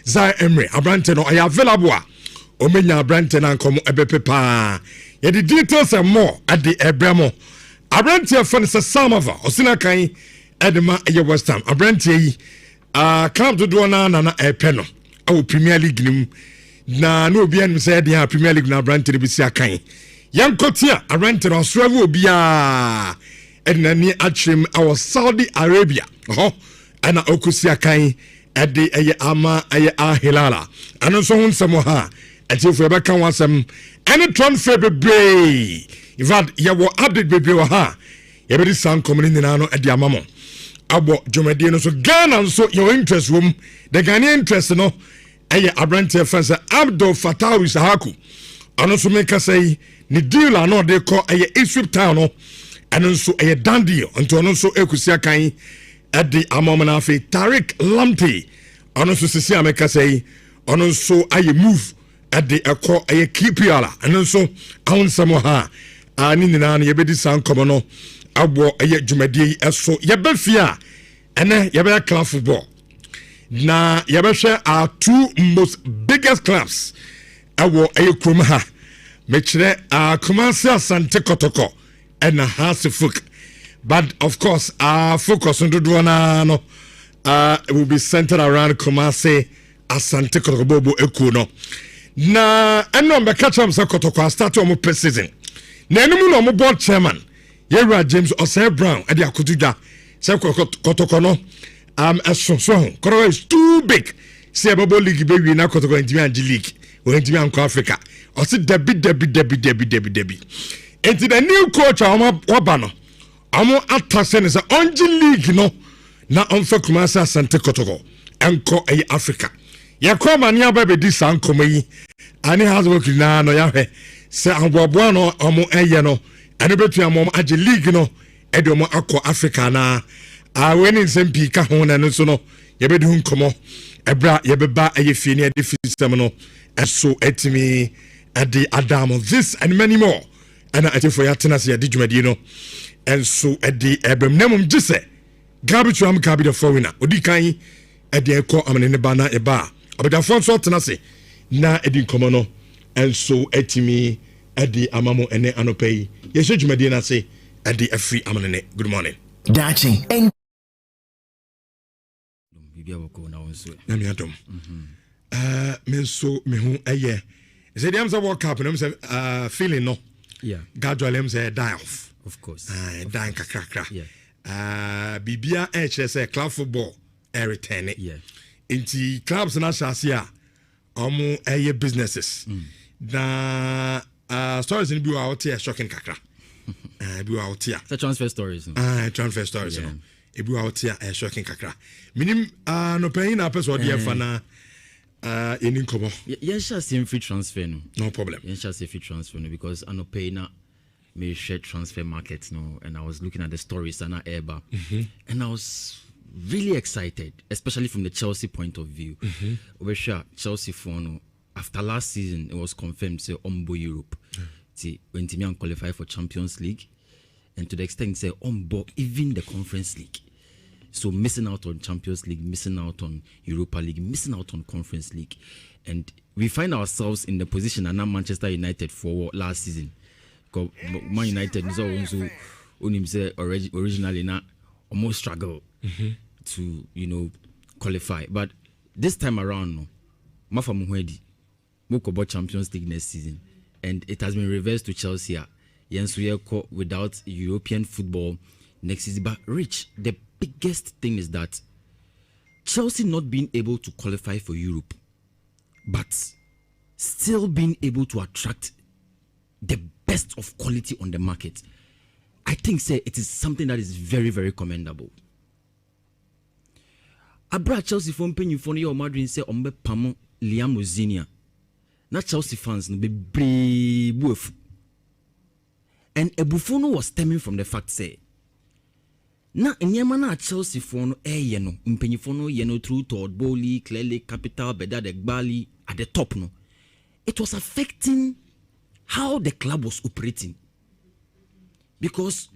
Zai Emery abrante no aya available omenya abrante na nkomo ebepepa ye the details and more at the ebramo abrante fan se samava osina kan edema ye West Ham abrante yi club do na epeno awo Premier League nim na no obi an say dey Premier League na abrante bi si akan yankotia abrante no Australia obi a ednani atrim awo Saudi Arabia ana okusi akan ede eye ama eye ahilala ano so hunsamo ha atifu ebe kan wasam any transfer bebre in fact ye wo update bebre wa ha ye be san komuni na no ede amamo abo jomade no so Ghana so your interest room the Ghanaian interest no eye abrante fansa Abdul Fattah Isahaku ano so make say ni deal ano de call eye Egypt town no ano so eye dan deal onto ano so ekusi akan at the amomana fe Tariq Lamptey ono so sisi ameka say ono so aye move at the akọ aye KPR and so awon samo ha ani nina na ye bedi san komo no abo aye dwumadi eso ye be fia ene ye be club football na ye be share our two most biggest clubs awo aye krom ha me kire Kumasi Asante Kotoko and Hasefuk. But of course, our focus on the Duana no, it will be centered around Kumasi Asante Kotoko Ekuno. Na eno mbe catch am se Kotoko start on pre-season. Na enu no mo board chairman, Yera James Osei Brown ade akotuda se Kotoko no so Kotoko is too big. Se Bobo League be wi na Kotoko ntimi anji league. O ntimi anko Africa. O se debi. Enti the new coach waba no amo atase ne se onji league no na onfa Kumasi Asante Kotoko enko ey Africa ya koma ni aba be di san koma yi ani has work na no ya hwe se aboabo no omo eye no ene betu amom age league no e de omo akọ Africa na when in sempi ka ho na no so no ye be di hu nkomo ebra ye be ba eye fie ne de system no eso etimi ade adamo this and many more ana ati for ya tenase ya di dwumadi no enso edi ebemnamum gise gabitu am ka bi the foreigner odi kan edi ekọ amene ne ba na eba abedafo so tenase na edi nkomo no enso etimi edi amamo ene anopai ye hye dwumadi na se edi afri amene. Good morning Dachi en bibia wako na wonso na mi adom menso me hu eye ze dem say world cup no say feeling no yeah gradually am say die off. Of course. Dan kakra. Yeah. Bibia say club football return it. Yeah. Inti clubs na shasia omo businesses. Na stories in bi wa out here shocking kakra. Bi wa out here. The transfer stories. Transfer stories no. E bi wa out here shocking kakra. Minim no pain na person dey fa na enin kobo. Yes, shall free transfer no. No problem. Yes, shall free transfer no because I no pay na me share transfer markets no, and I was looking at the stories and and I was really excited, especially from the Chelsea point of view. We sure Chelsea for no, after last season it was confirmed say Ombo Europe. See when Timian qualify for Champions League, and to the extent say Ombo even the Conference League. So missing out on Champions League, missing out on Europa League, missing out on Conference League, and we find ourselves in the position and now Manchester United for last season. Man United is also originally not almost struggle to qualify, but this time around no Mafa Muhedi Mokobo Champions League next season, and it has been reversed to Chelsea without European football next season. But Rich, the biggest thing is that Chelsea not being able to qualify for Europe, but still being able to attract the best of quality on the market. I think it is something that is very, very commendable. Abra Chelsea from penny for your Madrid say ombe pamo Liam Ozinia. Not Chelsea fans no be brave. And Ebufono was stemming from the fact say na enyema na Chelsea for no yeno mpenyi for no yeno through Todd Bowley, clearly Capital, Bedad Egbali at the top no. It was affecting how the club was operating, because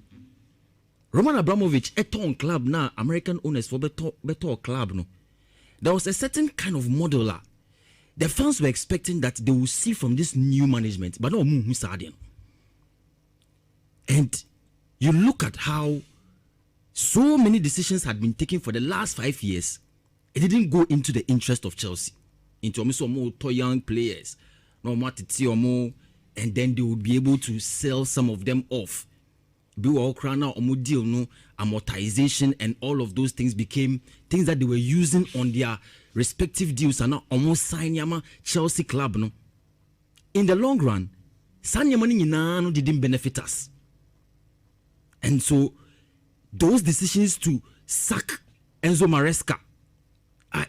Roman Abramovich eton club na American owners for better club no, there was a certain kind of model the fans were expecting that they will see from this new management, but no who saw them. And you look at how so many decisions had been taken for the last 5 years. It didn't go into the interest of Chelsea, into more young players, no more, and then they would be able to sell some of them off. Deal, no amortization, and all of those things became things that they were using on their respective deals, and now almost sign Chelsea club. No, in the long run, Sanya didn't benefit us, and so those decisions to sack Enzo Maresca,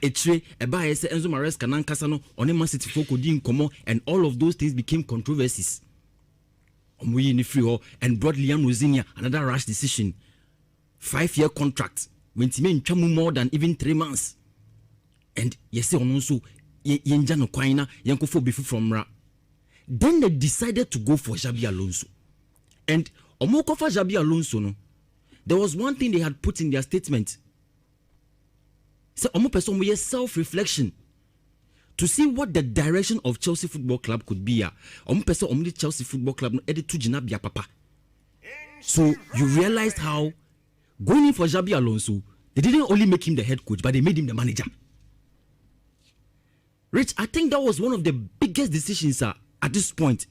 Enzo Maresca nankasa on Man City folk komo, and all of those things became controversies. And brought Liam Rosinha, another rash decision. 5-year contract. When Timen Chamu more than even 3 months. And yes, also Yenjano Quina, Yankofo Bifu from Ra. Then they decided to go for Xabi Alonso. And Omokofa Xabi Alonso, no, there was one thing they had put in their statement. So Omo we self-reflection to see what the direction of Chelsea Football Club could be. The Chelsea Football Club papa. So you realized how going in for Xabi Alonso, they didn't only make him the head coach, but they made him the manager. Rich, I think that was one of the biggest decisions at this point.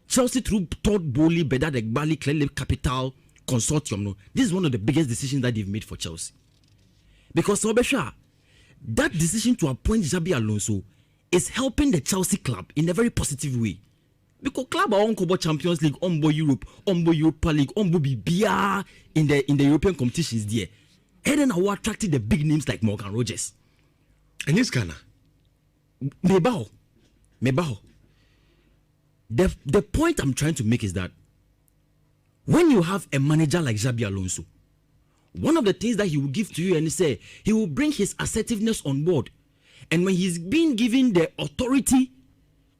Chelsea through Todd Bowley, Bedad Egbali, Clearly Capital Consortium. No, this is one of the biggest decisions that they've made for Chelsea. Because Obesha, that decision to appoint Xabi Alonso is helping the Chelsea club in a very positive way. Because club are on Champions League, on Europe, on Europa League, on BBR in the European competitions there. And then I attracted the big names like Morgan Rogers. And yes, Ghana. Mebao. The point I'm trying to make is that when you have a manager like Xabi Alonso, one of the things that he will give to you and say, he will bring his assertiveness on board. And when he's being given the authority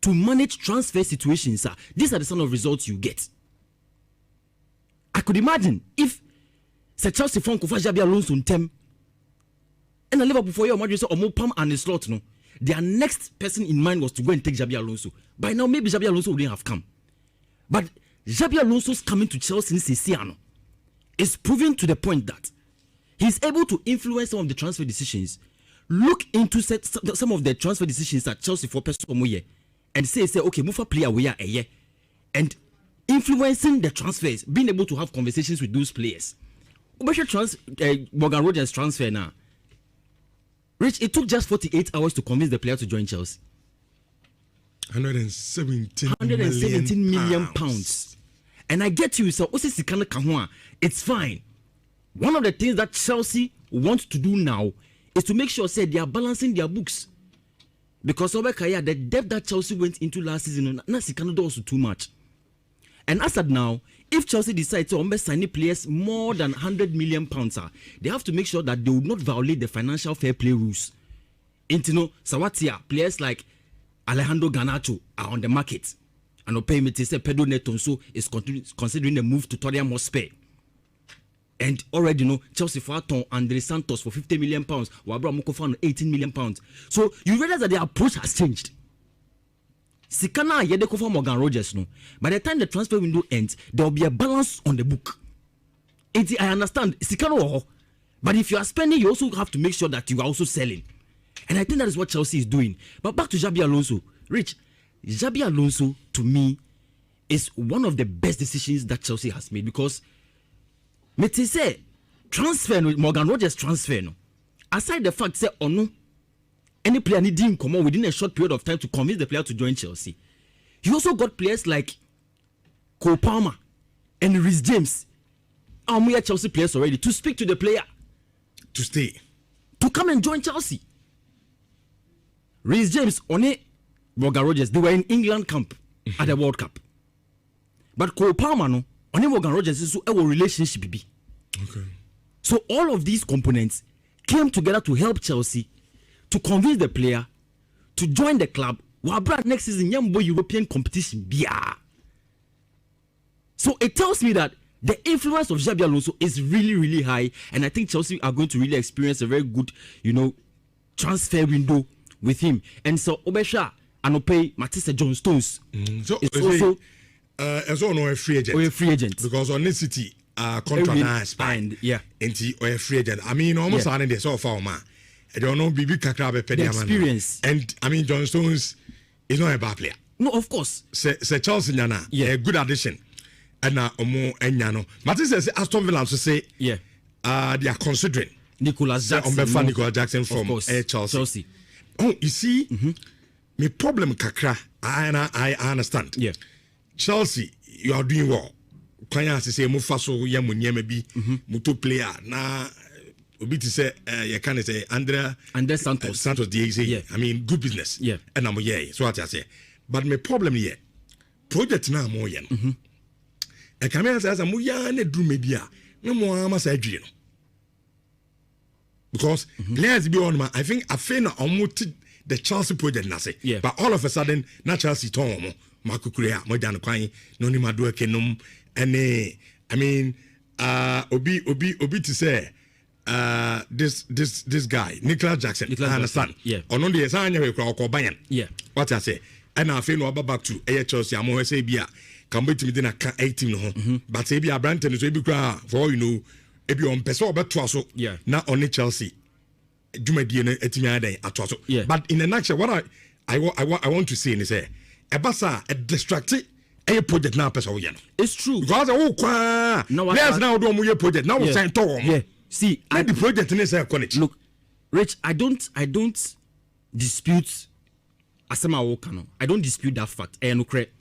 to manage transfer situations, these are the sort of results you get. I could imagine if Chelsea fan Kofa Xabi Alonso tem and Liverpool for your Madrid say Omo Pam and the slot, no, their next person in mind was to go and take Xabi Alonso. By now, maybe Xabi Alonso wouldn't have come. But Xabi Alonso's coming to Chelsea in Siciano is proving to the point that he's able to influence some of the transfer decisions. Look into some of the transfer decisions at Chelsea for Pesomoye and say, okay, move a player we are a year, and influencing the transfers, being able to have conversations with those players. Morgan Rogers transfer now. Rich, it took just 48 hours to convince the player to join Chelsea. 117 million pounds. And I get you, so it's fine. One of the things that Chelsea wants to do now is to make sure they are balancing their books. Because the debt that Chelsea went into last season, also too much. And as of now, if Chelsea decides to sign players more than 100 million pounds, they have to make sure that they will not violate the financial fair play rules. Sawatia, players like Alejandro Garnacho are on the market. And Pedro Netonso is considering the move to Tottenham Hotspur. And already Chelsea for Andre Santos for 50 million pounds, Wabra Mokofan 18 million pounds. So you realize that the approach has changed. Sikana Yedeko for Morgan Rogers, no. By the time the transfer window ends, there will be a balance on the book. I understand Sikano, but if you are spending, you also have to make sure that you are also selling. And I think that is what Chelsea is doing. But back to Xabi Alonso. Rich, Xabi Alonso, to me, is one of the best decisions that Chelsea has made, because say transfer, Morgan Rogers transfer, no. Aside the fact, say, no, any player needing come on within a short period of time to convince the player to join Chelsea. He also got players like Cole Palmer and Reece James. Are Chelsea players already to speak to the player to stay, to come and join Chelsea. Reece James, Morgan Rogers, they were in England camp at the World Cup. But Cole Palmer, no, Morgan Rogers is a relationship. Okay. So all of these components came together to help Chelsea to convince the player to join the club. Next season, European competition. So it tells me that the influence of Xabi Alonso is really, really high, and I think Chelsea are going to really experience a very good, transfer window with him. And so Obesha Anope Matisse John Stones so is also a free agent. Or a free agent. Because on this city contract now expired. Yeah. And or a free agent. I mean almost on the so far man. I don't know Bibi Kakra be the experience. And I mean John Stones is not a bad player. No, of course. Say Chelsea Nyana, a good addition. And Omo Enyano. Matisse says Aston Villa to say they are considering Nicholas Jackson. Nicholas Jackson from Chelsea. Oh, you see, my problem kakra, I understand. Yeah. Chelsea, you are doing well. Kwanya say Mufaso ya munyeme bi muto player na obi to say you can say Andre Santos. Santos DXA. I mean good business. Yeah. And I'm so what I say. But my problem here, project na mo yen. E kamera say am ya na dru media. No mo ama say adwire no. Because players be on I think I feel na omo the Chelsea project na say. Yeah. But all of a sudden na Chelsea ton omo makukurea mo dan kwan no ni mado kenum ene I mean obi to say this guy Nicholas Jackson I understand. Yeah. Ono de say anya we kwa Bayern. Yeah. What I say and I feel no back to Chelsea am say bia can wait me na ka 18 no but say bia Branton so be kwa for you know ebi on person obeto aso na on Chelsea dwumadie no atimi adan ato aso but in a nutshell what I want to say is say ebasa a distracted a project now person we no it's true because kwa players now do mo project now we sign to see let the project in say connect look Rich I don't dispute asema wo kano I don't dispute that fact no correct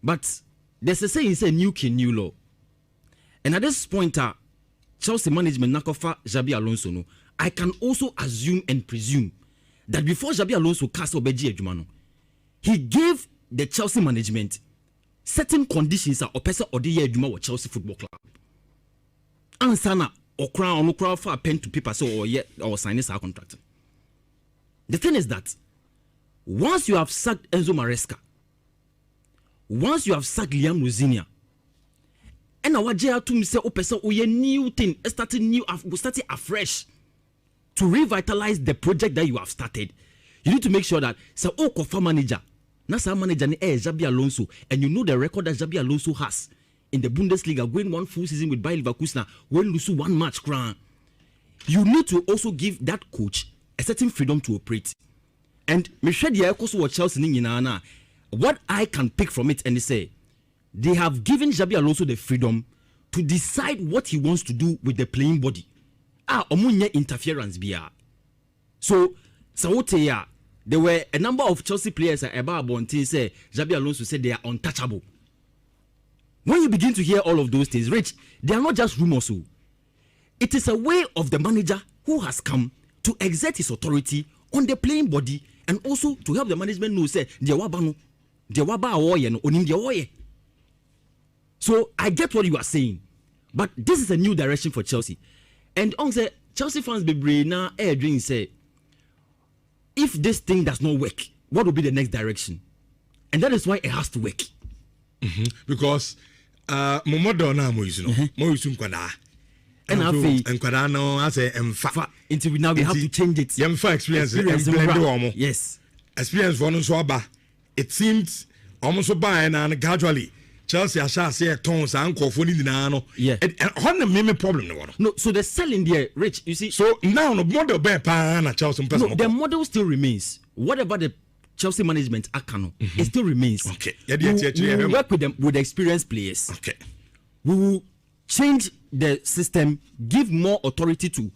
but there's a saying say new king new law and at this point Chelsea management nakofa Xabi Alonso no I can also assume and presume that before Xabi Alonso cast obeji adwuma no he gave the Chelsea management certain conditions or person or the adwuma with Chelsea Football Club ansana okra for pen to paper so or sign this contract. The thing is that once you have sacked Enzo Maresca, once you have sacked Liam Luzinia, and our JR to say, oh, person, oh, yeah, new thing, starting afresh to revitalize the project that you have started. You need to make sure that, so, oh, Kofa manager, Nasa manager, Xabi Alonso, and you know the record that Xabi Alonso has in the Bundesliga, going one full season with Bayer Leverkusen, when lose one match, crown. You need to also give that coach a certain freedom to operate. And Michel Diakoso or Chelsea Ninginana, what I can pick from it and say, they have given Xabi Alonso the freedom to decide what he wants to do with the playing body. Omunye interference biya. So, Sawoteya, there were a number of Chelsea players about Bonte say Xabi Alonso said they are untouchable. When you begin to hear all of those things, Rich, they are not just rumors. It is a way of the manager who has come to exert his authority on the playing body and also to help the management know say so I get what you are saying, but this is a new direction for Chelsea. And on say Chelsea fans be brave now dream say if this thing does not work, what will be the next direction? And that is why it has to work. Because Momodo na mo use no mo use nkwada and nkwada no I say emfa until now we have to change it. Yemfa experience yes experience for no so aba it seems almost so by and gradually Chelsea asha say tons and nkofo ni na no on the main problem no so the selling there Rich you see so now no model be pa na Chelsea person no the model still remains whatever the Chelsea management akano it still remains. Okay. We will work with them with experienced players. Okay. We will change the system, give more authority to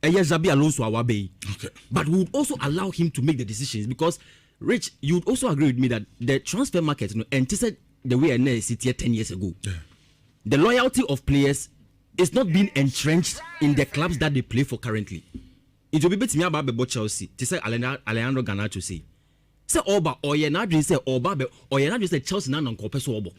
Xabi Alonso Awabe. Okay. But we would also allow him to make the decisions because Rich, you would also agree with me that the transfer market, anticipated the way I sit here 10 years ago. Yeah. The loyalty of players is not being entrenched in the clubs that they play for currently. It will be better me about Chelsea. To say Alejandro Garnacho say. Say Oba or ye not say Oba or ye not say Chelsea na non so Oba.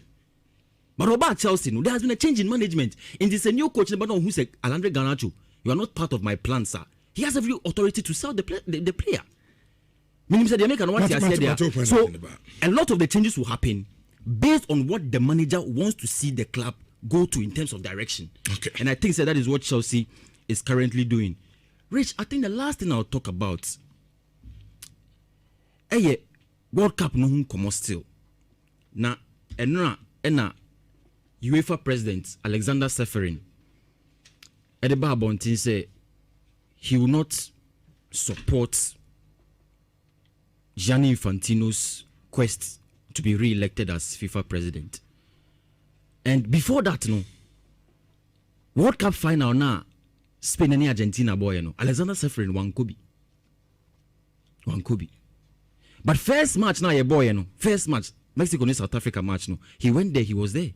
But about Chelsea, there has been a change in management. And this a new coach who said Alejandro Garnacho, you are not part of my plan, sir. He has every authority to sell the player. Meaning said they make an what he said there. So a lot of the changes will happen based on what the manager wants to see the club go to in terms of direction. Okay. And I think that is what Chelsea is currently doing. Rich, I think the last thing I'll talk about World Cup no come still. Na ena UEFA president Alexander Seferin Edeba Bontin say he will not support Gianni Infantino's quest to be re-elected as FIFA president. And before that, no World Cup final na Spain and Argentina boy no Alexander Seferin one Kobe. But first match na ye boy no first match Mexico and South Africa match no he went there, he was there.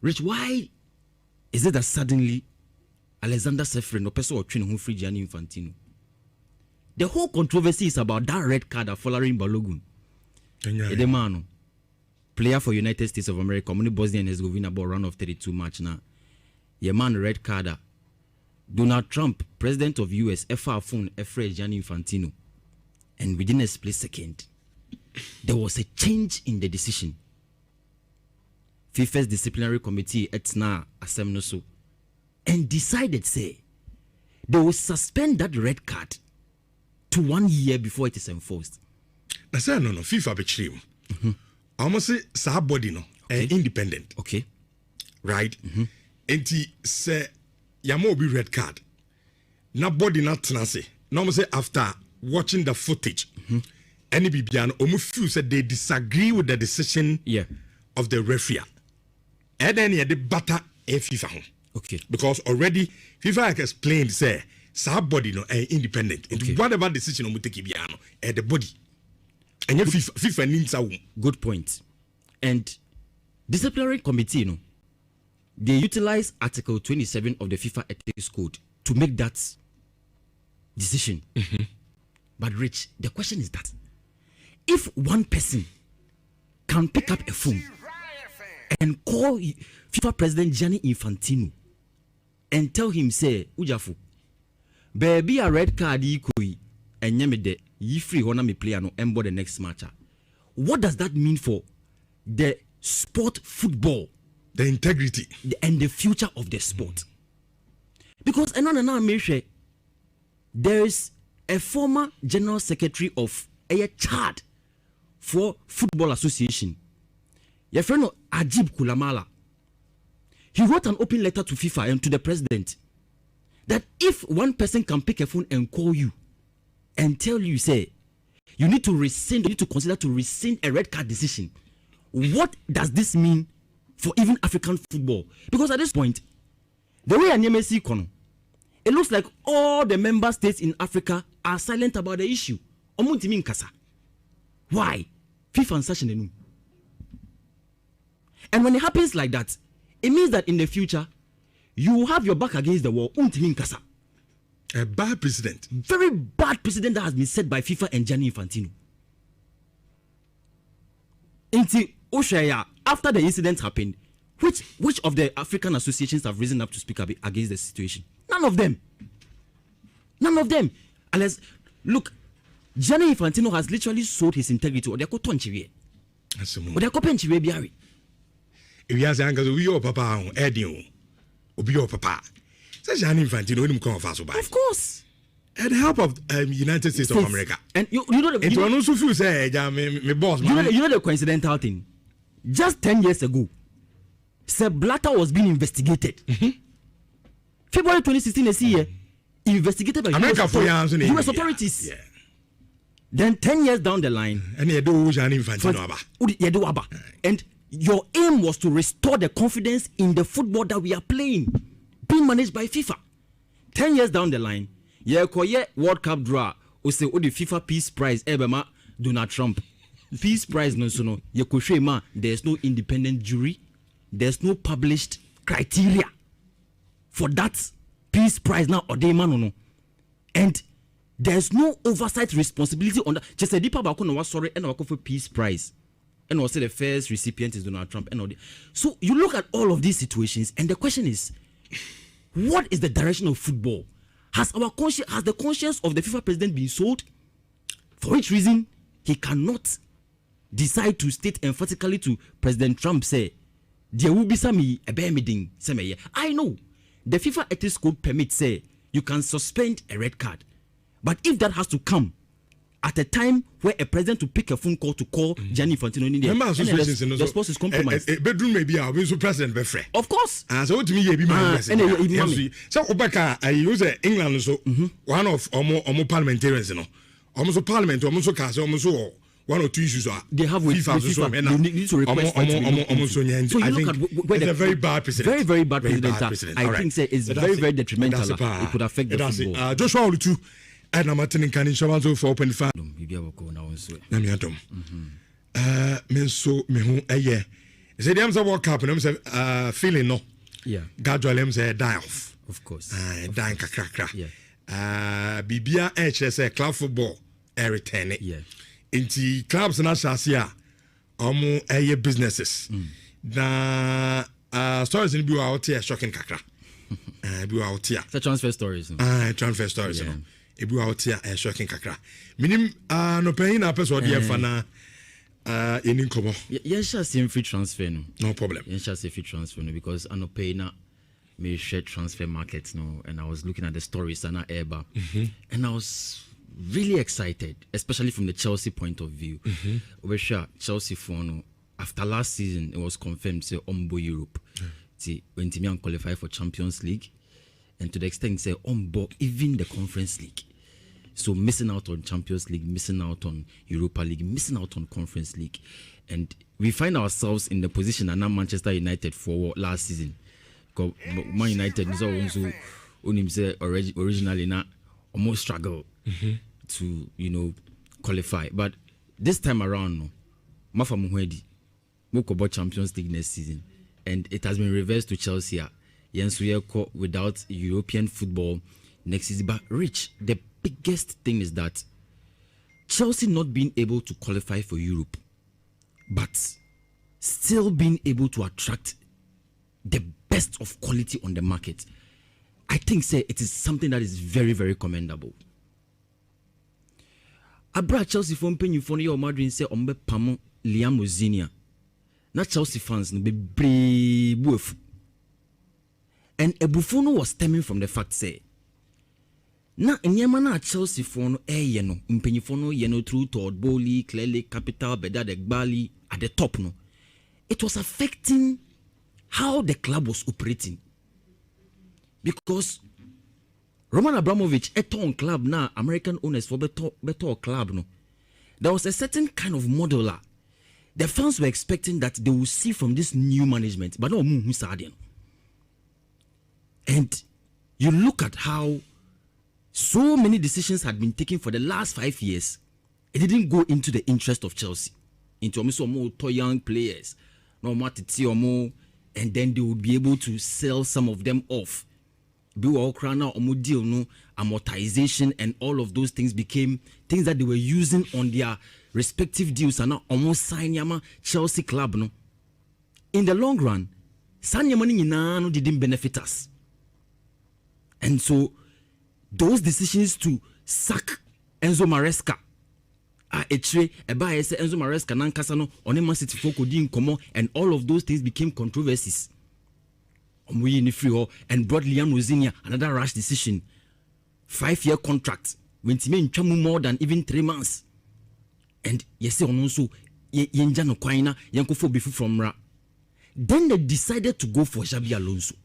Rich, why is it that suddenly Alexander Seferin no person or train who free Gianni Infantino? The whole controversy is about that red card that following Balogun. The man, player for United States of America, Bosnia and Herzegovina about round of 32 match now. Your man red card. Donald Trump, president of US, phone Gianni Infantino. And within a split second, there was a change in the decision. FIFA's disciplinary committee etna asemnoso and decided say they will suspend that red card to 1 year before it is enforced. I said no FIFA be chrim. Almost say sa body no independent. Okay. Right? Enti say yamo be red card. Na body not say. No say after watching the footage. Any bibiano almost feel said they disagree with the decision of the referee. And then the butter FIFA. Okay. Because already FIFA has explained say somebody no independent. Okay. Whatever decision we take biano the body. And FIFA needs a good point. And disciplinary committee no they utilize Article 27 of the FIFA Ethics Code to make that decision. But Rich, the question is that if one person can pick up a phone and call FIFA President Gianni Infantino and tell him, say, Ujafu, baby a red card ikoi and yamede ye free hona me player no embo the next match. What does that mean for the sport football? The integrity And the future of the sport. Because there is a former general secretary of a Chad for Football Association. Your friend Ajib Kulamala. He wrote an open letter to FIFA and to the president that if one person can pick a phone and call you and tell you, say, you need to rescind, you need to consider to rescind a red card decision, what does this mean for even African football? Because at this point, the way Anyemesi Kono, it looks like all the member states in Africa are silent about the issue. Why? FIFA and session. And when it happens like that, it means that in the future, you will have your back against the wall. A bad precedent. Very bad precedent that has been set by FIFA and Gianni Infantino. After the incident happened, which of the African associations have risen up to speak against the situation? None of them. Unless, look, Gianni Infantino has literally sold his integrity. Or they are tonchiwe. Or they are penchiwe biari. If you ask Uncle, we your papa, Eddie, Obi your papa. Says Gianni Infantino, him come fast by. Of course. At the help of United States of America. And you know the. It was also few say, me boss. You know the coincidental thing. Just 10 years ago, Sepp Blatter was being investigated. February 2016, this year, investigated by America US authorities. Yeah. Then 10 years down the line, and you do Gianni Infantino. And your aim was to restore the confidence in the football that we are playing, being managed by FIFA. 10 years down the line, World Cup draw, or say, the FIFA Peace Prize, Ebema, Donald Trump. Peace Prize, no, there's no independent jury, there's no published criteria for that Peace Prize now, or they man, and there's no oversight responsibility on that. Just a deeper bakuna was sorry and for Peace Prize. And also the first recipient is Donald Trump. And all so you look at all of these situations, and the question is, what is the direction of football? Has the conscience of the FIFA president been sold? For which reason he cannot decide to state emphatically to President Trump, say, there will be some a bear meeting. I know the FIFA ethics code permits, say, you can suspend a red card. But if that has to come at a time where a president to pick a phone call to call Gianni Infantino in India. The sports is compromised. Bedroom maybe our president be free. Of course. So what me be my president. So Obaka, I use England so one of almost parliamentarians, you know. Almost parliament, almost castle, almost one or two issues are they have with FIFA. You need to request so you look at it's a very bad president. Very bad president. I think it's very detrimental. It could affect the football. Joshua Olutu and I'm attending Canin Shamanzo for open fan. Maybe I will go now. Namiatom. Menso mehu eye. Say the Amsa World Cup and I'm say feeling no. Yeah. Gradually I'm say die off. Of course. Die kakra. Yeah. Bibia say club football return it. Yeah. Inti clubs na shasia omo eye businesses. Na stories in biwa out here shocking kakra. Biwa out here. The transfer stories. Transfer stories no. Biwa out here shocking kakra. Minim no pay na person dey fa na any komo. Yes, shall free transfer no. No problem. Yes, shall free transfer no because I no pay na me share transfer markets no, and I was looking at the stories and Eba, and I was really excited, especially from the Chelsea point of view. We sure Chelsea for no, after last season it was confirmed say Ombo Europe. See when Timian qualify for Champions League, and to the extent say Ombo even the Conference League. So missing out on Champions League, missing out on Europa League, missing out on Conference League, and we find ourselves in the position that now Manchester United for last season. Because Man United is also originally not almost struggle to qualify, but this time around no Mafa Muhedi Mokobo Champions League next season, and it has been reversed to Chelsea. Yensuye without European football next season. But Rich, the biggest thing is that Chelsea not being able to qualify for Europe, but still being able to attract the best of quality on the market. I think say it is something that is very commendable. Abra Chelsea from penny for your Madrid say ombe pamo Liam Ozinia. Not Chelsea fans no be brave. And Ebufono was stemming from the fact say na enyema na Chelsea for no no mpenyifono yeno through Todd Bowley, clearly Capital, Bedad Egbali at the top no. It was affecting how the club was operating, because Roman Abramovich eton club now American owners for better club no. There was a certain kind of model the fans were expecting that they will see from this new management, but no and you look at how so many decisions had been taken for the last 5 years. It didn't go into the interest of Chelsea, into more young players, no matter and then they would be able to sell some of them off. Amortization and all of those things became things that they were using on their respective deals and now almost sign Yama Chelsea club. No, in the long run, Sanyamani didn't benefit us. And so those decisions to sack Enzo Maresca Enzo Maresca Nankasano on Man City Foko Komo, and all of those things became controversies. And brought Liam Rozinia another rash decision. 5-year contract when Timen Chamu more than even 3 months. And yes, also Yenjano Kwaina Yankofo Bifu from Ra. Then they decided to go for Xabi Alonso.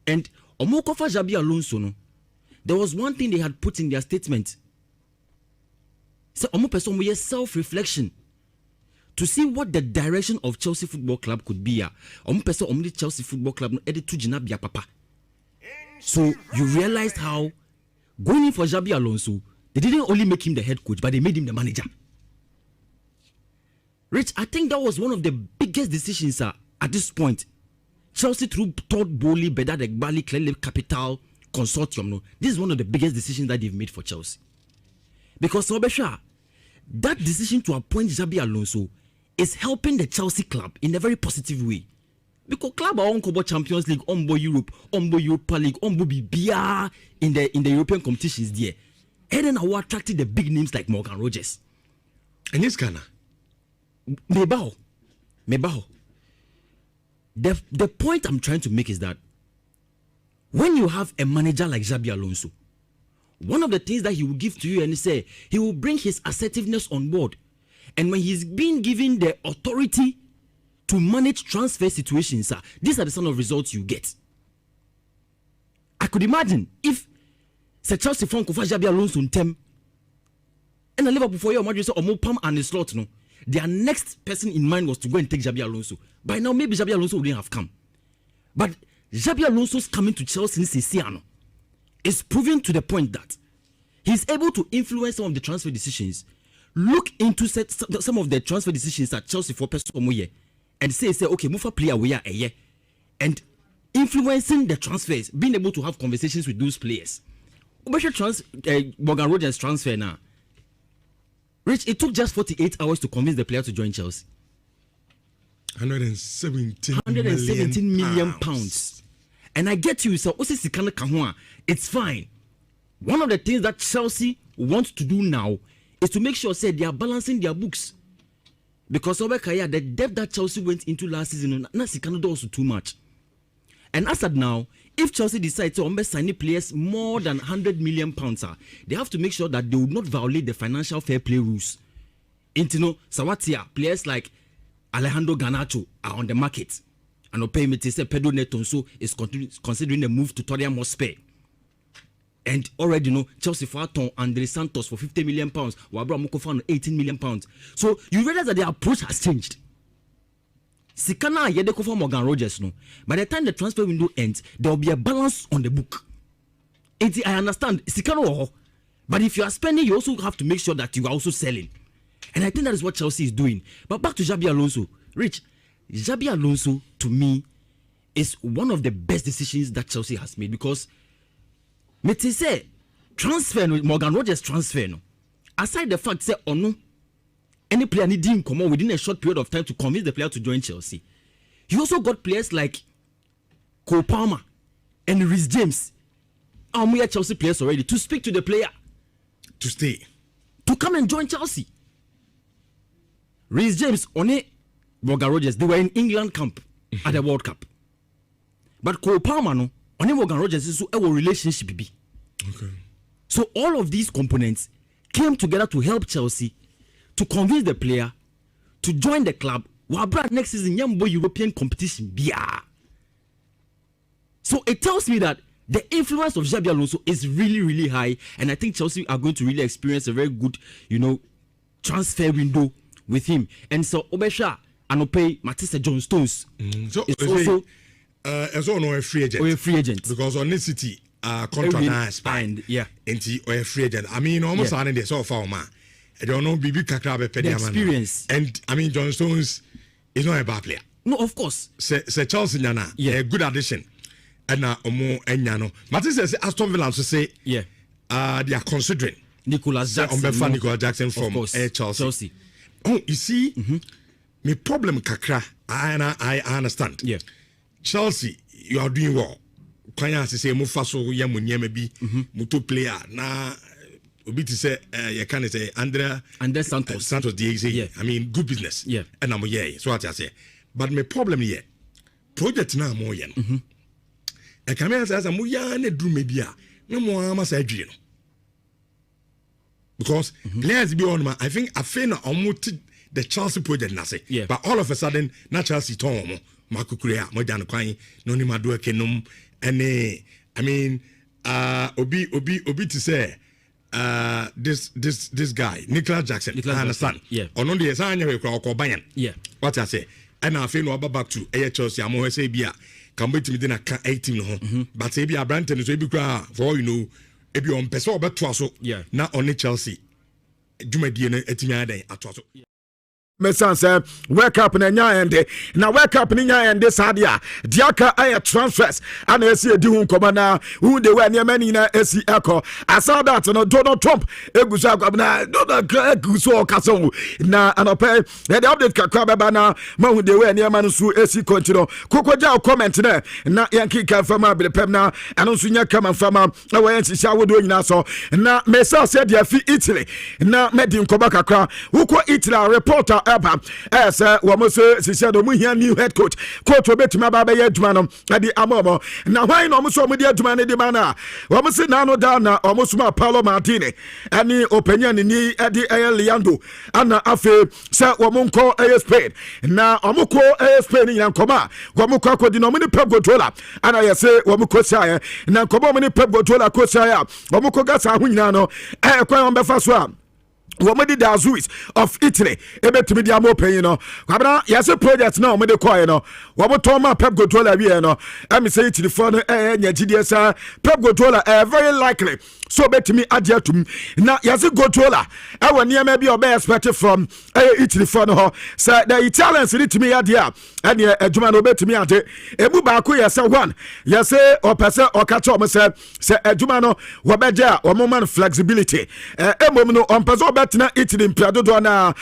And Omokofa Xabi Alonso no. There was one thing they had put in their statement. So Omo self-reflection to see what the direction of Chelsea Football Club could be. Omo Chelsea Football Club no edit to Jinabia Papa. So you realized how going in for Xabi Alonso, they didn't only make him the head coach, but they made him the manager. Rich, I think that was one of the biggest decisions at this point. Chelsea through Todd Bowley, Bedad Egbali, clearly Capital Consortium. No, this is one of the biggest decisions that they've made for Chelsea. Because Obesha, that decision to appoint Xabi Alonso is helping the Chelsea club in a very positive way. Because club are on Champions League, on Europe, on Europa League, on BBA in the European competitions there. And then I attracted the big names like Morgan Rogers. And it's Ghana. Mebao. The point I'm trying to make is that when you have a manager like Xabi Alonso, one of the things that he will give to you and say, he will bring his assertiveness on board. And when he's being given the authority to manage transfer situations, these are the sort of results you get. I could imagine if Sir Chelsea Frank of Xabi Alonso Tem and the Liverpool for your Madrid or Mopam and the slot, no, their next person in mind was to go and take Xabi Alonso. By now, maybe Xabi Alonso wouldn't have come. But Xabi Alonso's coming to Chelsea Sisiano is proving to the point that he's able to influence some of the transfer decisions. Look into some of the transfer decisions at Chelsea for Pesomoye and say, okay, move a player we are a year. And influencing the transfers, being able to have conversations with those players. Morgan Rogers transfer now. Rich, it took just 48 hours to convince the player to join Chelsea. 117 million pounds. And I get you, so it's fine. One of the things that Chelsea wants to do now is to make sure they are balancing their books. Because the debt that Chelsea went into last season, also too much. And as of now, if Chelsea decides to sign players more than 100 million pounds, they have to make sure that they will not violate the financial fair play rules. Sawatia, players like Alejandro Garnacho are on the market. And Pedro Netonso is considering a move to Tottenham Hotspur. And already Chelsea for Andre Santos for 50 million pounds, Wabra Mokofan 18 million pounds. So you realize that the approach has changed. Sikana Yedeko for Morgan Rogers, no. By the time the transfer window ends, there will be a balance on the book. I understand Sikano, but if you are spending, you also have to make sure that you are also selling. And I think that is what Chelsea is doing. But back to Xabi Alonso. Rich, Xabi Alonso to me is one of the best decisions that Chelsea has made because me say transfer Morgan Rogers transfer no. Aside the fact say no any player needing come on within a short period of time to convince the player to join Chelsea. You also got players like Cole Palmer and Reece James. We are Chelsea players already to speak to the player to stay, to come and join Chelsea. Reece James, Morgan Rogers, they were in England camp at the World Cup. But Cole Palmer, no, Morgan Rogers is a relationship. Okay. So all of these components came together to help Chelsea to convince the player to join the club. Next season, European competition. So it tells me that the influence of Xabi Alonso is really, really high, and I think Chelsea are going to really experience a very good, transfer window with him. And so Obesha Anope Matisse John Stones so is also a free agent. Or a free agent Because on this city contract expired. Yeah. And or a free agent. I mean almost on the so far man. I don't know Bibi Kakra experience. And I mean John Stones is not a bad player. No, of course. Say Chelsea Nana, a good addition. And Omo Enyano. Matisse says Aston Villa to say they are considering Nicholas Jackson. Nicholas Jackson from Chelsea. Oh, you see, my problem kakra, I understand. Yeah. Chelsea, you are doing well. Kwanya say Mufaso Yamunyeme bi muto player na obi to say you can say Andre Santos DXA. Yeah. I mean good business. Yeah. And I'm so what I say. But my problem here, project na mo yen. E come here say mo ya na drum media. No mo ama say adwie no. Because players be on I think I feel almost the Chelsea project na say. Yeah. But all of a sudden na Chelsea ton mo makukurea mo dan kwan no ni madu akenum ene I mean obi to say this guy Nicholas Jackson. I understand. Yeah. Ono de sanya we kwa Bayern. Yeah. What I say. And I feel no back to Chelsea amo say bia can wait me then ka 18 no. But say bia Branton so be kwa for ebi on person obeto so na on Chelsea dwumadie no atimi adan ato so Mesanse wake up na nya ende na wake up ni nya ende sadia diaka aye transfers ana esi edi hu nkoma na hu de we ne mani na esi eko asa that no Donald Trump eguso akwabna Donald eguso okaso na anope the update kakwa beba na ma hu de we ne mani su esi kontino kokoja comment na yanki ka fama belepem na anu su nya kama fama na we nsisia wodo nyina so na mesanse de afi Italy na medi nkoma kakra uko Italy reporter eba say wɔn so sisi do mu hia new head coach obetumi aba bɛyɛ adwuma no ade amomo na hwan na wɔn so wɔn de adwuma ne de ma na wɔn se na no da na wɔn so ma Paulo Martini ɛne openya ne ni ɛde ɛyɛ Leandro ana afe sɛ wɔn nkɔ ɛyɛ Spain na wɔn kɔ ɛyɛ Spain nyina nkɔma wɔn kɔ akɔdi na wɔn ne Pep Guardiola ana yɛ se wɔn kɔ sia na nkɔma wɔn ne Pep Guardiola kɔ sia wɔn kɔ gasa ho nyina no kwan wɔn bɛfa so a wɔmde the Azuis of Italy ebetumi dia mo panyin no kwabra yase project na wɔmde kɔɛ no wɔmotɔ ma Pep Guardiola wie no am say Italy for no nyagidie sa Pep Guardiola very likely so betumi agye atum na yase Guardiola ɛwɔ nneɛma bi ɔbɛ expect from Italy for no ho say the Italians ritumi yade a ɛne adwuma no betumi ade emu baako yase one yase ɔpɛsɛ ɔkacha ɔmo sɛ adwuma no wɔbɛgye a ɔmo man flexibility emom no ɔmpɛsɛ tena Italy mpiadodo na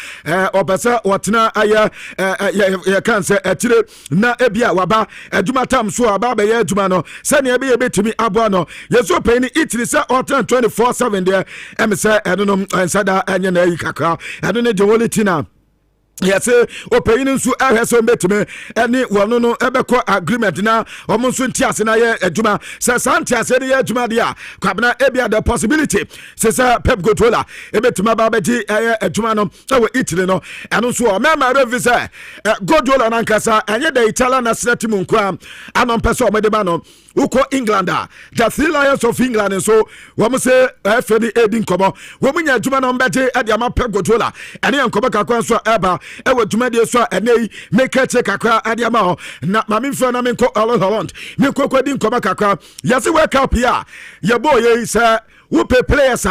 obese wotena aye kan se atire na ebia waba aduma tam so aba be ya aduma no se ne ebe betumi abo no yeso pay ni Italy se otan 24/7 there em se eno no ensada anya na yi kakra eno ne de wolitina yes opeyin nso ahweso mbetime ene wono no ebekọ agreement na omo nso ntiase na ye adwuma se santiase ne ye adwuma de a kwabena ebia the possibility se Pep Guardiola ebetuma ba beji adwuma no we Italy no eno nso o mema revise Guardiola na nkasa enye the Italian national team nkwa anon pese o mede ba no uko England the Three Lions of England so wo se FD edin komo wo munya adwuma no mbeje e de ama Pep Guardiola ene enkoba kakwa so eba ewa dwumadie so enei make check kakra ade ma ho na ma memfo na menko Holland menko kwadi nkoma kakra yase wake up here ye boy ye say wo pay players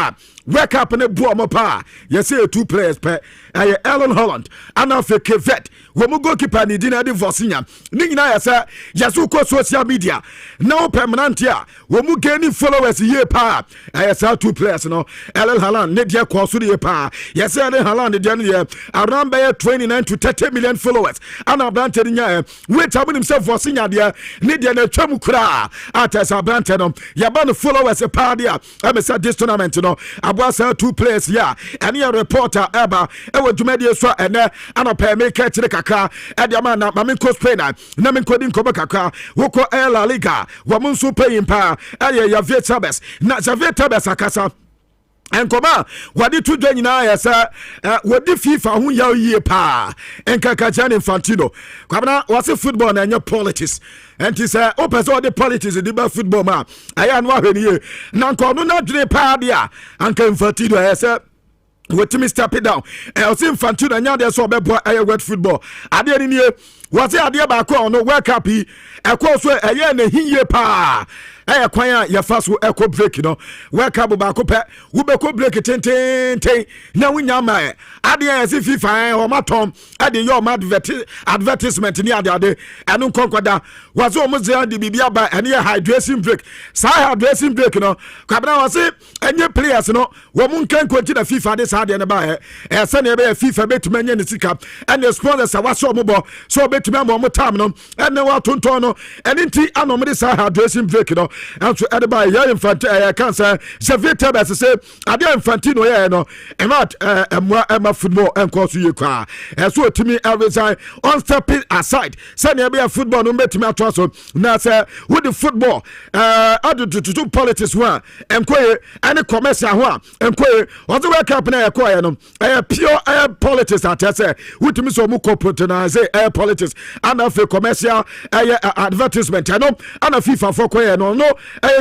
wake up ne bo mo pa yase 2 players pe aye Erling Haaland ana fe Kevet wo mo goalkeeper ni dina de Vosinya ni nyina yase yase ko social media now permanent a wo mo gain followers ye pa aye say 2 players no Erling Haaland ne dia ko so de pa yase Erling Haaland de ne around by 29 to 30 million followers ana brante nya wait am himself Vosinya de ne dia na twam kura atasa brante no ya ba no followers pa dia am say this tournament no abwasa 2 players ya any reporter eba ewo dwumadie so ene ana pa me ka kire kakra ediama na mamenko Spain na menko din ko kakra woko La Liga wo munso payin pa aye ya Vietnam na Vietnam akasa enkoma wadi tu dwa nyina yesa wadi FIFA hu ya yie pa enkaka Gianni Infantino kwabna wase football na nya politics enti say o person the politics di ba football ma aya no ahweniye na nkono na dwene pa dia anka Infantino yesa wetimi step it down else Infantino nya de so obebo aye wet football ade ni nie wase ade ba ko no world cup yi ekọ so eye na hiye pa kwan a ya fa so eko break no world cup ba ko pe wo be ko break tenten na wunya ma ade ya si FIFA o matom ade yo ma advertisement ni ade enu konkoda wazo mo ze ade bibia ba ene hydration break sa hydration break no kwabena wase enye players no wo mun kan konti na FIFA de sa ade ne ba se ne be FIFA betuma nya ne sika ene sponsors a waso mo bo so betuma mo tam no ene wa tonton no ene nti anom de sa hydration break no and to edeba ya Infantino cancer Xavier best say ade Infantino ya no emma football enko so ye kwa so otimi resign on stepping aside say na be football no betimi ato so na say with the football to politics one enkoye any commercial ho enkoye what the work up na enkoye no pure politics at say wutimi so mu corporate na say politics and of commercial advertisement no and FIFA for koye no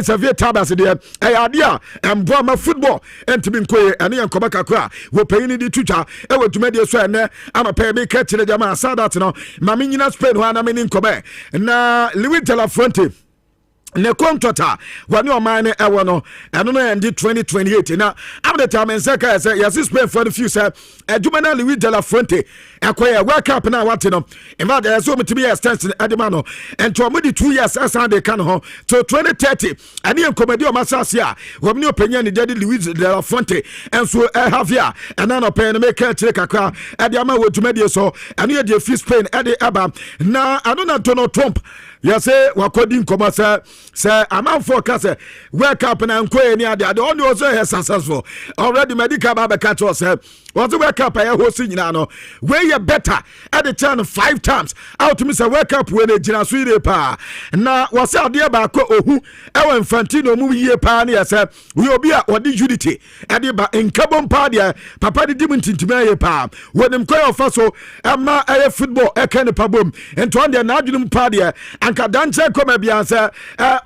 Xavier Tabas de adia embo ma football entimi nkoye ene yankoba kakra wo payini di tuta we tumade so ene ama pay me ka kire jama sadat no ma me nyina Spain ho na me ni nkoba na Luis de la Fuente ne contractor wani o man ewo no eno no end 2028 na am the time en seka say yes Spain for the future aduma na Luis de la Fuente ekoye world cup na wate no ima there so metibi extension adima no ento mo di 2 years asa de kan ho to 2030 ani enkomadi o masase a wo me openya ni dedi Luis de la Fuente enso have ya ena no pen make kire kakra adima wo tumadi so ani e de free Spain e de aba na anona Donald Trump yes wakodi nkoma say amount forecast world cup na nkoye ni ade only also successful already medical ba catch us was the World Cup I hosting no where you better at the turn 5 times out to miss a World Cup when a Jinasui pa now was out there by Ohu Ewan Fantino movie year pa near said we will be at what the unity at the in Cabon Party Papa the Demon to pa when them call for so Emma a football a kind of pabum and to under Nadum Party and Kadancha come Bianca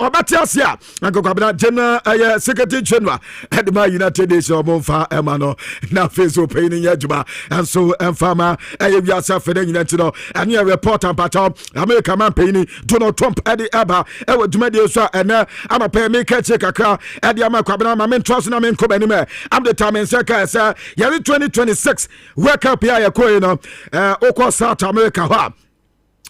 or Batiasia and Gokabana General Secretary General at the United Nations of Monfa Emano now face open in Yajuma and so and farmer yourself for the United and your report and pattern American man paying Donald Trump at the Abba Ewa Dumedia and I'm a pay make a check a car at the Amakabana Mamen Trust and Amen come anywhere. I'm the time in Saka sir Yari 2026 World Cup ya Koino Oko South America.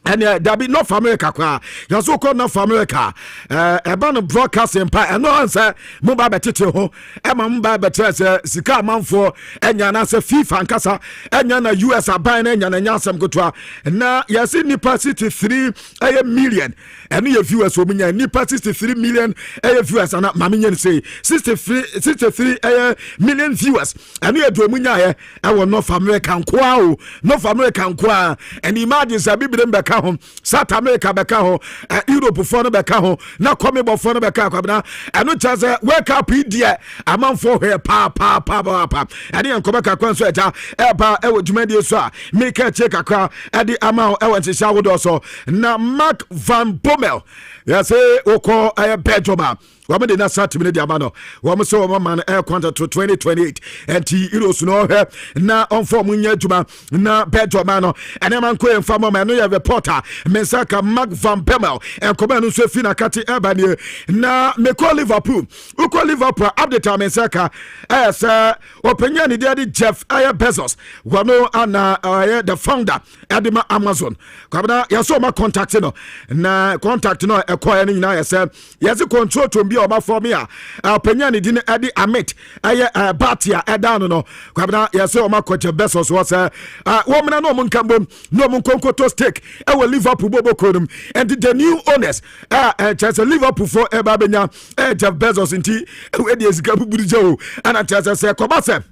And there be North America kwa you so called North America ban broadcast empire and no answer mobile betete ho e ma mobile betete sika manfo enya na se FIFA nkasa enya na US aban enya na nyasem gotwa na yesi nipa 63 million and you viewers wo munya nipa 63 million viewers and mamenye say 63 million viewers and you do munya e wo North America kwa o North America kwa and imagine say bibire mbeka South America beka ho Europe for no beka ho na come bo for no beka kwabna eno chaze World Cup dia amanfo he pa ade enko beka kwanso eja eba ewo dwumade so a make a check akra ade ama ewo nsisha wodo so na Mark van Bommel yes oko Belgium Woman did not start to be the amano. Woman saw one man air contract to 2028 and T Euros no her now on form Juma na Pedro Mano and a man queen from a man reporter Mensaka Mark van Bommel and Command Sofina Kati Ebony na me call Liverpool. Who call Liverpool up the time Mensaka as opinion daddy Jeff Bezos. Wano and the founder Edima Amazon. Kabana yaso ma contact no na contact no acquire na yes yes control to be over for me opinion di edi amit batia edano no kwabna yes o makoche Bezos was woman no mun kambom no mun konkoto stake e will Liverpool bobo kronum and the new owners just Liverpool for eba benya Jeff Bezos nti e dey ezika buburujo and just say kobase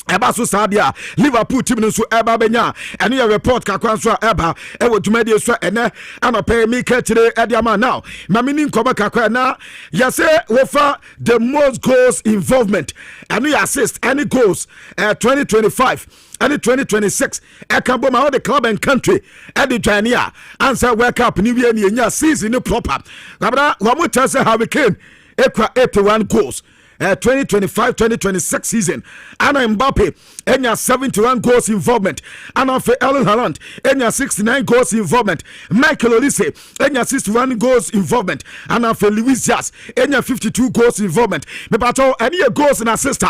eba so sadia Liverpool team no so eba benya ene your report kakwan so eba e wo dwumade so ene anope mi ka kire ediama now mamini nkoba kakwa na yase wofa the most goals involvement and you assist any goals 2025 and 2026 ekamboma all the club and country and the Chania answer World Cup ni wie ni nya season proper kabra wo mo tell say Hurricane ekwa 81 goals 2025-2026 season. Anna Mbappe, Enya 71 goals involvement. Anna for Erling Haaland, Enya 69 goals involvement. Michael Olise, Enya 61 goals involvement. Anna for Luis Diaz, Enya 52 goals involvement. Me bato any goals in assist.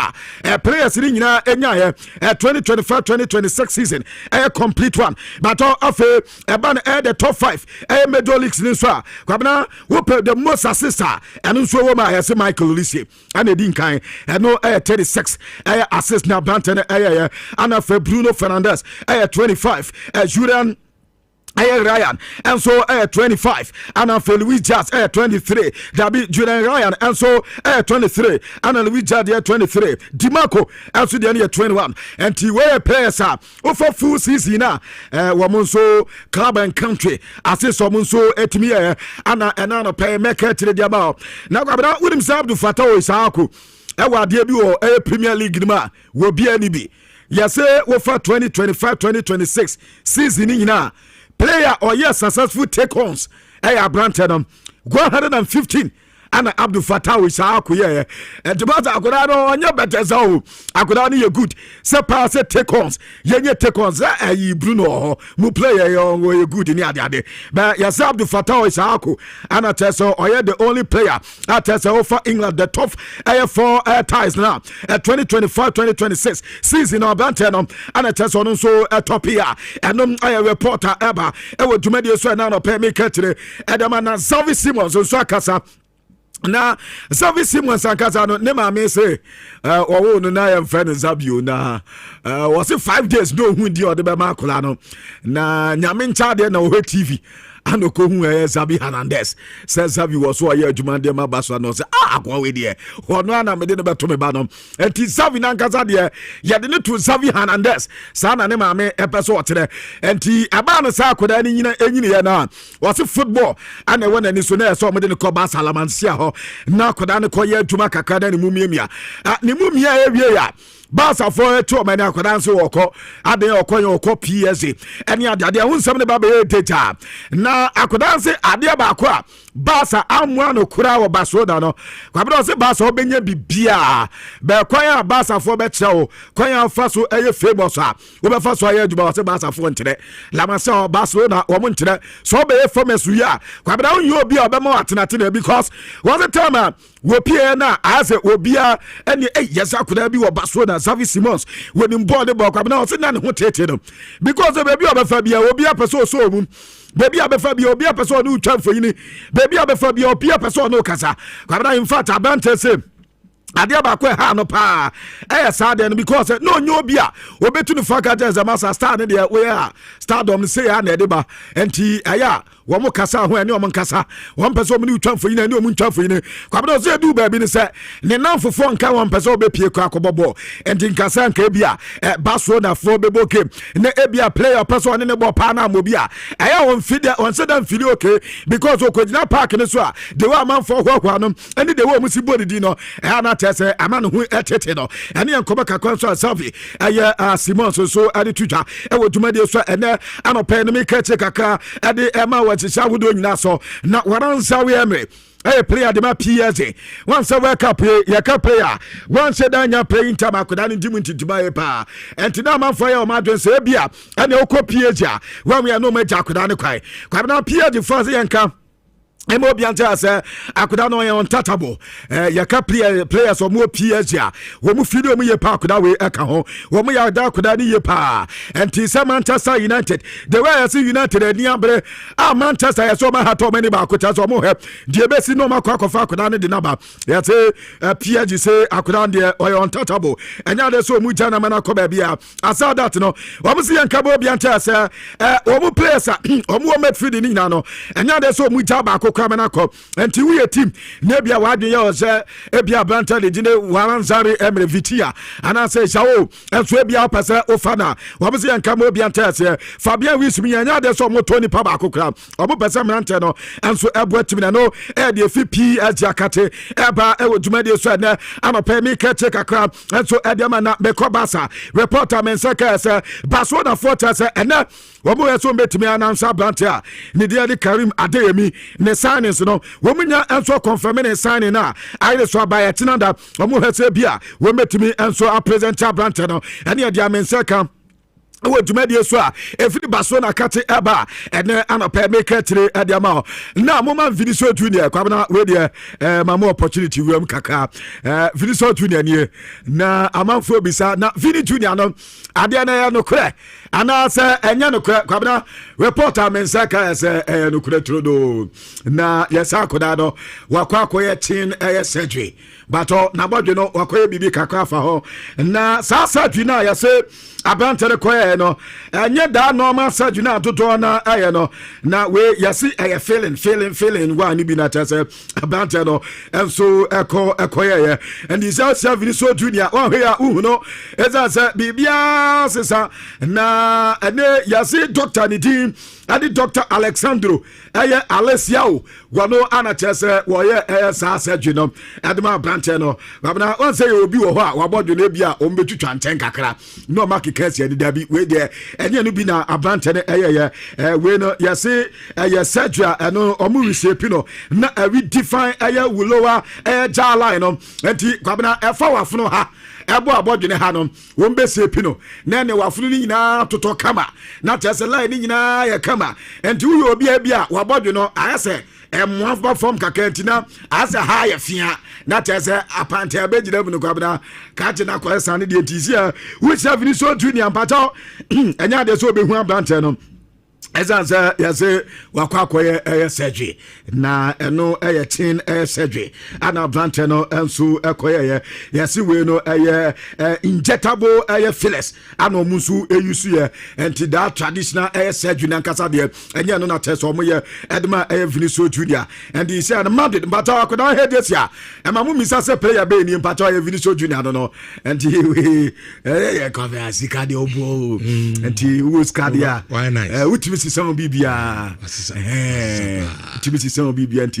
Players in Enya 2025-2026 season. A complete one. Bato afe ban the top 5. Major leagues in Israel. Kwabna who the most assist. And also Roma has Michael Olise. And Dinkai and no 36 assist now Bantan Anna for Bruno Fernandes 25 Julian Ryan and so 25 Anna for Luis Diaz 23 Dabi Julian Ryan and so 23 Anna Luis Diaz 23 Dimarco and so the 21 and Tiway players are over full season now Wamonso club and country assist Wamonso etimi Anna pay make it to the amount now Gabana with himself to Fatao Isaku ewa de bi o Premier League ma wo bia ni bi yase wo fa 2025-2026 season ni na player or yes successful take-ons Brantedom 115 Anna Abdul Fattah Isaku ye and to bata akoda no onye better so akoda no ye good se pass take-ons ye take-ons Bruno mu player ye good ni ade but yes Abdul Fattah Isaku Anna Teso or the only player at Teso for England the top for ties now 2025-2026 season of Brantedom Anna Teso no so top here and reporter eba e wo dwumade so na no pay me katire edama Xavi Simons so akasa na Xavi Simons akasa no ne ma me say owo no na yam friend Zabio na was it 5 days no hu di o de be makola no na nyame ncha de na o TV anoko hu Xavi Hernandez says Xavi was so here jumande ma baso no say akwa we de ono ana me de no beto me ba no enti Xavi na nkasa de ye de ne to Xavi Hernandez sa na ne ma me epeso otere enti aba no sa akoda ni nyina enyine ye na was football ana wona ni so na so me de ne ko ba Salamansia ho na akoda ne ko ye adwuma kakada ne mumiemia ne mumia ewie ya Basa for to many akwadanse woko ade okonye woko PSG eni ade hu nsem ne ba be data na akwadanse ade ba ko a Basa amwa no kura wo Barcelona no kwabro se Basa obenya bibia be kwan a Basa for be chewo kwan a fa so eye famous a wo be fa so aye duba se Basa for ntere la ma se Barcelona wo mo ntere so be famous ya kwabro hu obi a be ma atenate na because was the time wo pie na ase obia eni yes akoda bi wo Barcelona Xavi Simons when him board the ball kwabna o se na ne ho tete no because baby obefa bia obi apeso so mu baby abefa bia obi apeso no twa mfoyini baby abefa bia obi apeso no kasa kwabna in fact abante se ade ba ko ha no pa sad and because no nyo bia obetu no faka je masa star ne de we a stardom say ya na de ba enti aya wo mo kasa ho ene o mo kasa wo mpese o mo ni twa mfoyini ene o mo twa mfoyini kwabna so edu ba bi ni se ne namfofo nka wo mpese o be pie ko akobobo enti nkasa nka bia baso na fo bebo ke ne ebia player person ne bo pa na mo bia aya wo mfide on se dan fili okay because o ko jina park ne so a de wa man fo hwa no ene de wo mo si body di no na tese amano hu etete no ene enkoba kakon so Xavi Simon so ade tuja e wo dwumade so ene anopa ne me kache kaka ade ema wa chicha wodo nyina so na waransa we eme player de ma PSG once a World Cup ya ka player once danya playing time akoda ne dimu ntitima e pa entina man for ya o ma dwen se bia ene okọ PSG a wan we no ma ja akoda ne kwai na PSG fans yanka emo bianta say akoda no on tatable yaka players o mo PSG a wo mu fidi o mu ye pa akoda we eka ho wo mu ya da akoda ni ye pa enti say Manchester United the way I see United ni abre Manchester ya so ma hato many ba akoda so mo he de be si no ma kwa kofa akoda ni de naba ya say PSG say akoda de o on tatable enya de so mu jana mana ko ba bia asa that no wo mu si yanka bo bianta say wo mu players o mu o midfield ni na no enya de so mu jaba kwamana ko enti we team na bia wadwe ye o se ebia Branta de gine waranzare emre vitia ana se shawo enso ebia pese ofana wabse yanka mo bia ntase Fabian Wismi yanya de so mo Tony pa ba kokra obo pese mrante no enso ebo team na no e de FP ajakate eba e woduma de so na anopa mi keche kakra enso e de mana be ko basa reporter mensaka se baso na fortress ena womo yeso betimi anansa Branta ni de Karim Adeyemi ne signs no womunya enso confirm ne sign na aire so abaya tinanda womu hese bia wometimi enso a present Branta no ene dia mensaka wo dwumade so a efiri baso na kate eba ene anopa make tire adiama na moma Vinicius Junior kwabna we de mama opportunity wem kaka Vinicius Junior nie na amanfo bisa na Vini Junior no ade na ya no kre ana se enya no kre kwabna reporter mensaka se no kre trodo na yesa koda do wakwa akoye tin surgery bato na bodwe no wakoye bibi kaka fa ho na sasa dwina ya se abantere koye no enye da normal surgery na toto na aye no na we yasi aye feeling wa ni bi na tese abantere no enso ekoye and is also Vinicius Junior wa he ya no eza se bibia sesa na ene yasi doctor ni din adi Dr. Alexandro eye Alessiao wano ana tese wo ye sa surgery no adema branche no babna on say obi wo ho a wabodwo na bia o mbetutwa nten kakra no mark case ye da bi we de enye no bi na abranche ne eye we no yesi eye surgery no omu reshape no na we define eye wulowa jawline no enti kwabna efa wafuno ha ebo abodwene ha no wo mbese pino na ne wafunu ni nyina toto kama na tese line ni nyina ya kama enti wo obi bia wabodwe no ayase emwa form kakantina asa ha ya fia na tese apante abegina bu no kwabna ka je na kwa sane de tisia wo Vinicius Junior mpato enya de so obehu abrante no Ezanza yase wakwakoye surgery na eno chin surgery ana brante no ensu ekoye yase we no injectable fillers ana omunsu eyusu ye enti that traditional surgery na nkasa de enye no na test omo ye edma Vinicius Junior and he said Madrid but I could not hear this ya and my mum is a player be in Pato Vinicius Junior no and he cover asika de obo and he was cardia why nice which Mrs. Some Bibia Timothy Some Bibia and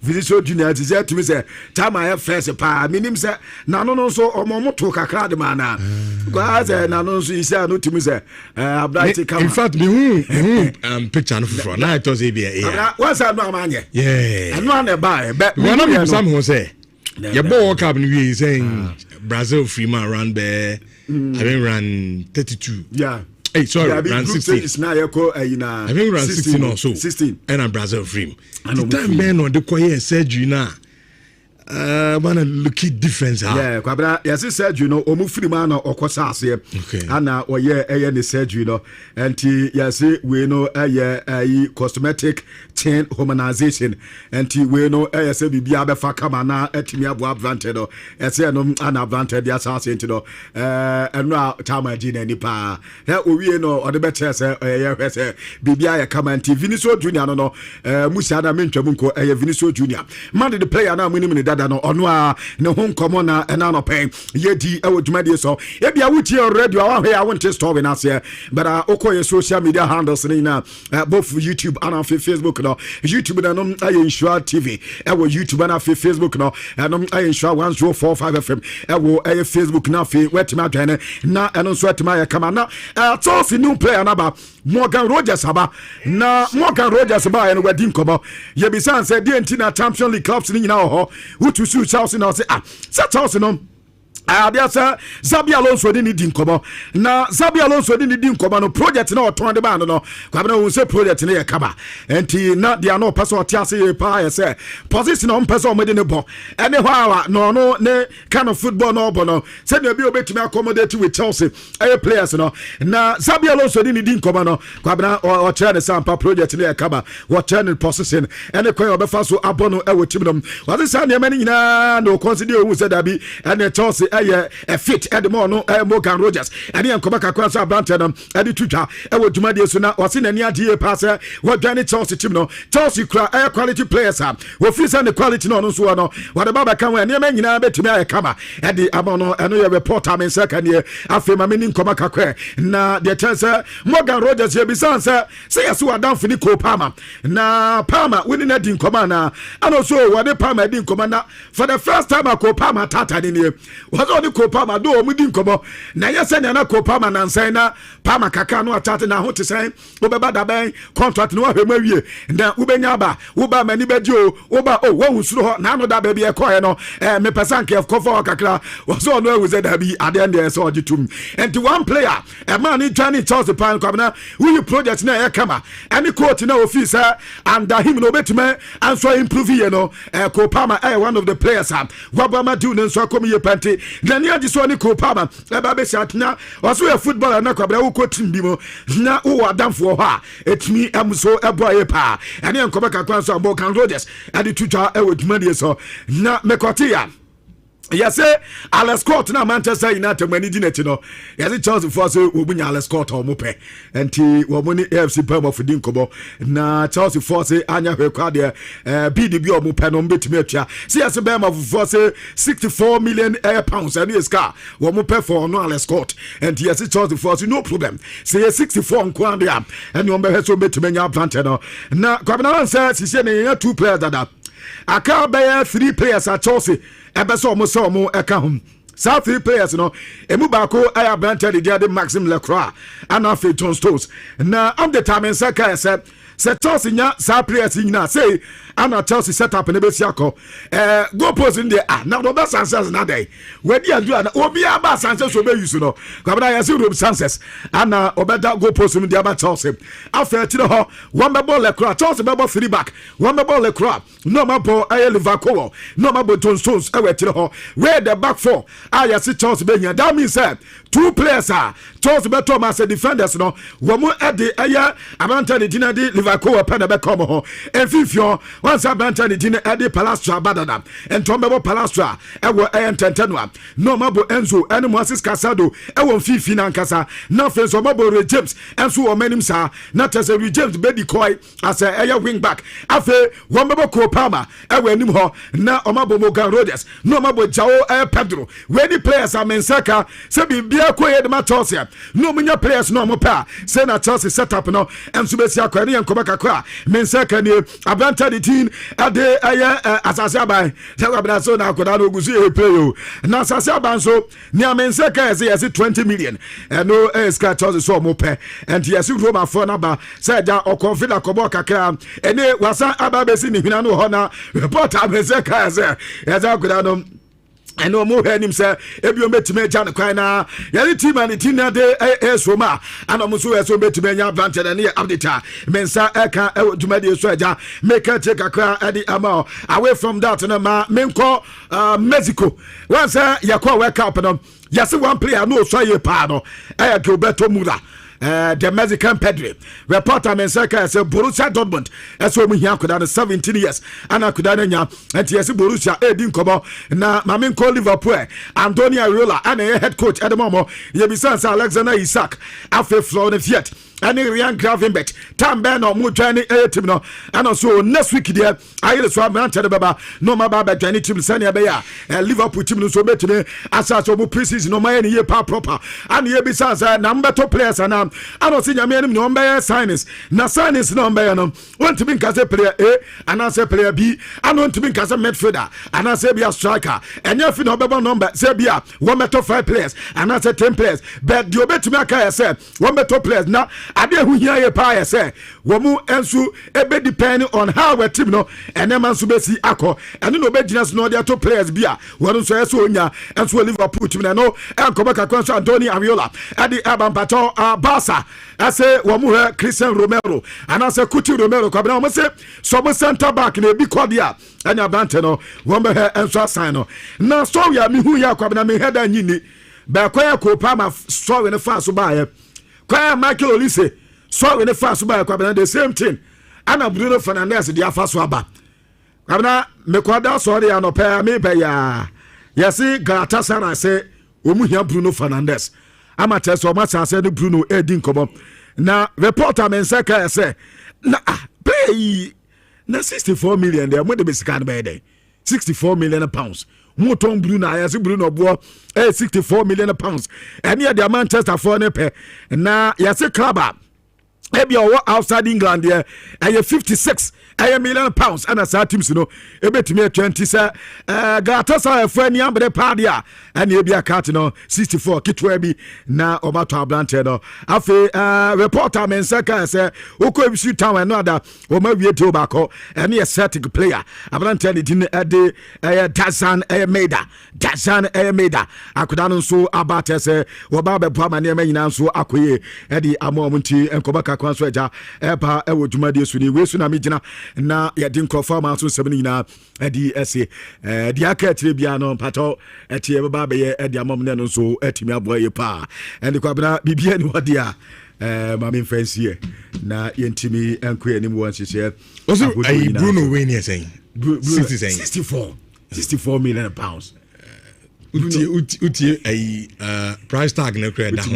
Vinicius Junior is there to me say time I have first pa minim say na no so omo to kakra de mana because na no so is no to me say in fact me picture no for na it was a what's that no man yeah and one buy but we no be some who say your ball cup we saying Brazil free man run there I mean run 32 yeah. Hey, sorry, yeah, run 16. I think run 16 or so. 16. And I'm Brazil frame. The time man on the quiet surgery now. Man, look at difference. Yeah, Kwabra, yes, surgery, no, omu free man or Kosas here. Okay. Anna, or yeah, any surgery, no, and yes, we know a cosmetic chain humanization, and we know a biabe fakamana, etimia boabvanted, as I know, unabvanted, the assassin, and now Tama Gina Nipa. That we know, or the better, Bibia come and Vinicius Junior, no, Musada Minchamunko, a Vinicius Junior. Man, the player now minimum that. No onwa ne hon komo na na no pen ye di awudumade so e bia wuti already wa hwe I want to stop in us here but okoye social media handles ni na both YouTube and on Facebook no YouTube na no Nhyira TV e wo YouTube na Facebook no no Nhyira 1045 FM e wo Facebook na fe wetima dwane na eno so wetima ya kama na so fi new player na ba Morgan Rogers aba na Morgan Rogers ba ya no wadi nkomo ye bi san say die ntina Champions League clubs ni nyina ho to sue Chelsea now say Chelsea no Adiasa Zabi Alonso didn't dinkomo. Na Zabi Alonso didn't dinkomo no project na oton de ban no. Kwabena won say project na ye kaba. Enti na dia no person otiase pa say position on person omede ne bo. Ene hwa no ne kind of football no bo no. Say na bi obetumi accommodate with Chelsea players no. Na Zabi Alonso didn't dinkomo no. Kwabena o try the sample project na ye kaba. What turn position ene kwan obefa so abono e wo tim no. What say na many nyina no consider who said abi ene Chelsea a fit Edmond no Morgan Rogers and yan komaka kwasa Branton and the tuta e wo dwumade so na wose na nia die pass wo dwane Chelsea team no Chelsea quality players ha wo fi say the quality no so no what the baba kan we na nyina betumi aye kama e di abono eno ye reporter men second year afema meni komaka kwa na the chance Morgan Rogers ye bisan say yes we down fini ko Palmer na Palmer winning na din koma na and also what the Palmer din koma na for the first time ko Palmer tata ni was on the Kopama do mudin komo na yesen na Kopama na nsan na Palmer kaka no atate na ho te sen obeba da ben contract no ahwema wie na ubenya ba uba mani beji uba wo suro ho na no da ba bi e koye no me person ke cover kakra was on no we da bi ade and so ogitum and one player a man in Johnny Chelsea pan kwabna we project na e kama any coach na office and him no betime and so improve you know Kopama one of the players wabama do nso akomi ye pante na ni adi so ni Kopama e ba be shatna waso ya footballer na kwabra wo kotim bi mo na wo adamfo ho a etimi emso eboye pa ene enkoba kakwan so Morgan Rogers adi tuta e wodumade so na mekotia. Yes, Alex Scott na Manchester United mani dineti no. Yes, Chelsea for so obunya Alex Scott o mope. Enti wo moni AFC Pema for din kobo. Na Chelsea for say anya hwekwa de BDB o mope no mbetimi atua. See yes Pema for say 64 million pounds and his car. Wo mope for no Alex Scott. And yes, Chelsea for say no problem. Say 64 nkwa de am. And you mbe so betimi nya planted no. Na kwabena say sise ne two players that aka be 3 players at Chelsea. Ebeso mo eka hum South 3 players no emu baako aya Branton de Maxim Lecroix and afi John Stones na am the time saka se Chelsea nya sa players nyina say ana Chelsea set up na besia ko go post in there na do Sanchez na dey we di adu na obi aba Sanchez so be use no kwabena ya say Rob Sanchez ana obeda go post in there about Chelsea after tiro ho one ball Lecroix Chelsea ball 3 back one ball Lecroix no ma ball Liverpool no ma ball John Stones we tiro ho where the back 4 ya see Chelsea be nya that means two players Charles Beto as a defenders no womu ade aya abanta de dina de Liverpool pen be come ho enfifio once abanta de dina ade Palastra badada entombe Palastra ewo ententenwa no mabo Enzo ene Moses Casado ewo mfifi na nkasa na fenso mabo Ray James enso wo manim sa na tese Ray James be decoy as a aya wing back afe wo mabo Kopama ewo anim ho na omabo Morgan Rogers no mabo Jao Pedro we the players are Mensaka se bibia koye de matosia no munya players no mo pa se na Chelsea set up no enso be sia kwani enkoba kakra Mensaka ni abanta de team ade aya asase abai se abana so na akoda no gusu e play o na asase aban so ni Mensaka yes 20 million no eska Chelsea so mo pe and yes Roma for na ba se da okonfida kobo kakra ene wasa ababesi ni hina no ho na report Mensaka yes akoda no and no more him say ebi o metime ja ne kwan na yari team and team na de esoma and omuso eso metime nya advantage na ya update mensa eka dwumade so aja make take akra edi ama away from that na ma menko Mexico once yakwa wake up no yase one player no so ye pa no Gilberto Mura the Mexican Pedri reporter Mensaka say Borussia Dortmund eso mu hia koda 17 years ana koda nya enti yes Borussia edin kobo na mamenko Liverpool Antonio Ariola ana head coach edemomo ye bisansa Alexander Isak afe floor the Fiat ani Ryan Gravenberch tambe no mu twani team no ana so next week there ayele so amante de baba no ma baba twani team sane be ya Liverpool team no so betime asa so mu preseason no ma ye ye pa proper ani ye bisansa na mbeto players ana si nyame anim no mbe signings na signings no mbe no want be nka say player A ana say player B ana want be nka say midfielder ana say be a striker enye fi no beba number say be a one meto 5 players ana say 10 players but the obetumi aka say one meto players na ade hu hia ye pa ye say wo mu ensu ebe depend on how we team no ene man so be si akọ ene no be gina so no dey to players bi a wonu so eso onya enso Liverpool team na no enkoba kakwan so Antonio Ariola ade abampato Barca ase wo mu he Christian Romero anase Kuti Romero kwa bina mo se so mo center back na bi kodia anya bante no wo be he enso assign no na so ya mi hu ya kwa bina me header nyini ba kwa ya Kopama so we ne fa so ba ye kwa Michael Olise so we ne fa so ba ye kwa bina the same thing ana Bruno Fernandes dia fa so aba kwa bina me kwada so ya no pa me be ya yesi Galatasaray se wo mu hia Bruno Fernandes amateur so much as said Bruno edin kobo na reporter Mensaka say na pay na 64 million there mo de besika be there 64 million pounds moton Bruno ayase Bruno bo 64 million pounds and here the Manchester for ne pe na yase club ebi owo outside England there 56 million pounds and as teams no ebetimi 20 say Galatasaray for any ambre padia and ebi account no 64 kitwa bi na obato ablante no afi reporter Mensaka say oko ebisu town no ada o ma wie te obako and a static player ablante ni din ade Dazan Meda akoda no so abate say oba be po amane ma nyina so akoye edi amomunti enkoba kwanso eja eba ewo dwumade su ni wesu na megina na yedin krofa ma so 7 na edi ese di aka tire bia no pato etie baba be ye edi amom ne no so etimi aboye pa endi kwa bna bibia ni wode a mami fancy na yentimi enko anim won hye also Bruno Wayne is saying 64 million pounds uti price tag na credit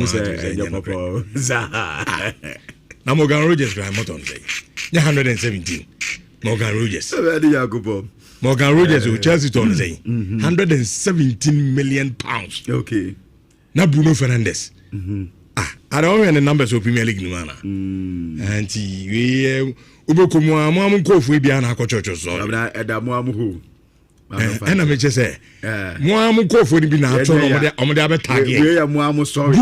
na Morgan Rogers grand motor say 117 Morgan Rogers of Chelsea ton say 117 million pounds okay na Bruno Fernandes I don't know the numbers of Premier League mana and we ubekomu amu kofu bia na akọchọchọ so edamu amu ena me chese mo amu kofu ni bi na atọ no omode abetag ye we am amu story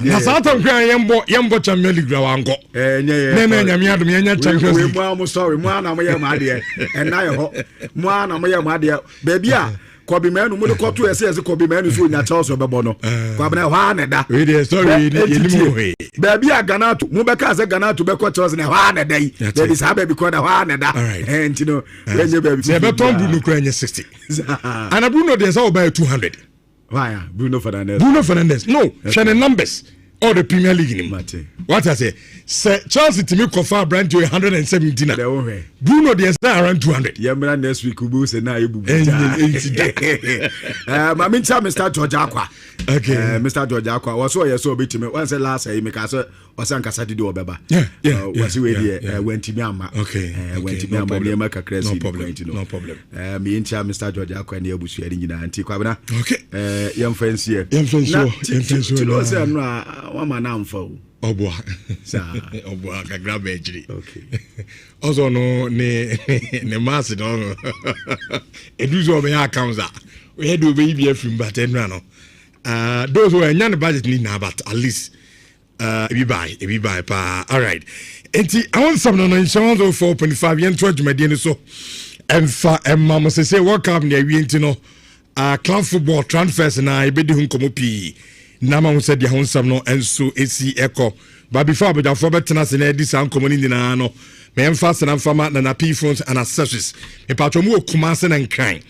na Satan kran yembo Champions League wa anko na nyame adom yenya Champions League mo amu story mo ana mo ye ma ade na ye ho mo ana mo ye ma ade baby a Kobi manu mo de koto ese Kobi manu so nya Chelsea obebo no kwa bana hwa na da we dey story ni mo he baby a Ganato mo be ka se Ganato be ko Chelsea na hwa na da yi baby sa baby ko na hwa na da and you know when you baby se be ton Bruno kra nya 60 and Bruno dey say oba 200 Why? Bruno Fernandes. No, Shannon numbers. All the Premier League in him. What I say? Chelsea to me confirm brand to 117. Bruno they are around 200. Yeah, man, next week we say now you. Mr. George Aqua. Okay. Mr. George Aqua was so bit to me. Once the last year, make us was Ankasadi do Beba. Yeah. Was he went to Myanmar. Okay. Went to Myanmar near Maka Crazy. No problem. Me and Mr. George Aqua and the Abu sharing in Antiquabana. Okay. Young friends here. Young friends. One man am for. Oboa. Oboa ka grab ejiri. Okay. Also no ne mass no. Eduzo be accounts that. We had to be from but no. Those who are nyan budget need now but at least we buy pa. All right. Enti I want some no insurance of 4.5 yen to Medina so emfa mama say work up near we no club football transfers na e be di hun komo pi. Nama who said the honsam no and so AC echo. But before but for better se na di san community na no. Me emphasize na fama na P phones and accessories. Me patro mu Kumase na nkran.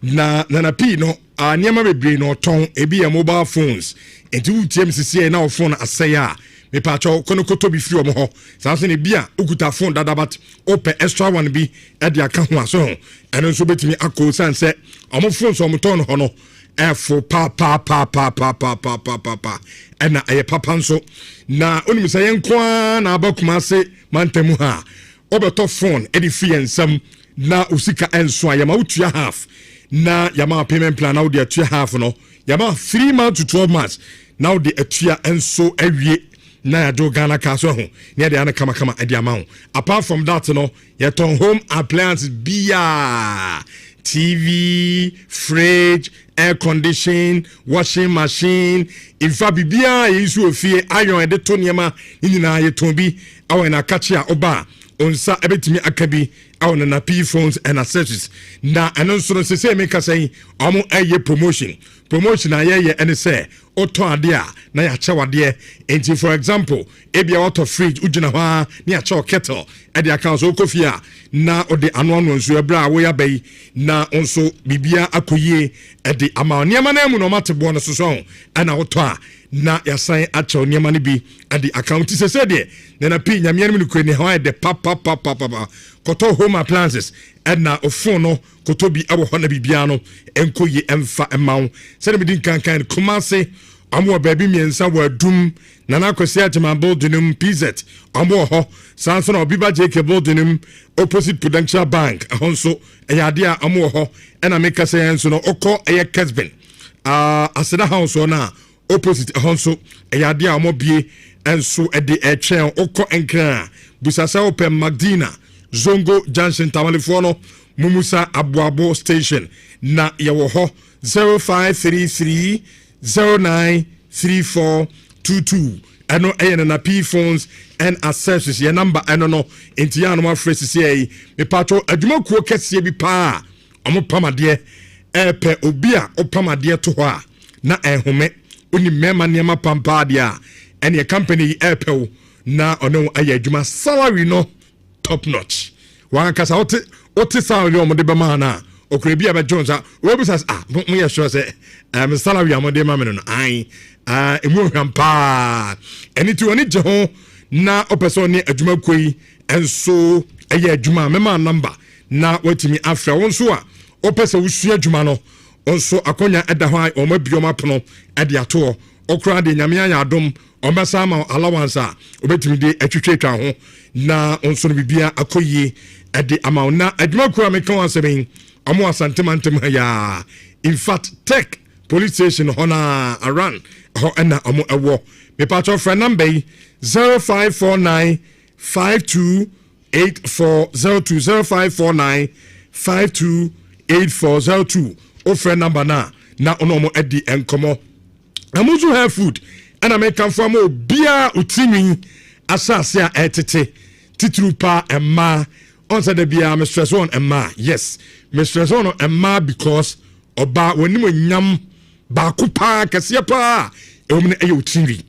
Na P no niam bebre no ton ebi ya mobile phones. Enti utie msisi na phone asaya. Me patro kono koto bi free omo ho. Sanse ne bia ukuta phone dada but open extra one bi e de aka ho aso. Eno so betimi akọ sanse omo phones omo ton ho no. Efo pa ena eye papa nso na onimi say enko na abakuma se mantemu ha obeto phone edi free ensam na usika enso ayama utua half na yama payment plan na udi atua half no yama 3 months to 12 months na udi atua enso awie na ya do Ghana kaso ho na de ana kama edi ama apart from that no ya ton home appliances bia TV, fridge, air condition, washing machine. In fact, bibia yesu ofie ayon ede to niema nyina ye ton bi awen na kachi oba onsa ebetimi akabi awen na P phones and accessories na eno so se make say omo eye promotion ayeye ene say oto ade a na ya che wade enti for example ebia auto fridge ujina ho na ya che kettle e de account so kofia na ode anu nso ebra wo ya bai na onso bibia akoyie e de ama niema na mu no matebo no so ana oto a na ya san ache niema ne bi e de account se de na P nyame ne ko ni ho e de papa koto home appliances na ofo no koto bi abo ho na bibia no enkoyi emfa emawo se ne bidin kankan Kumase amo baby miensa wadum na na kwesi atema building PZ amo ho sanso na obiba JK building opposite Prudential Bank ahonso eyade a amo ho na make say enso no okọ eye Kesben aseda house na opposite ahonso eyade a amo bie enso e de echen okọ enkra busasa open Magdina Zongo Junction Tamalifo no Mumusa Abuabo Station na yewo ho 0533 093422 eno na P phones and accessories your number eno no enti no fresh say me patro adwuma kuo kese bi pa omo pamade epe obi a opamade to ho a na ehome oni mema niam pampa dia ene company epe na ono aye adwuma salary no top notch wan kasa ote salary omo de be ma na okrebi aba Jones we be say mo ye sure say salary amode ma me no emu hwampa eni tu oni je ho na opeso ni adwuma koi enso eye adwuma me ma number na watimi afra wonso a opese wusu adwuma no onso akonya eda ho o ma biom apono ade ato okra de nyame anya adom o mesa ma allowance a obetimi de atwetwetwa ho na onso no bibia akoyi ade ama na adwuma kura me kan waseben amo asantemantem ya in fact tech police station hona around ho na amo ewo me patro friend number 0549 528402 0549 528402 o friend number na ono mo edi enkomo amuzu have food and I make come from bia utimi asase a etete titrupa emma on said bia me stress on emma yes me stress on emma because oba woni nyam ba kupa kase pa e woni e utiri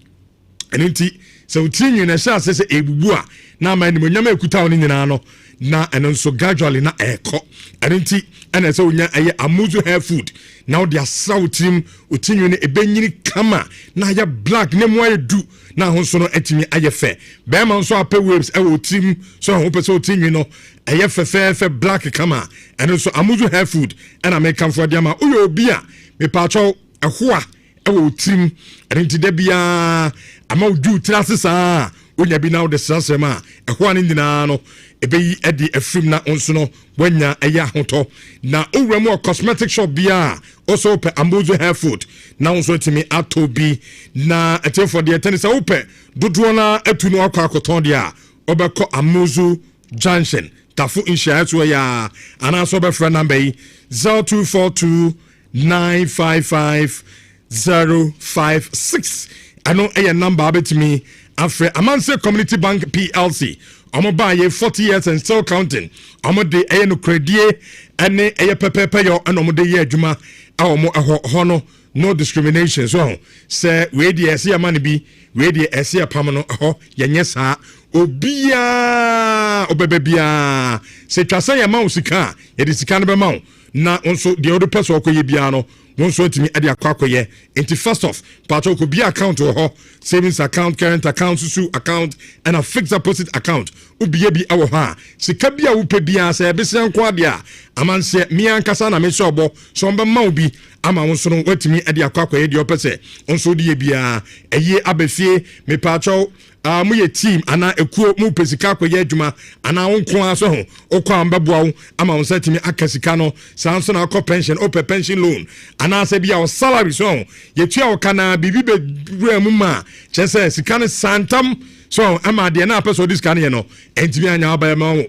enenti so utinyu na sha se ebubu a na ma ni monyam ekuta oni nyina no na eno nso gradually na eko enti ena se onya eye amuzu hair food now they are sautim utinyu ne ebenyini kama na ya black ne mo ayedu na ho so no etimi aye fe be ma nso ape waves e otim so ho pese utinyu no eye fe black kama eno nso amuzu hair food ena me kan for dia ma uyo obi a me pacho ehoa e otim enti da bia ama udu trasesa onya bi na wo de sasema ehoa ne nyina no ebeyi edi efrim na onso no wanya eya hoto na owura mu cosmetic shop bia also pe amuzu hair food na onso timi atobi na etefo de tenisa ope dodo na atu no akwa akoton dia obekọ amuzu junction tafu insha to ya ana so be friend number 0242 955 056 ano eya number abetimi afre amanse community bank plc omo ba ye 40 years and still counting omo de eye no kredie ene eye pepepe yo eno mo de ye adwuma a omo hono no discrimination so say we de ese amane bi we de ese apam no ho yenye saa obia obebebia se twasa ye ma usika ye de sika no be ma na onso de other person okoye bia no onso atimi ade akwakoye enti first off pato ko bi account ho savings account current account susu account and a fixed deposit account ubiye bi awo ha sika bia wo pe bia se ebesian kwa de a amanse mi ankasa na me so obo so mba ma obi ama onso no watimi ade akwakoye de opese onso de bia eye abefie me pato mu ye team ana ekuo mu pesika akoye adwuma ana wonko aso ho okwa mbeboa wo ama won satimi akasika no sanso na akọ pension open pension loan ana se bia o salary so ye tua o kana bibi be mu ma chese sika ne santam so ama de na person this kan ye no entimi anya ba ma wo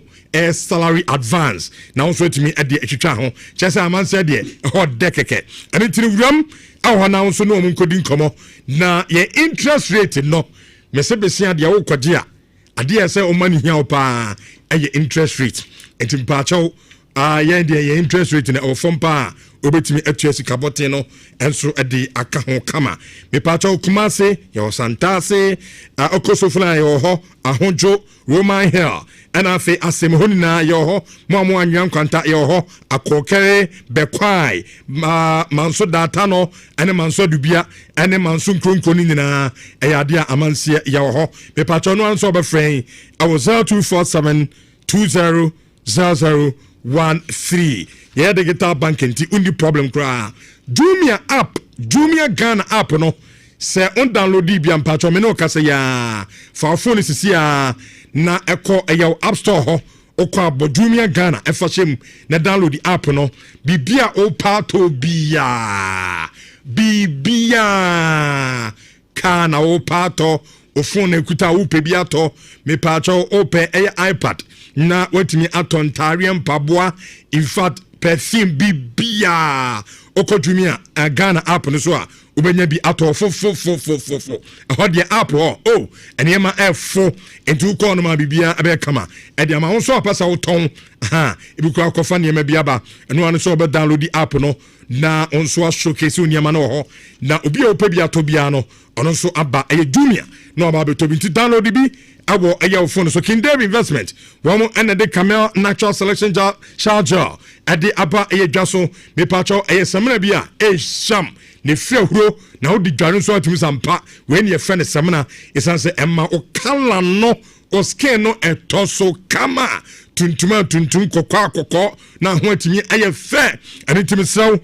salary advance na won so etimi ade etwitwa ho chese amanse de ho dekeke ani tiri wuram awo na won so no mu nkodi nkomo na ye interest rate no mesebesia de wo kwagia ade ese o mani hia opa eye interest rate entimpacho ye de ye interest rate na o fompa obetimi atuasi kabote no enso ade aka ho kama mepacho kumase ye santase okosofuna ye ho ahonjo Roman Hill ana fe asem honina ye ho mo anwan kwanta ye ho akokere bekwai manso data no ene manso dubia ene manso nkronkoni nyina eye a amanse ye ho mepacho no anso be friend I was 0247 200013 yeah digital banking ti undi problem kra Jumia app Jumia Ghana app no se on download di bia mpacho me no kase ya for phone sisi ya na eko eya app store ho okwa abo Jumia Ghana e fashem na download the app no bibia o pato bibia kana o pato o phone ekuta wo pe bia to me pacho o pe iPad na watimi aton tariam paboa in fact perfume bibia okodumia Ghana app no so a ubenya bi ato fo ho de app oh enema f4 entu ko no ma bibia abe kama e de ma won so apasa wo ton ibiku akofa ne ma bia ba eno an so be download the app no na on so showcase uniama no ho na obi a opa bia to bia no ono so aba e Jumia no aba be to bi download bi awo eya phone so Kindle investment womo ene de Camel natural selection charger ade aba eye dwaso me pacho eye semna bia sham ne frehuro na odi dware so atumi sampa when ye friend semna isanse emma o kala no o skin no etoso kama tuntum kokko na ho atimi eye fe ane timi sew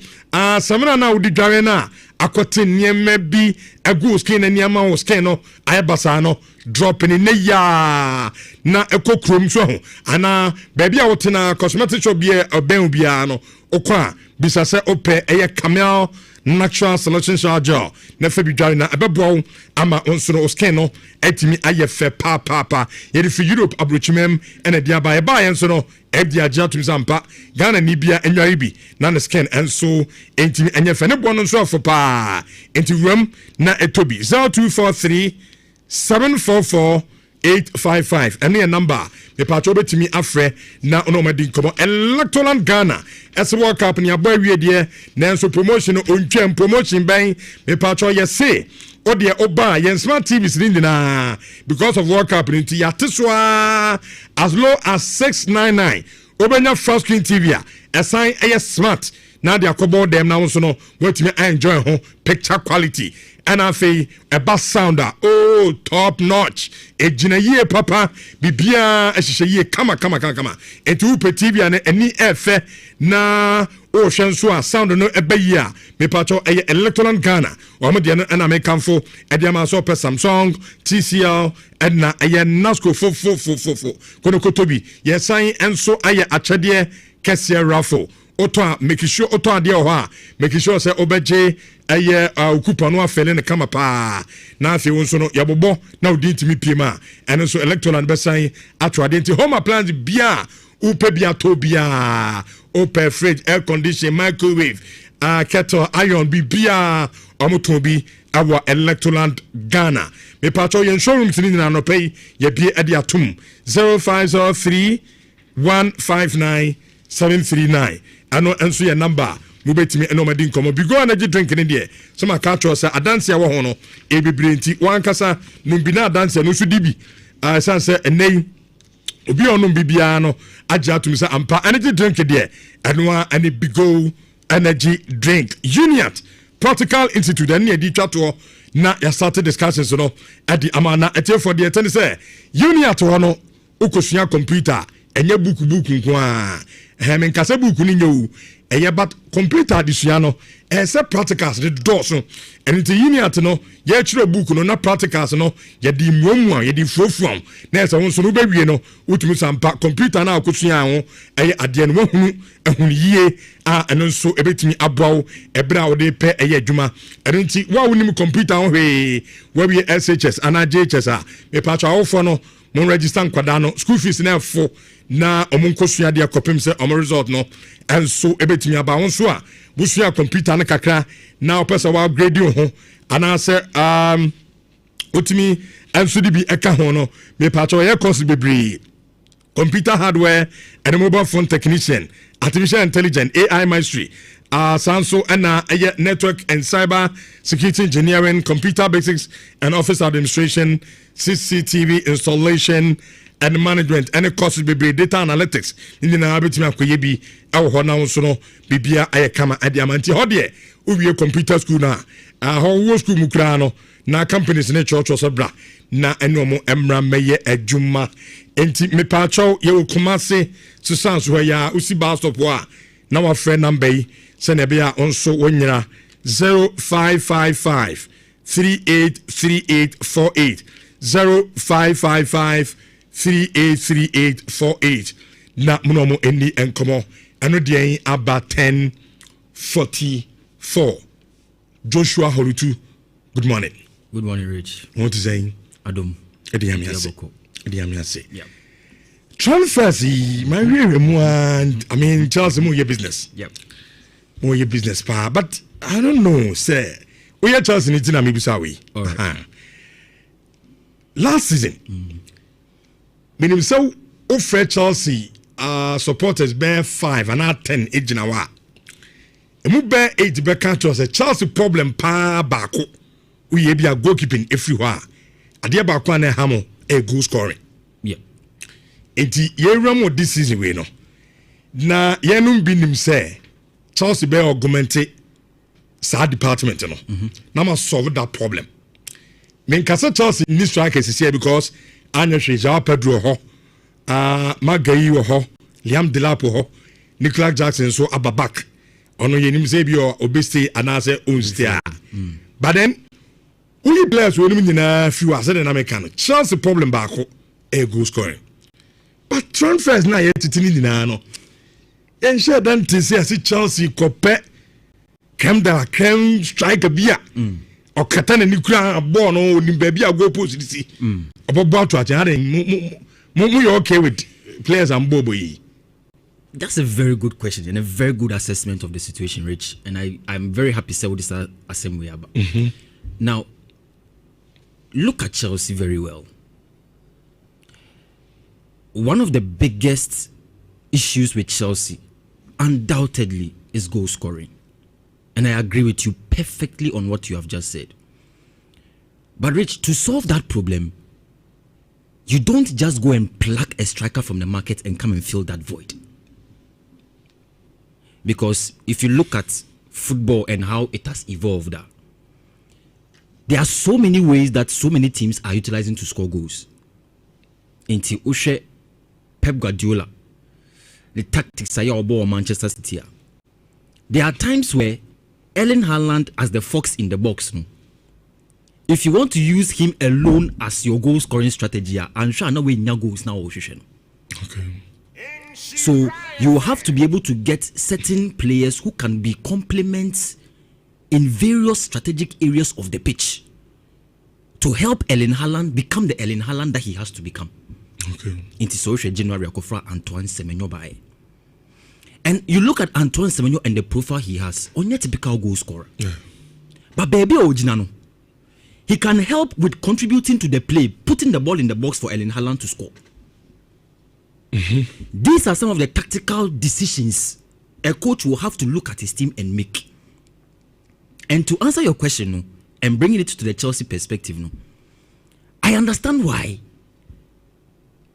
semna na odi dware na akote niema bi agu skin na niema o skin no ayebasa no drop in ya na ekokrom so ho ana baby a wotena cosmetic shop bi oben bia no okwa bisa se ope eye Camel natural selection charger na fa bidware na abebo ama onso no skin no etimi aye fe pa ye fi Europe abrochimem ena dia ba enso no ebdi agya tum sampa Ghana ni bia enware bi na ne skin enso entimi enye fe ne bo no so afo pa enti wam na etobi 0243 744-855 and your number the patch over to me afre na ono madi komo electoral Ghana as World Cup ni aboy wie de na so promotion on twem promotion ban me patch ye say Odia Oba, yen smart TVs na because of World Cup into Yatiswa as low as 699. Obenya first screen TV, assign a smart. Now they are couple them now so no what me enjoy home picture quality. And I say a bass sounder, oh top notch. A jina ye papa, bibia a ye kama. And two per TV and any F na oh shansua sound no ebeya. Me pacho a electoral Ghana. Or Madiana and American for Ediama so per Samsung, TCL, and na a Nasco 4. Kono Kotobi, yes, sign and so I a chadie Kessia Raffle. Oto make sure oto ade o ha make sure say obeje eye okupa no afele ne kama pa na afi wonso no yabobo na odi ntimi piema eno so electoral besan atwa ade nti home appliance bia upe bia to bia open fridge air condition microwave kettle iron bia omoton bi awa electoral Ghana me pacho yen showroom tini na no pay ye bia ade atum 0503 159 739 ano enso ye number mu betimi eno madi nkomo bigo energy drink ne de so ma ka cho say adanse ya wo ho no e bebrenti wan kasa numbi na adanse no so dibi san say enei obi onum bibia no agya atum say ampa energy drink de eno ani bigo energy drink Uniat Practical Institute and near di twato na ya started discussions no at the amana etie for the ten say Uniat ho no ukosua computer enye book nko a men kasa book ni nyo eye but computer adisua no say practicals the doors no and the Uniat no ye chire book no na practicals no ye di muamu ye di fuafuam na say won so no ba wie no utumi sampa computer na akosua ho eye ade no wahunu ehunu yie eno so ebetimi aboawo ebra wo de pe eye adwuma enti wa wonim computer ho hwe wa wie SHS ana JHS a me patwa awofo no mon register nkwada no school fees na fo na omunkosua de akopem se omo result no enso ebetimi aba won so a busua computer na kakra na opesa wa upgrade ho ana se otimi enso di bi eka ho no me patwa ye course bebre computer hardware and mobile phone technician artificial intelligence AI mastery sanso and network and cyber security engineering computer basics and office administration CCTV installation and management any courses be data analytics in the abetimi akoye bi ho na so no bibia ayekama adiamanti ho de uwie computer school na ho school mukra no na companies ne church bra na enomo emra meye adwuma enti me pacho ye okumase to sans where ya usi bar stop wa na wa friend number yi se na be ya onso wonyira 0555 383848 0555 383848 na munomo eni enkomo eno de aba 1044 Joshua Holutu. Good morning. Good morning, Rich. What is saying? Adom. Ediamiase. Yeah. Transfers, my really more. I mean, Charles, more your business. Yep. More your business, pa. But I don't know, sir. We are Charles in it, maybe sorry. All right. Last season, meaning so, offer Chelsea supporters bear 5 and not 10 age in our. Emu bear 8 back to us a Chelsea problem pa bako. We be a goalkeeping everywhere. Adia bakwa na hamo a goal scoring. Yeah. Enti ye ramo this season we no. Na ye num binim say Chelsea be augmente sa department no. Na ma solve that problem. Men kasa Chelsea in this strikers is here because Anya Shija Pedro ho, Magayi ho, Liam Delapo ho, Nicolas Jackson so ababak. Ono ye nim say bi obesti anase unstia. But then only players who na few as an American. Chelsea problem back a goal scoring. But transfers na yet titini na no. En share dan tisi as Chelsea kope kem striker bia. O katana ni kura ball no ni baby a go post this. Obobo atu ati mo you okay with players and bobo yi. That's a very good question and a very good assessment of the situation, Rich. And I'm very happy to say what this assembly about. Now, look at Chelsea very well. One of the biggest issues with Chelsea, undoubtedly, is goal scoring. And I agree with you perfectly on what you have just said. But Rich, to solve that problem, you don't just go and pluck a striker from the market and come and fill that void. Because if you look at football and how it has evolved, there are so many ways that so many teams are utilizing to score goals. Into Ushe, Pep Guardiola, the tactics are about Manchester City. There are times where Erling Haaland as the fox in the box. No? If you want to use him alone as your goal scoring strategy, I'm sure no way goals now. Okay. So you have to be able to get certain players who can be complements in various strategic areas of the pitch to help Erling Haaland become the Erling Haaland that he has to become. Okay. Into social January Akofra Antoine Semenyo by. And you look at Antoine Semenyo and the profile he has, only a typical goal scorer. Yeah. But baby Ojinano, he can help with contributing to the play, putting the ball in the box for Erling Haaland to score. These are some of the tactical decisions a coach will have to look at his team and make. And to answer your question, no, and bringing it to the Chelsea perspective, no, I understand why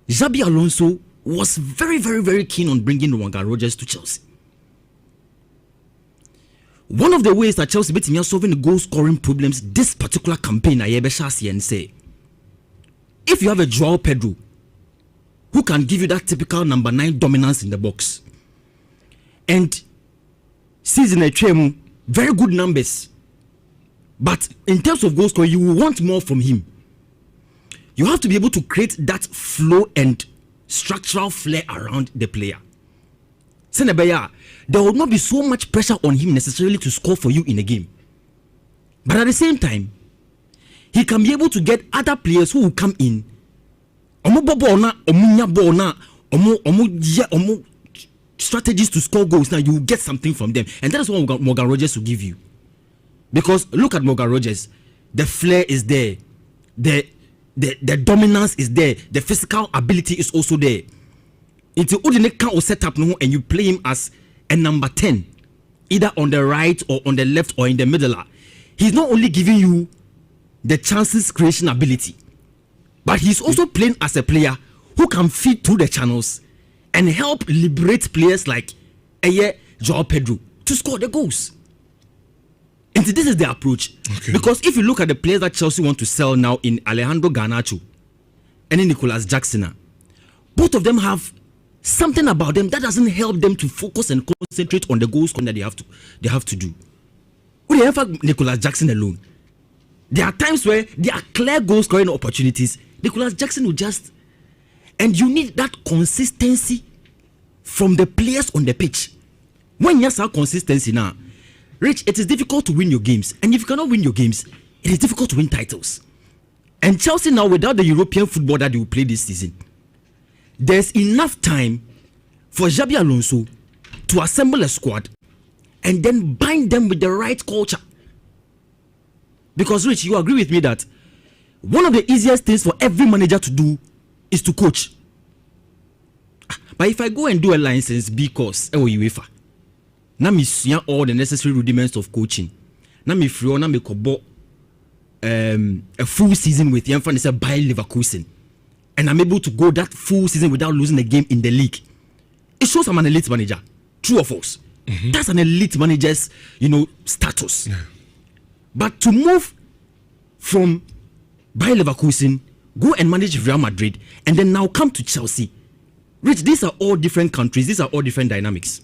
Xabi Alonso was very, very, very keen on bringing Morgan Rogers to Chelsea. One of the ways that Chelsea beat solving the goal scoring problems this particular campaign, I and say, if you have a Joao Pedro who can give you that typical number 9 dominance in the box, and season a very good numbers, but in terms of goal scoring, you will want more from him. You have to be able to create that flow and structural flair around the player. There will not be so much pressure on him necessarily to score for you in a game. But at the same time, he can be able to get other players who will come in. Strategies to score goals. Now you will get something from them. And that is what Morgan Rogers will give you. Because look at Morgan Rogers. The flair is there. The dominance is there. The physical ability is also there. Into Udine can set up and you play him as a number 10, either on the right or on the left or in the middle. He's not only giving you the chances creation ability, but he's also playing as a player who can feed through the channels and help liberate players like Joao Pedro to score the goals. And this is the approach. Okay. Because if you look at the players that Chelsea want to sell now in Alejandro Garnacho and in Nicolas Jackson, both of them have something about them that doesn't help them to focus and concentrate on the goals that they have to do. We have Nicolas Jackson alone. There are times where there are clear goal scoring opportunities. Nicolas Jackson will just, and you need that consistency from the players on the pitch. When you have consistency now, Rich, it is difficult to win your games. And if you cannot win your games, it is difficult to win titles. And Chelsea now, without the European football that they will play this season, there's enough time for Xabi Alonso to assemble a squad and then bind them with the right culture. Because, Rich, you agree with me that one of the easiest things for every manager to do is to coach. But if I go and do a license B course, UEFA, now me see all the necessary rudiments of coaching. Now me free, now me kobo a full season with Jan van der Bayer Leverkusen, and I'm able to go that full season without losing a game in the league. It shows I'm an elite manager. True or false? That's an elite manager's, status. Yeah. But to move from Bayer Leverkusen, go and manage Real Madrid, and then now come to Chelsea. Rich, these are all different countries. These are all different dynamics.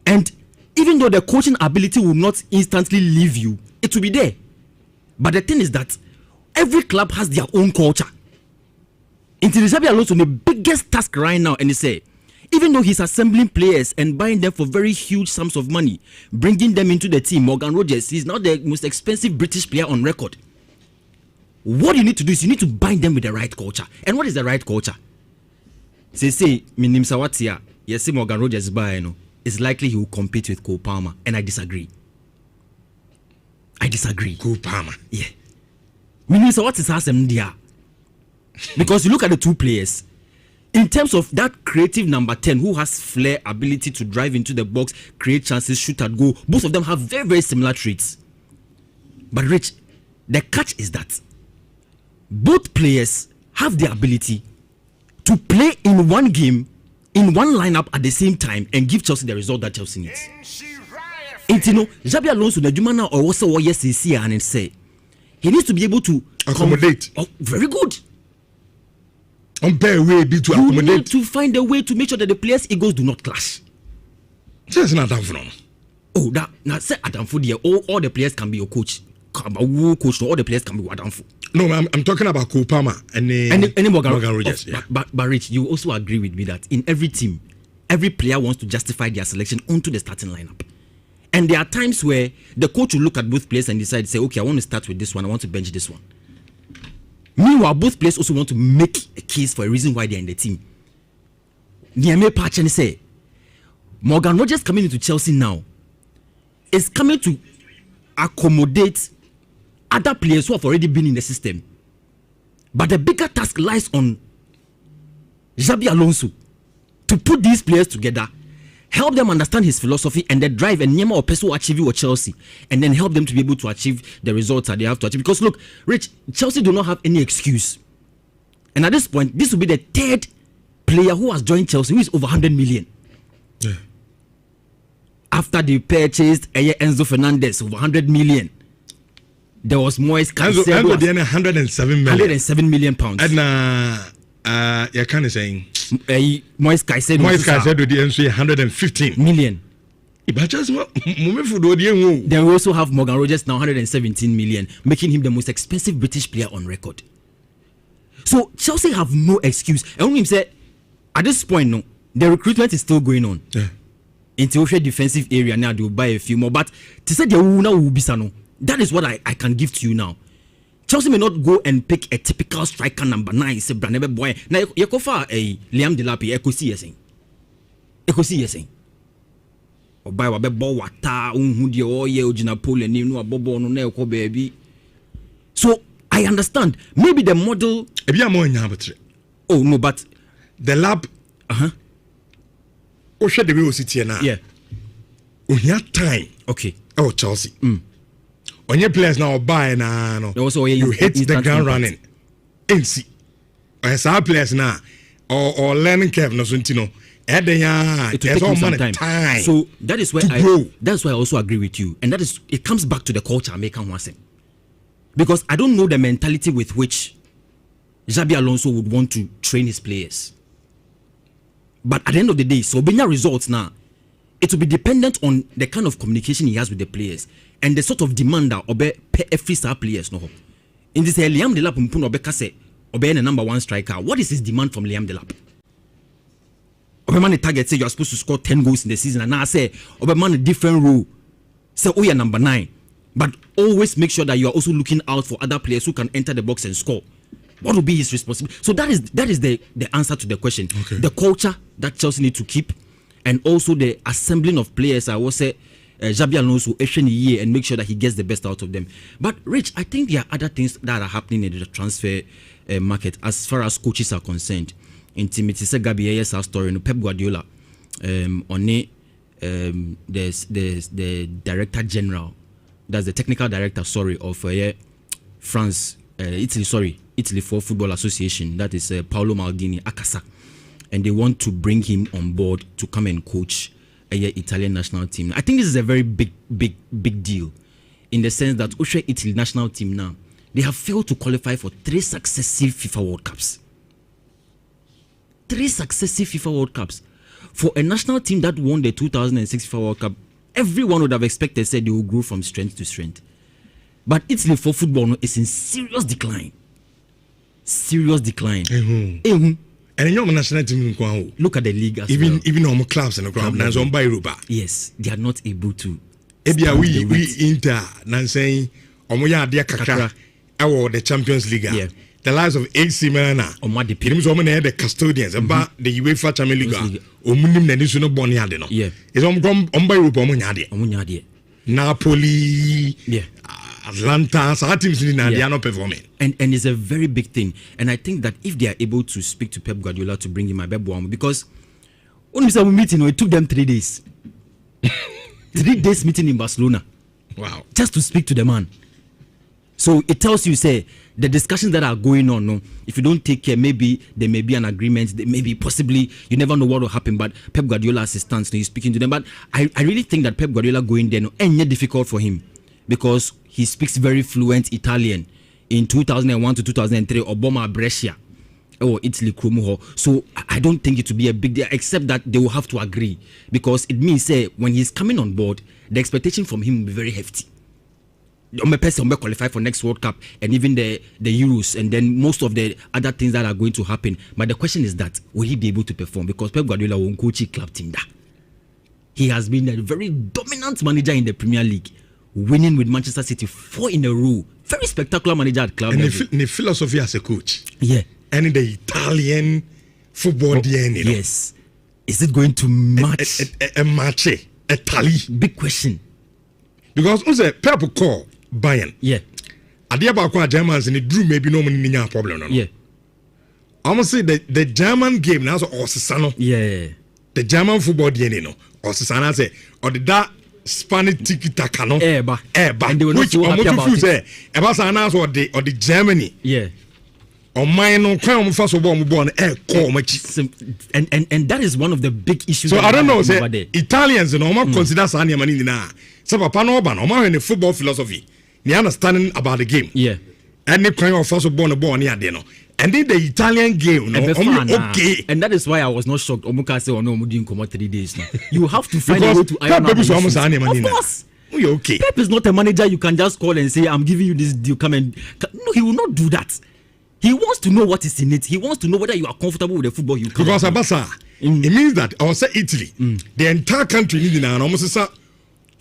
And even though the coaching ability will not instantly leave you, it will be there. But the thing is that every club has their own culture. Until Xabi Alonso, the biggest task right now, and he say, even though he's assembling players and buying them for very huge sums of money, bringing them into the team, Morgan Rogers, he's not the most expensive British player on record. What you need to do is you need to bind them with the right culture. And what is the right culture? Say, Minim Sawatia, yes, Morgan Rogers buy, it's likely he will compete with Cole Palmer, and I disagree. Cole Palmer, yeah. Meaning, so what is there? Because you look at the two players, in terms of that creative number 10 who has flair, ability to drive into the box, create chances, shoot at goal. Both of them have very, very similar traits. But Rich, the catch is that both players have the ability to play in one game, in one lineup at the same time, and give Chelsea the result that Chelsea needs. And you know, Xabi Alonso, the Jumana or also yes, and say he needs to be able to accommodate. Very good. On pair way be to accommodate. You need to find a way to make sure that the players' egos do not clash. That's not done from. Oh, that now say Adam for there. All the players can be your coach. Coach, all the players can be Adam for. No, I'm talking about Kopama and Morgan Rogers. Yeah. But Rich, you also agree with me that in every team, every player wants to justify their selection onto the starting lineup. And there are times where the coach will look at both players and decide, say, okay, I want to start with this one, I want to bench this one. Meanwhile, both players also want to make a case for a reason why they're in the team. Niame Pachen say, Morgan Rogers coming into Chelsea now is coming to accommodate other players who have already been in the system. But the bigger task lies on Xabi Alonso to put these players together, help them understand his philosophy and the drive and Nyema or Peso achieve with Chelsea, and then help them to be able to achieve the results that they have to achieve. Because look, Rich, Chelsea do not have any excuse. And at this point, this will be the third player who has joined Chelsea who is over 100 million. Yeah. After they purchased Enzo Fernandez over 100 million. There was Moise Caicedo. 107 million pounds. And you can't say Moise Caicedo. Moise Caicedo the answer 115 million. Then we also have Morgan Rogers now 117 million, making him the most expensive British player on record. So Chelsea have no excuse. And when he said at this point, no, the recruitment is still going on. Yeah. Into a defensive area now, they will buy a few more. But to say will be sano. That is what I can give to you now. Chelsea may not go and pick a typical striker number 9. Say Branebe boy. Now you go for a Liam Delap. Ekosi yesing. Obai wabe bo wata unhudi oye ojina pole ni no abobo no na ekwo baby. So I understand. Maybe the model. Oh no, but the lab. Osha the way we sit here now. Yeah. Ohia time. Okay. Oh Chelsea. On your players now buy na no. You hit the ground running. NC. Or some players now or learning curve no suntino. It will take you some time. So that is where that's why I also agree with you. And that is it comes back to the culture American wants him. Because I don't know the mentality with which Xabi Alonso would want to train his players. But at the end of the day, so being results now, it will be dependent on the kind of communication he has with the players and the sort of demand that obe every star players no. In this Liam Delap mpun obe kase obe the number 1 striker. What is his demand from Liam Delap? Obe man the target say you are supposed to score 10 goals in the season, and now I say obe man a different role. Say oh you're number 9, but always make sure that you are also looking out for other players who can enter the box and score. What will be his responsibility? So that is the answer to the question. Okay. The culture that Chelsea need to keep, and also the assembling of players. I will say Xabi Alonso year and make sure that he gets the best out of them. But Rich, I think there are other things that are happening in the transfer market as far as coaches are concerned. In Timothy Gabi's story, Pep Guardiola, the director general, that's the technical director, of France, Italy for Football Association, that is Paolo Maldini Akasa, and they want to bring him on board to come and coach Italian national team. I think this is a very big deal, in the sense that Italy national team now, they have failed to qualify for 3 successive FIFA World Cups. 3 successive FIFA World Cups. For a national team that won the 2006 FIFA World Cup, everyone would have expected said they will grow from strength to strength. But Italy for football is in serious decline. And in your national team, look at the league as even on clubs and the club now on by Europa. Yes, they are not able to. We Inter saying dear Kakra the Champions League. Yeah. The lives of AC Milan, the custodians about the UEFA Champions League. Yeah. It's on by Europa. Napoli, Atlanta, so our teams they are not performing. And it's a very big thing. And I think that if they are able to speak to Pep Guardiola to bring him my because when we started meeting, it took them 3 days. 3 days meeting in Barcelona. Wow. Just to speak to the man. So it tells you, say, the discussions that are going on, no, if you don't take care, maybe there may be an agreement, there may be possibly, you never know what will happen, but Pep Guardiola's assistants, he's speaking to them. But I really think that Pep Guardiola going there, no, ain't difficult for him because he speaks very fluent Italian. In 2001 to 2003, Obama Brescia, or Italy, Kromuho. So I don't think it will be a big deal, except that they will have to agree because it means, say, when he's coming on board, the expectation from him will be very hefty. Person will qualify for next World Cup and even the Euros and then most of the other things that are going to happen. But the question is that will he be able to perform? Because Pep Guardiola won't coach club team that. He has been a very dominant manager in the Premier League, winning with Manchester City 4 in a row. Very spectacular manager at club level. And the philosophy as a coach. Yeah. And the Italian football DNA. Yes. Is it going to match? A match. A tally. Big question. Because also Pep call Bayern. Yeah. Adia ba Germans and the drew maybe no money problem. No? Yeah. I must say the German game now also yeah. The German football DNA no. Or Sasana say or the that Spanish tiki taka no. Eba. And they were not so happy about it. Eba Sanas or the Germany. Yeah. Or mine no crime first of all born and that is one of the big issues. So I don't know, say Italians no man consider Sanya Mani na. So Papa no ban, no in the football philosophy. They understanding about the game. Yeah. And they crime first of born near there no. And then the Italian game, no, okay. And that is why I was not shocked. Omuka say, "Oh no, we didn't come out 3 days now." You have to find a way to iron out the issues. Of course, you're okay. Pep is not a manager you can just call and say, "I'm giving you this deal. Come and." No, he will not do that. He wants to know what is in it. He wants to know whether you are comfortable with the football you can. Because Abasa, it means that I will say Italy, the entire country needs an almost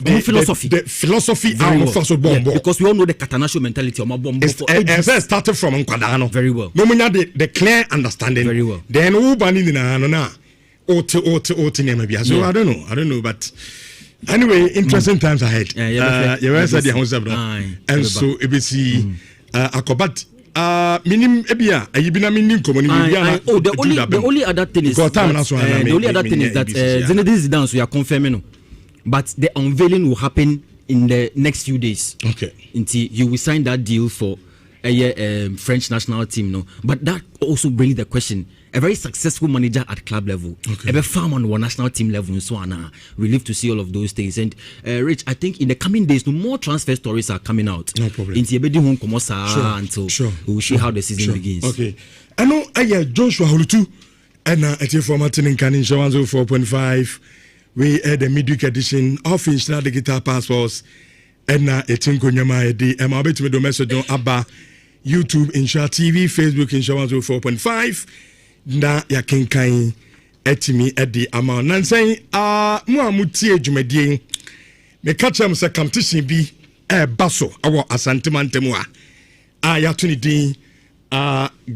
the philosophy. The philosophy because we all know the Catanaccio mentality of it started from Nkwadano. Very well. No the clear understanding. Very well. Then who banning in a maybe. So I don't know, but anyway, interesting times ahead. And so ABC Akobat minim ebia ayibina minim community the only other thing is that Zinedine Zidane we are confirming, but the unveiling will happen in the next few days. Okay, until you will sign that deal for a French national team, no. But that also brings the question: a very successful manager at club level, a farm on one national team level, and so on. We live to see all of those things. And Rich, I think in the coming days, no more transfer stories are coming out. No problem. Until we will see how the season begins. Okay, I know. Joshua Holutu, and at your former in Canin 4.5. We had the midweek edition of Inshna the Guitar Passports. And etinko nyama edi emabet me do message on aba YouTube Insha TV, Facebook Insha 104.5 na ya kenkan etimi edi ama nansen mu amutie adwumadie me catch am say competition bi baso awo asantemantem ya tuni din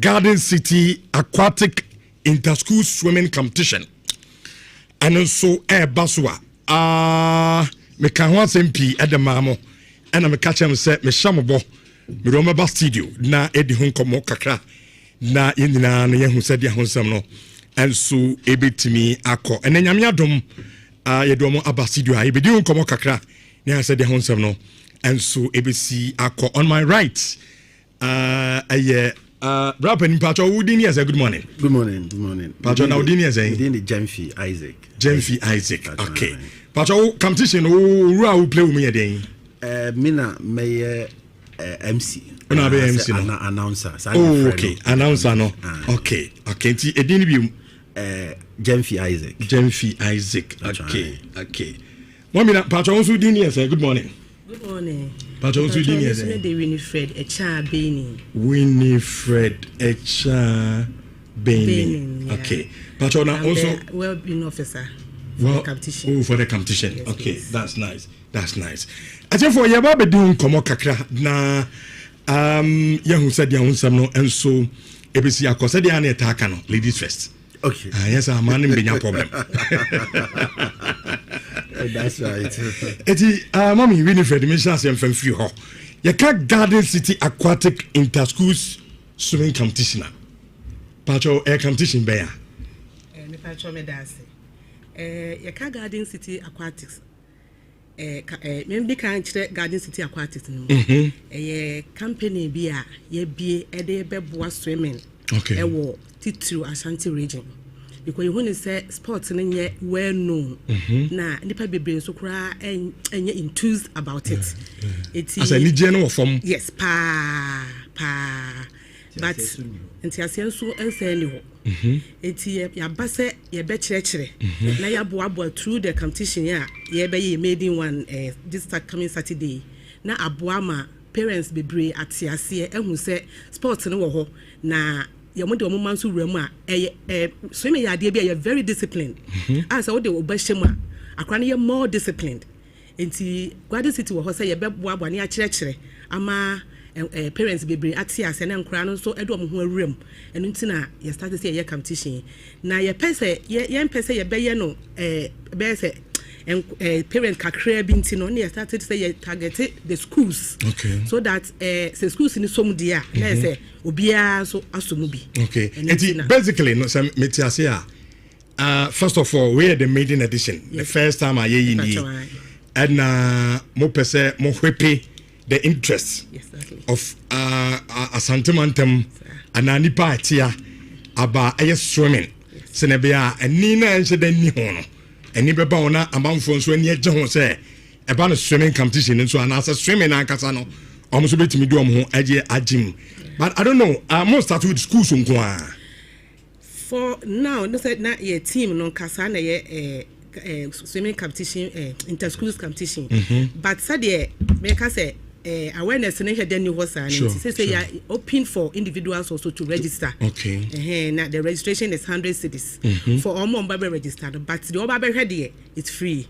Garden City Aquatic Interschool Swimming Competition and so baso me can want MP at the mamo and I'm a catch him set me shamabo me Roma studio na edi hun komo kakra na yina na ye said ya hunsam no and so ebetimi akọ and then nyame adom ye do mo aba studio a ebedi hun komo kakra na said ya hunsam no and so ebesi akọ on my right Rapper in Pacho Udini as a good morning. Good morning. Pacho now Udini as a Jemfi Isaac. Okay. Pacho competition who play with me again. Mina may MC. Announcer. Oh, okay. Announcer no. Okay. Ti edini bi Jemfi Isaac. Okay. Mommy Pacho Udini as a good morning. Good morning. Pacho Udini as a Winifred Echa Beni. Okay. Pacho now also well-being officer. For the competition. Yes, okay, yes. That's nice. I think for your baby doing komo kakra na yahu said yahu samno and so ABC akosa dia na etaka no ladies first. Okay. Yes, I'm man in no problem. That's right. Eti mommy Winifred me chance em fam free ho. You can Garden City Aquatic Interschools Swimming Competition. Pacho air competition be ya. Me pacho me dance. Yaka Garden City Aquatics maybe can Garden City Aquatics no. A company be a ye be a day beboa swimming. Okay. A war Titu Ashanti region. Because you want to say sports and yet well known. Now, nipa be so cry and yet enthused about it. It's as a general form. Yes, pa. But until I see so and say no. It's ya basse, ya betchere. Now ya boabo through the competition, ya be made in one this coming Saturday. Now abuama parents be brave at Siasia and who say sports no ho na your mother woman so rema swimming ya be very disciplined. As I would obeshema, a more disciplined. Nti Garden City wo say ye be boabo ne a chere ama parents be bring atias and nkra no so edo mo ho awuram eno ntina ye start say ye competition na ye pese ye pese ye be ye no be say parent kakra bi ntino na ye started say ye target the schools, so that say schools ni som dia na say obia so asomu bi. And basically no some metiasia first of all we are the maiden edition. The first time I hear ni and mo pese mo hwepe the interest of asantemantam ananipa atia aba aye swimming senebia ani na ense dan ni ho no ani beba wona amanfo nso ani agye ho se eba no swimming competition nso anasa swimming ankasa no omo betimi do omo ho agye agim. But I don't know, most start with schools nko for now no said na your team no kasa na ye swimming competition inter schools competition but said ye make say awareness in the new horse and say you are open for individuals also to register. Now the registration is 100 cities for all member registered, but the other ready it's free.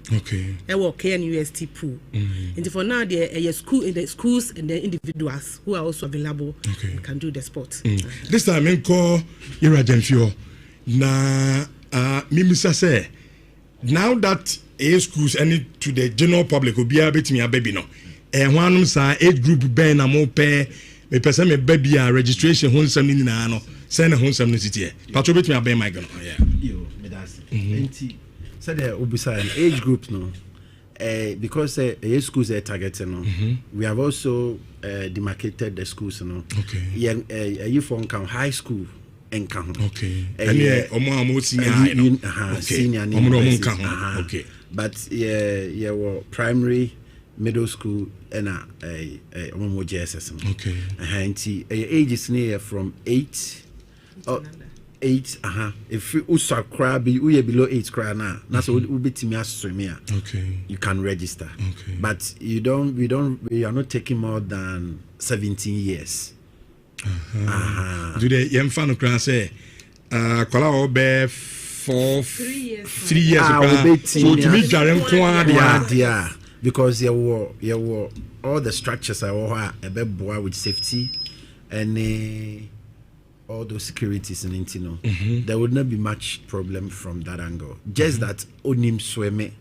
I work KNUST pool. And for now the school in the schools and the individuals who are also available can do the sport. This time I call Nhyira Jemfio na mimisa say now that a schools and to the general public will be able to baby no. One sa age group ben na mo pe me pese me baby a registration honsam ni na no send honsam no sitie patro betimi aben my gun yo me das enti said the obisa age group no because schools are targeted no we have also demarcated the schools no you for high school and count and omo senior but yeah primary middle school and omo JSS and ages near from 8 if you subscribe you below 8 cry now that's what will be to me as swimmer you can register but we are not taking more than 17 years do the young fan cry say kwala obe 3 years so to me jaren kwa because there were all the structures are a bit boy with safety and all those securities and intino. There would not be much problem from that angle. Just that onim sweme.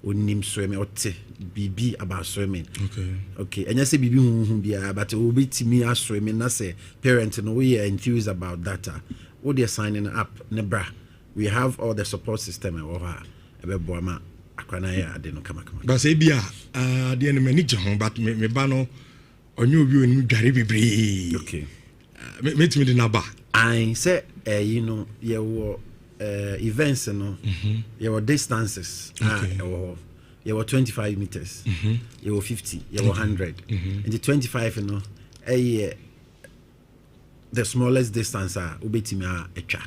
Onim sweme ote bibi about swimming. Okay. And you say bibi bia but it will be to me as swimming. Na say parents no we are enthused about that. What they are signing up nebra. We have all the support system a bit boy ma. But say bia the enemy ho but me ba no onyu obi onu dware bebre me the naba I say you know your events no your distances your 25 meters your 50 your 100 and the 25 you know the smallest distance obetimi etwa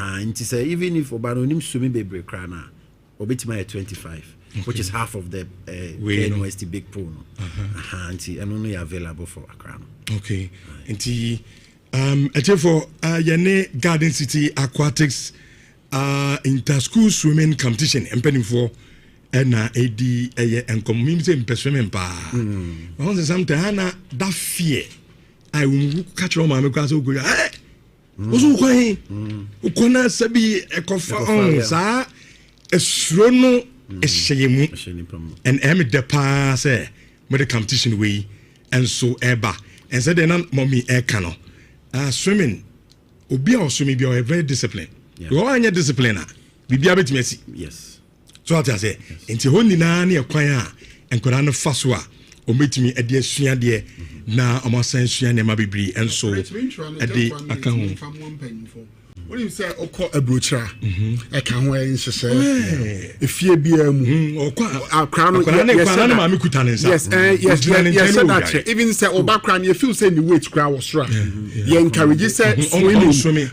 and say even if oba no nim swimming bebre kra na obetimi 25 which is half of the KNUST big pool and only available for Accra. Okay. Nti for yene Garden City Aquatics inter school swimming competition empening for na edi enkom say swimming pa once sometimes na that fear I will catch on my because go ozo kwan ukona sabi ekofa on sa esrono esheyemu and the pass with the competition way and so eba and said then mommy cano swimming obi or swimming be very disciplined you are discipline bibia betime yes so ati ase nti ho nyinaa ne kwan a nkora no fa so a ometimi ade asua de na omasan sua ne ma bibiri enso ade aka ho when you say oko abrochra e kan ho enhyehyɛ efie bia mu akra no yes na ma me kuta ne nsa yes even say obakra no you feel say the weight kra was sure you encourage say swimming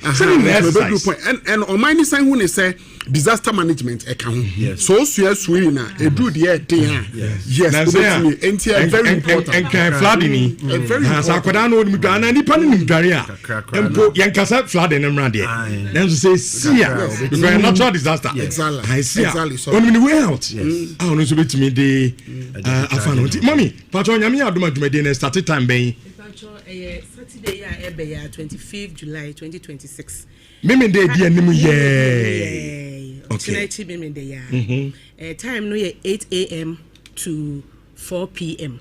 and on my sign who say disaster management e kan ho so swimming na edu de den yes obetimi enti very important and can flooding very important akwada no mi dwa na nipa no ndware a empo yenkasa flooding no mrade then to say see because a natural disaster exactly so on the way out I no so betimi de afano mommy patro nyame adoma dwumade na start time ben patro Saturday ya ebe ya 25th July 2026 meme de dia nim ye okay meme de ya time no ye 8 a.m. to 4 p.m.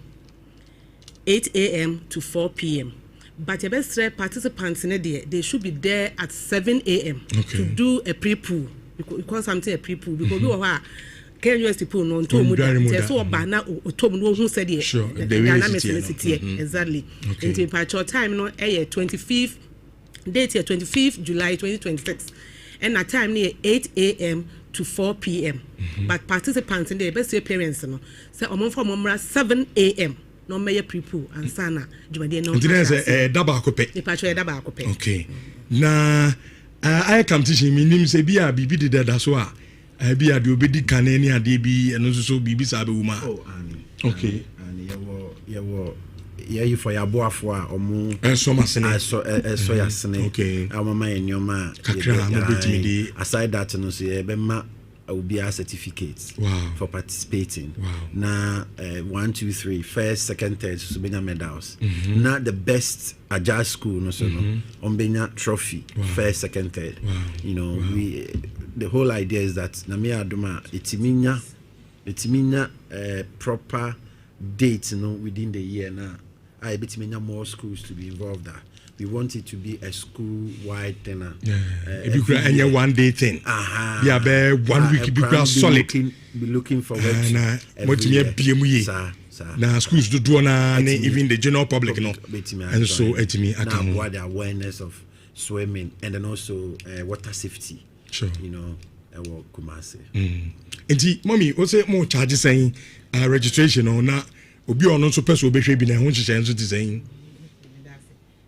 8 a.m. to 4 p.m. But the best participants in there, they should be there at 7 a.m. to do a pre-pool. Because something a pre-pool because we are can university pool no to so bana otom no who said here exactly into part time no 25th date here 25th July 2026 and at time near 8 a.m. to 4 p.m. But participants in there best parents no say omon from 7 a.m. no may pre-pool and sana jumade no daba akope the patro daba akope okay na I come to me nim say bia bibi de da so a bia de obedi kanani ade bi eno so bibi sa be wuma okay and you for your boafo a omo enso masene so yasene okay amama enyoma kakra no betimi de aside that no so be ma Ubia certificates for participating. Now, 1, 2, 3, first, second, third, so Benya medals. Now the best Aja school, no so no, on Benya trophy, first, second, third. You know, the whole idea is that Namia Aduma, itiminya proper dates, you know, within the year now. I bet more schools to be involved there. We want it to be a school-wide thing. If you create any one-day thing, yeah, be 1 week, be solid. Be looking forward to now schools do even the general public, no. And so it me now the awareness of swimming and then also water safety. Sure, you know, Kumasi. And mommy, what's it more charges saying registration or not? Obi on so person be hwe bi na ho nhyehyɛ nso design.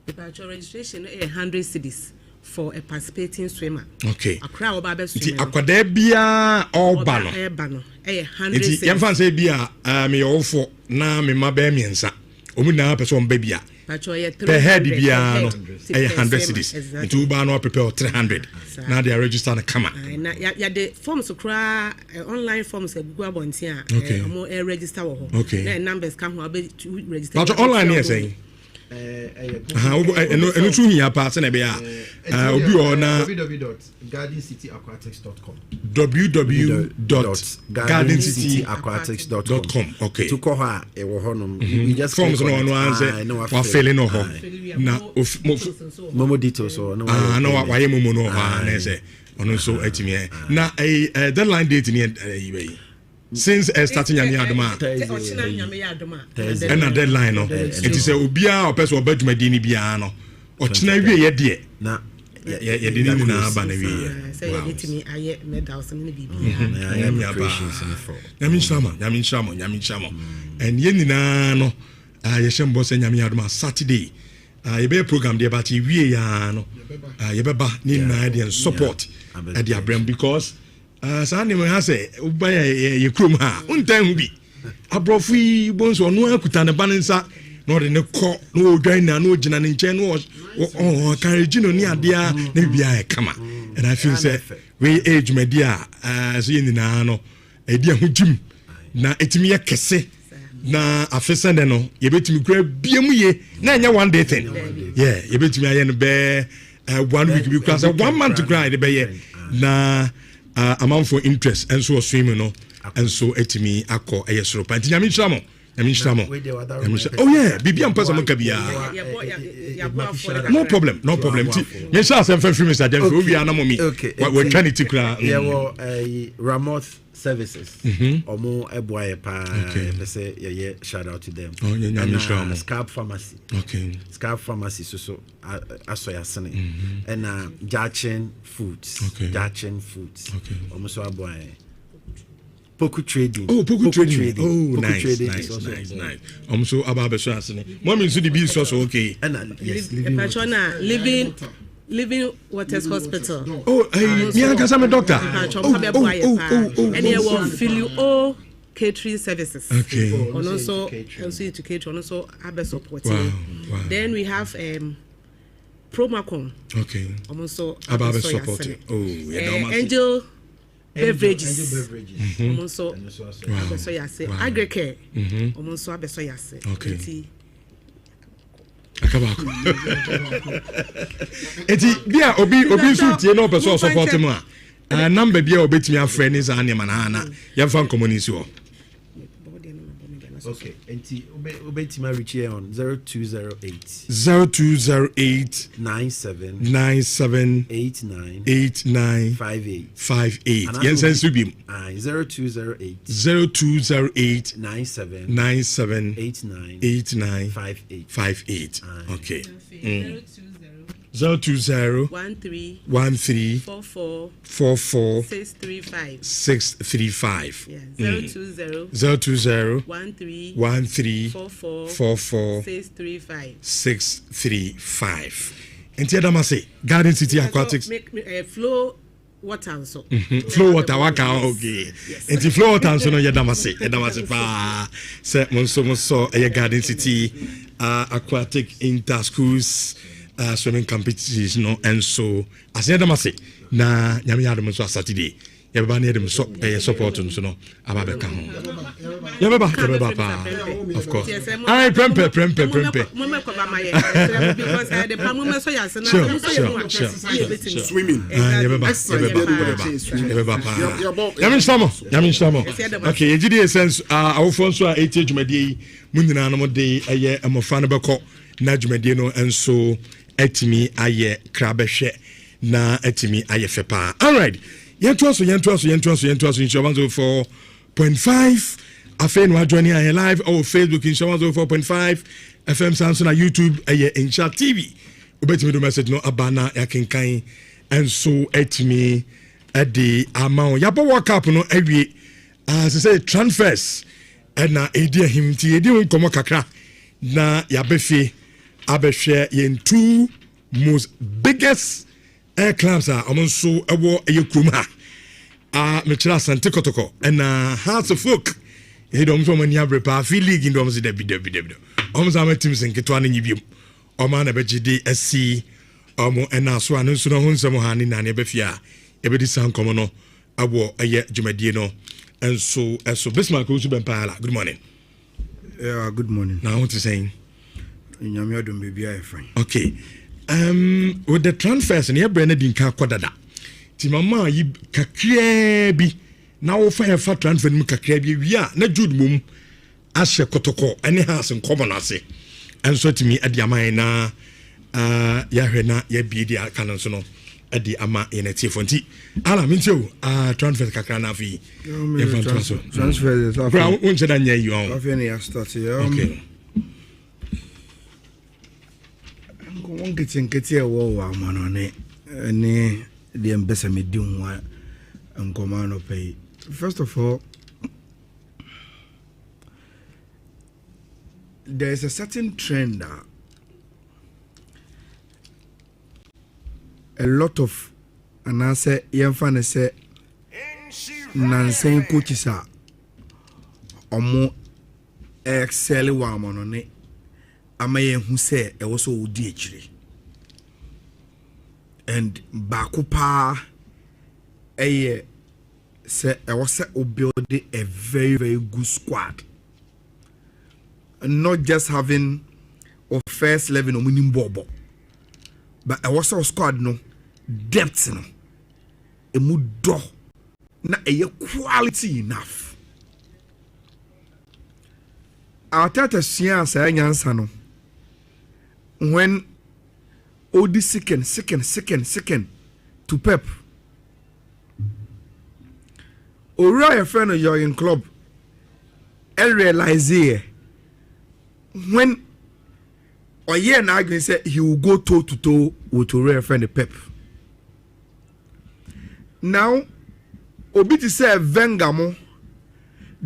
The virtual registration is 100 cedis for a participating swimmer. Okay. Accra oba be swimmer. Akwada bia all ba no. 100 cedis. Yɛm fan say bia me yofo na me ma ba miensa. Omu na person ba bia. Per head bia no 100 cedis. Nti uba no prepare 300. Now they are registered na kama. Na ya the forms kra online forms go abonti a omo register wo ho. Na numbers come ho be register. But online here saying no too here pass na be a obi o na www.gardencityacquatics.com www.gardencityacquatics.com okay to call her e wo honom we just forms no answer wa fill no ho na momo details so no no wa ye momo no ha na say ono so atimi na deadline date ni since starting nyame adoma and deadline no it is obia o person obadwumadi ni bia no ochina wie ye de na ye de ni na ba na wie say ye litimi aye medals ni bibi nyame nshama and ye nyina no ye shembo se nyame adoma Saturday ye be program de ba ti wie ya no ye beba ni na de support at the abram because Sani me hase ubaya ye krom ha untan hu bi abrofi bonso no akuta ne banensa no de ne kɔ no odwan na no gina ne nkyɛn no encourage no ni ade a na bibia e kama and I feel say we age media so yin na no edi ahujim na etimi ye kese na afese ne no ye betimi kura biam ye na nya one day thing yeah ye betimi aye no be 1 week bi kura say 1 month to cry de be ye na amount for interest and so swimming no and so etimi akọ eyesoro pa ntinyame nhyira mo Yamishamo. Oh yeah, bibi am pesa mo kabia. No problem. Yes, I'm from Mr. Denver. We are no mommy. We're trying to cry. Yeah, well, Ramoth Services. Omo Eboye pa. Say yeah, shout out to them. Oh yeah, Scalp Pharmacy. Okay. Scalp Pharmacy so asoya sene. And Jachin Foods. Okay. Jachin Foods. Okay. Omo so Eboye. Poku Trading. Oh, Poku Trading. Oh, Poku nice, trading nice. Also So about Besasne. Mommy so the bill is also okay. And yes, Living Waters Hospital. Oh, me and Kasame doctor. And here will fill you all catering services. Okay. And also to cater, and also Abe support. Wow. Then we have Promacom. Okay. Also Abe support. Oh, yeah. Angel Beverages. Wow. Also Agricare. Also Abesoyase. Okay. Akabako. Eti bia obi so tie no person support mu a number bia obetimi afrɛ ne za ne manana yɛmfa nkomoni si ho. Okay, enti obetimi reach here on 0208 97 89 58. Yensen subim 0208 97 89 58. Okay. 020 13 44 635. Yeah. 020 13 44 635. Enti adamase Garden City Aquatics. Flow water so. Flow water waka okay. Enti flow water so no yedamase pa se monso Garden City Aquatic Inter Schools swimming competition no and so as yedamase na nyame yadom so Saturday yɛbɛba ne yɛdem support no so no ababe ka ho yɛbɛba pa of course ai prempe swimming yɛbɛba pa yame nhyamo okay yɛgyidi essence awofo nso a ɛtie dwumadie yi mu nyinaa no de ɛyɛ amɔfa no bɛkɔ na dwumadie no nso atimi ayɛ krabɛhwɛ na atimi ayɛ fɛ pa all right yentuaso insurance 4.5 afei no adwani aye live or Facebook insurance 4.5 FM Samsung na YouTube aye Insha TV obetimi do message no abana yakenkan enso etimi ade amount yabo work up no awie as say transfers na edi ahimti edi nkomo kakra na yabefe abehwe yen two most biggest air clubs are amonso ewo eyekrum ha metra sante kotoko and Hearts of Folk he dom from any abrepa fi league in doms debi omza ma teams nketo an nyibiem oma na begide SC omo ena so an nso no hunsem ha ni na ne befia ebedi sankom no abo eye djumadie no enso eso Bismarck osu bempala good morning. Yeah, good morning. Now what you saying? Nyame adom bebia e fine. Okay. With the transfers and Brenda Dinka Kodada. Timama yi kakra bi na wo fa fa transfer mu kakra bi wi na Jude mum ahye kotoko ene has nkomo na ase. Enso timi ade aman na ya hwe na ya bi di aka no so no ade ama ene tifonti. Ala mintio transfer kakra na fi. Transfer is after. Bra won che da nya yi on. After ya start okay. One getting a war man any the ambassador doing and command of pay. First of all, there is a certain trend that a lot of and I say young fan say Nansen coaches are or more excel woman on it. Amaye who say e was so DHD and bakupa say I was build a very good squad, and not just having a first level of winning bobo, but I was a squad no depth no a mudo na a quality enough. Arteta sua sa nyansa no when odi second to Pep. Ora your friend of your club and realize here when Oye and I say he will go toe to toe with Ora friend Pep. Now Obi to say Vengamo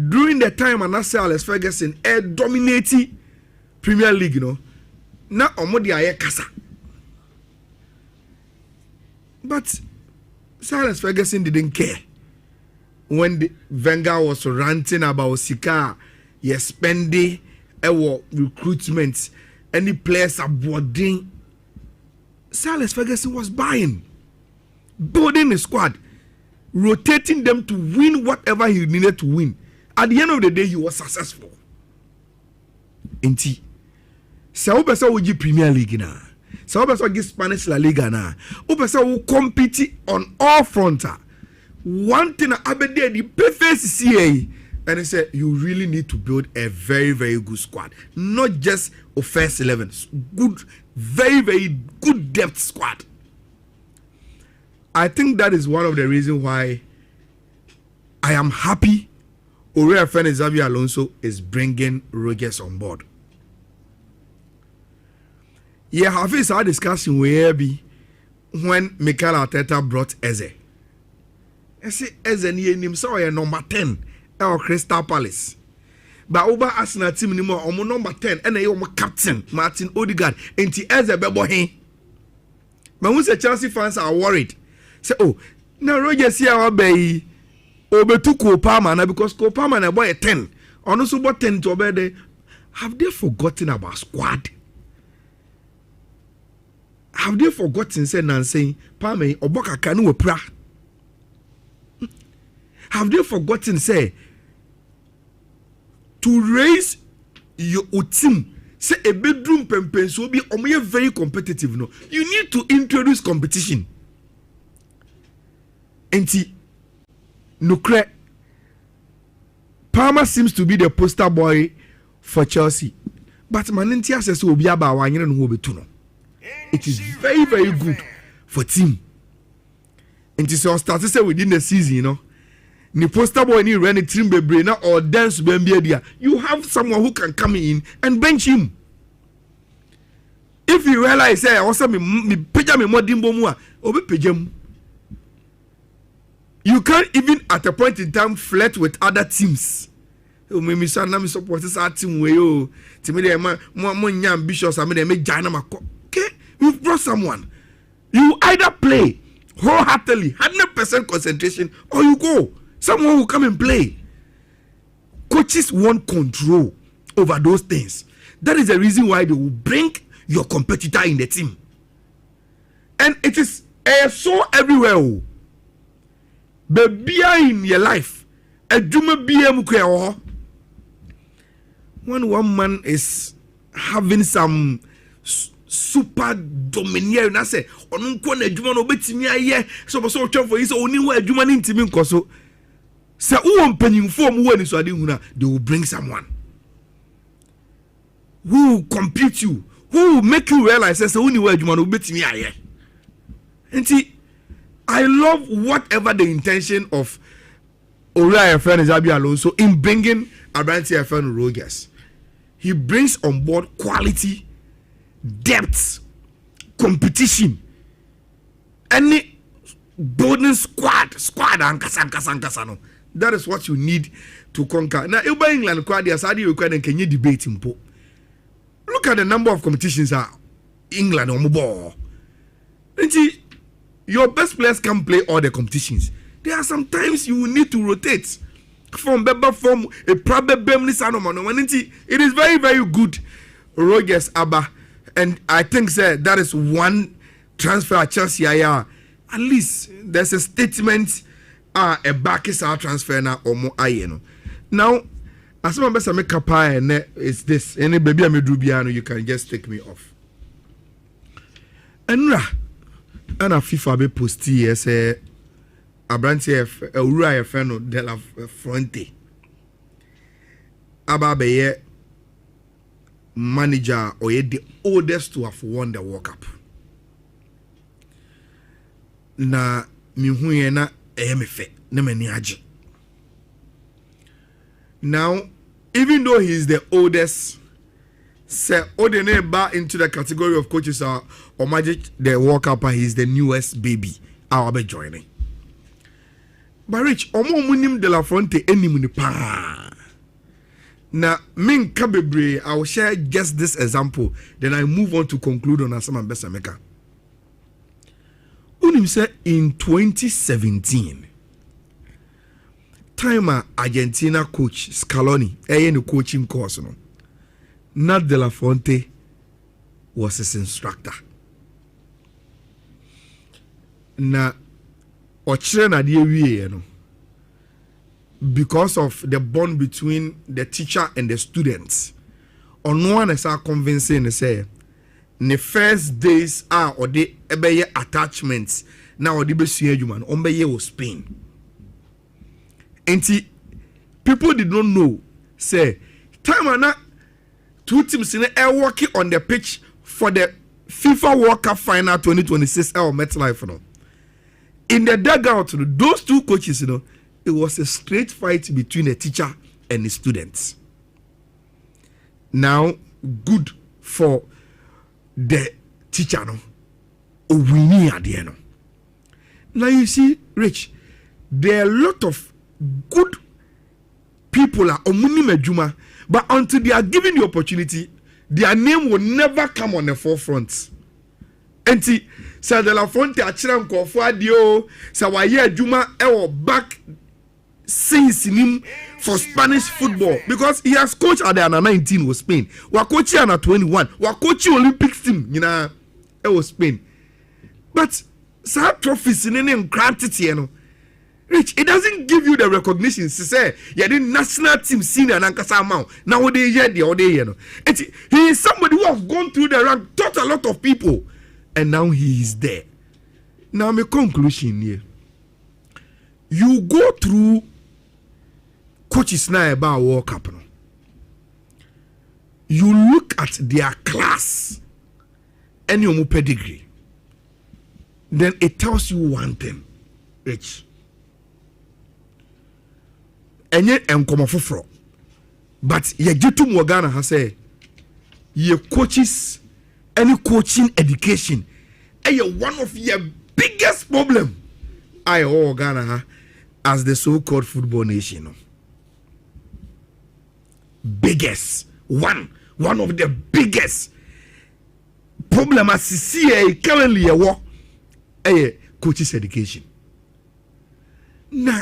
during the time and Sir Alex Ferguson dominating Premier League, you know. Na omodi aye kasa. But Sir Alex Ferguson didn't care when Wenger was ranting about Sika, spending recruitment, any players are boarding. Sir Alex Ferguson was building the squad, rotating them to win whatever he needed to win. At the end of the day, he was successful. Inti. So Obesa will give Premier League na. So Obesa will give Spanish La Liga na. Obesa will compete on all fronts. One thing Abede the perfect CA, and he said you really need to build a very, very good squad, not just a first 11. Good, very, very good depth squad. I think that is one of the reasons why I am happy Ore friend Xabi Alonso is bringing Rodgers on board. Yeah, have a discussion where be when Mikel Arteta brought Eze. I say Eze ni him so number 10 or Crystal Palace. But over Arsenal team ni mo omo number 10 and your captain Martin Odegaard enti Eze bebo he. But when the Chelsea fans are worried, say oh, now Rodgers here wa be Obetu Kopama na because Kopama na boy 10. Ono so boy 10 to obede. Have they forgotten about squad? Have they forgotten say Nancy Pame Oboka kanu pra? Have they forgotten say to raise your team say a bedroom pempen so be very competitive no? You need to introduce competition. Enti Nukre Palmer seems to be the poster boy for Chelsea. But Manentia says will be about 1 year and will be 2 no. It is very, very good for team. And it's all started say within the season, you know. Ni poster boy ni run a team be brain or dance be dia. You have someone who can come in and bench him. If you realize say also me peja me modimbo mu a obi pejam. You can't even at a point in time flirt with other teams. Oh, me sana me support this team we oh. Timi dey mo nyam ambitious am dey me jana mako. Okay? You brought someone. You either play wholeheartedly, 100% concentration, or you go. Someone will come and play. Coaches want control over those things. That is the reason why they will bring your competitor in the team. And it is so everywhere. But be in your life, a juma BM when one man is having some super domineering, I say, on a juma no betimi aye, so for is only where juma intimi koso. Say, penny form when is they will bring someone who will compete you, who will make you realize that's the only way juma no betimi aye. And see, I love whatever the intention of Ora friend Xabi Alonso in bringing Abranti friend Rodgers. He brings on board quality, depth, competition, any building squad and kasano. That is what you need to conquer. Now, in England, can you debate him? Look at the number of competitions are England on ball. Your best players can play all the competitions. There are some times you will need to rotate from Beba from a private Bemni Sanoman. It is very, very good. Rodgers Abba. And I think that is one transfer at Chelsea. At least there's a statement a back is our transfer now or more ayeno. Now, as my best I make a pie and it's this. Any baby I may do piano, you can just take me off. And a FIFA be posti say Abranti Ura Feno de la Fronte. Aba beye manager or the oldest to have won the World Cup. Na mihuye na emefe na maniaji. Now, even though he is the oldest, say Odene ba into the category of coaches or magic the World Cup, he is the newest baby. I'll be joining. But Rich, omo munim de la Fonte eni muni pa. Na min kabebre, I will share just this example. Then I move on to conclude on Asama Besameka. Unim said in 2017, time Argentina coach Scaloni, no coaching course, no. Nat de la Fonte was his instructor. Na ochire na die wie no. Because of the bond between the teacher and the students. On one is convincing say the first days are or the ebeye attachments now the besua adwuma no ombeye was Spain. And people did not know say time na two teams in working on the pitch for the FIFA World Cup final 2026 MetLife no. In the dugout, those two coaches, it was a straight fight between the teacher and the students. Now, good for the teacher, no, winning at the end. Now you see, Rich, there are a lot of good people are omuni mejuma, but until they are given the opportunity, their name will never come on the forefront. And see, Sir De La Fonte achira nkofo adio, sa waye adwuma ewo back since him for Spanish football because he has coached at the under 19 with Spain. Wa coach under 21, wa coach Olympics team, you know, was Spain. But sir trophies in any quantity, you know. Rich, it doesn't give you the recognition to say yeah the national team senior and ankasa amount. Now they hear the other, you know. And he is somebody who has gone through the rank, taught a lot of people. And now he is there. Now my conclusion here. You go through coaches now about World Cup. You look at their class and your pedigree. Then it tells you one thing. Rich. And yet come for. But ye jitu Morgana has said ye coaches any coaching education one of your biggest problem I Ghana as the so-called football nation. Biggest one of the biggest problem as see currently a coaches education. Na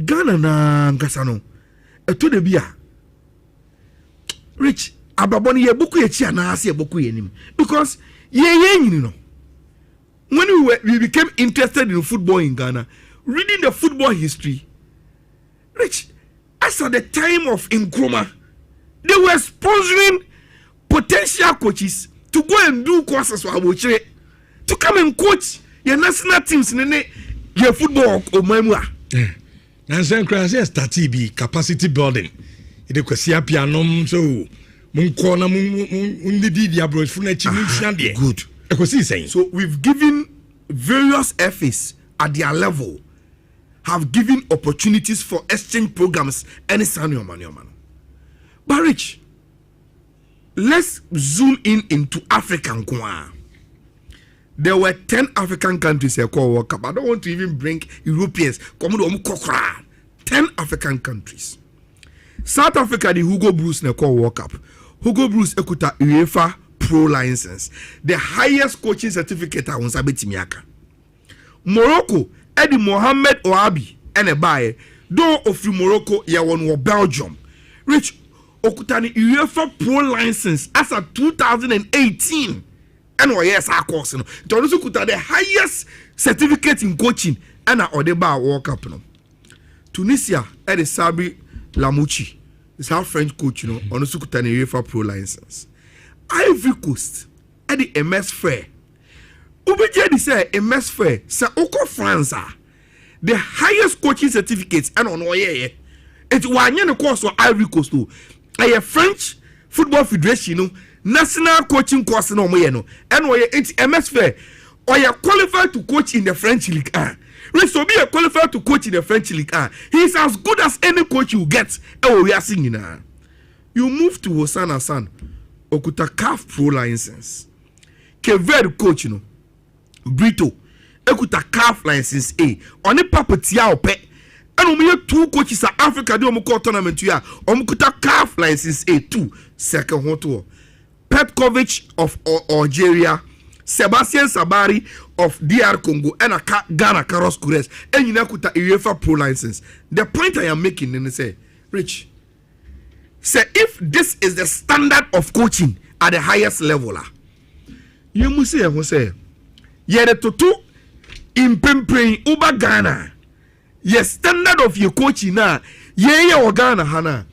Ghana na nkasano eto de bia Rich ababoni ye boku ye chi anase ye boku ye nim because ye no when we became interested in football in Ghana, reading the football history, Rich, as at the time of Nkrumah, they were sponsoring potential coaches to go and do courses for Abochire to come and coach your national teams in your football or Mamua. And then crazy start be capacity building. It was a piano so good. So we've given various FAs at their level have given opportunities for exchange programs any senior man. But Rich, let's zoom into African Kwa. There were 10 African countries that called World Cup. I don't want to even bring Europeans. 10 African countries. South Africa, the Hugo Bruce na call World Cup. Hugo Bruce ekuta UEFA Pro license, the highest coaching certificate on Sabetimiaka. Morocco, Eddie Mohamed Oabi, and a buyer, though of Morocco, Yawon Belgium. Rich Okutani UEFA Pro license as of 2018. And yes, our course, no. It also kuta the highest certificate in coaching and a Odeba World Cup. No. Tunisia, Eddie Sabri Lamouchi, is our French coach, you know, on the Sukutani UEFA Pro license. Ivory Coast, Eddie MS Fair. Ubejedi say MS Fair, say Oko France, the highest coaching certificates and on it one year course for Ivory Coast too. A French football federation no national coaching course no mo ye no and we MSF or you qualified to coach in the French League 1. So be qualified to coach in the French League 1. He is as good as any coach you get. Oh, we are singing now. You move to Hosanna San Okuta CAF Pro license. Kever coach no Brito Ekuta CAF license A. Oni papa tia ope. And we have 2 coaches in Africa do omuko tournament ya. Omukuta CAF license A2. Second hoto. Petkovic of Algeria. Sebastian Sabari of DR Congo and Ghana Carlos Kures and you kuta UEFA Pro license. The point I am making is say, Rich, say if this is the standard of coaching at the highest level, you must say, yeah, the tutu in Pempring Uba Ghana, yes, standard of your coaching now, yeah, or Ghana Hana.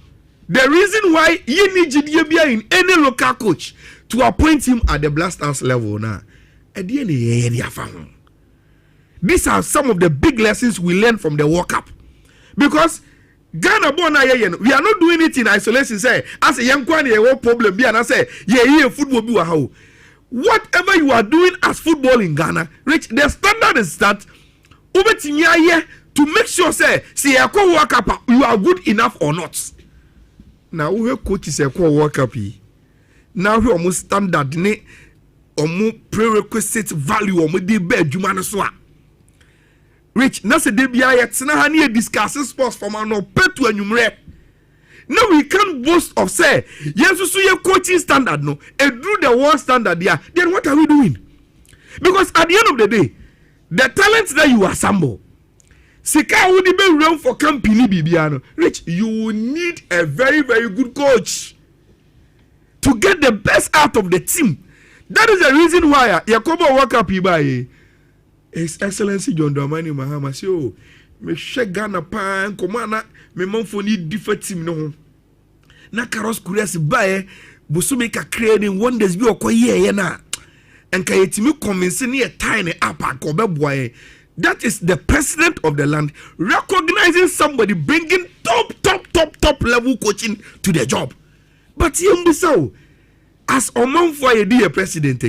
The reason why you need to be in any local coach to appoint him at the Blasters level now. These are some of the big lessons we learn from the World Cup. Because Ghana we are not doing it in isolation. Say, as a young one, you have problem. And I say, yeah, football be how. Whatever you are doing as football in Ghana, Rich, the standard is that to make sure say World Cup you are good enough or not. Now we have coaches World Cup. Now we almost standard ne omo prerequisite value omo dey be adwuma no so a Rich na se dey bia yet na ha ne discuss sports from an opetu anwumre. Now we can't boast of say yes so your coaching standard no edru the world standard there. Then what are we doing? Because at the end of the day the talents that you assemble sika would be run for company bibiano. Rich, you will need a very good coach to get the best out of the team. That is the reason why Yakobo World Cup by His Excellency John Dramani Mahama say, oh, me shake Ghana pan komana me manfo ni different team no. Na Carlos Kures by Busumi ka creating wonders bi okoye na. Enka yetimi convince ni e tiny up akobeboy. That is the president of the land recognizing somebody bringing top level coaching to the job. But so as Oman for a president,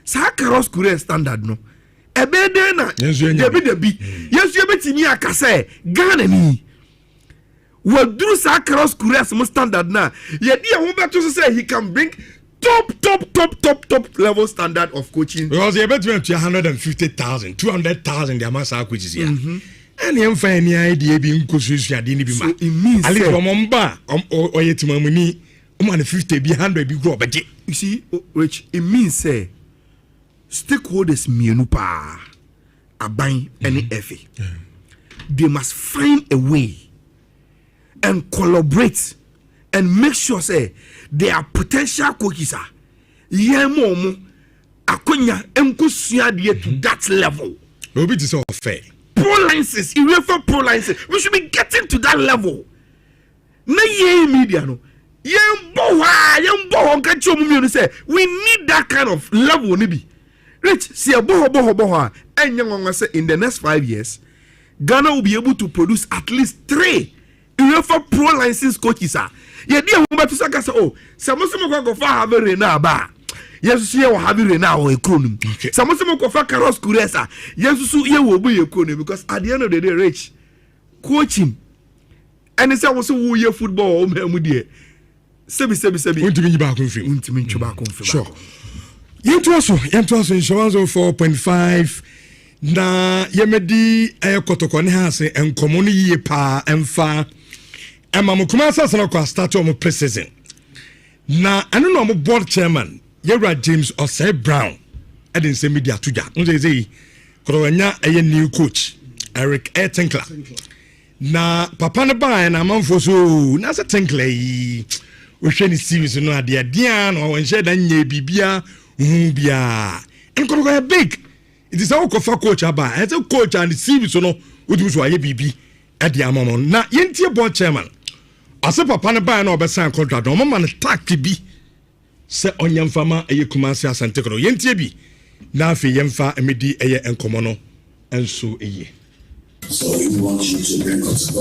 Sa Carlos Kures standard no. Ebe de na debi. Yes, you bet me akase Ghana ni. Wadru Sa Carlos Kures mo standard na. Ye dia won beto say he can bring top level standard of coaching. Because you bet me 150,000, 200,000 the amount of coaches here. And you find any idea being coaches ya dini bima. It means at least omba or yetimamuni 150 be 100 be grow budget. You see, Rich, it means say stakeholders mienu aban any effort. They must find a way and collaborate and make sure say they are potential coaches are yemomo akonya enkusua de to that level. Obi is so fair. Pro licenses, UEFA Pro licenses. We should be getting to that level. Na ye media no. Yembo nkacho mu say we need that kind of level ni bi. Rich, see a boho enya say in the next 5 years Ghana will be able to produce at least 3 UEFA Pro license coaches are. Ye dia wo beto saka say oh, samosomo go fa have rena ba. Yesu ye wo have rena o ekronum. Samosomo go fa Carlos Kuresa. Yesu ye wo bu ekronum because at the end of the day Rich coaching and say wo so wo ye football o memu de. Sebi. Untimi nyiba konfirm. Untimi nchuba konfirm. Sure. Yentu aso insurance 4.5 na yemedi kotoko ne ha se enkomo no yie pa emfa emam kuma asase na kwa start on pre-season na eno no board chairman Yewra James Osei Brown edin se media tuja nze zei korowanya new coach Eric Tinkler na papa ne ba na manfo so na se Tinkler yi we hwe ni series no ade dia no won hye da nya bibia bia enkoroko big. It is our coach aba as a coach and the series no udu so aye bibi e dia amon na yentie board chairman ase papa ne ba na obesan contract no mama ne tack bi se onyamfama eye Kumasi Asante Kro yentie bi na afi yemfa emedi eye enkomo no enso eye. So we want you to bring us to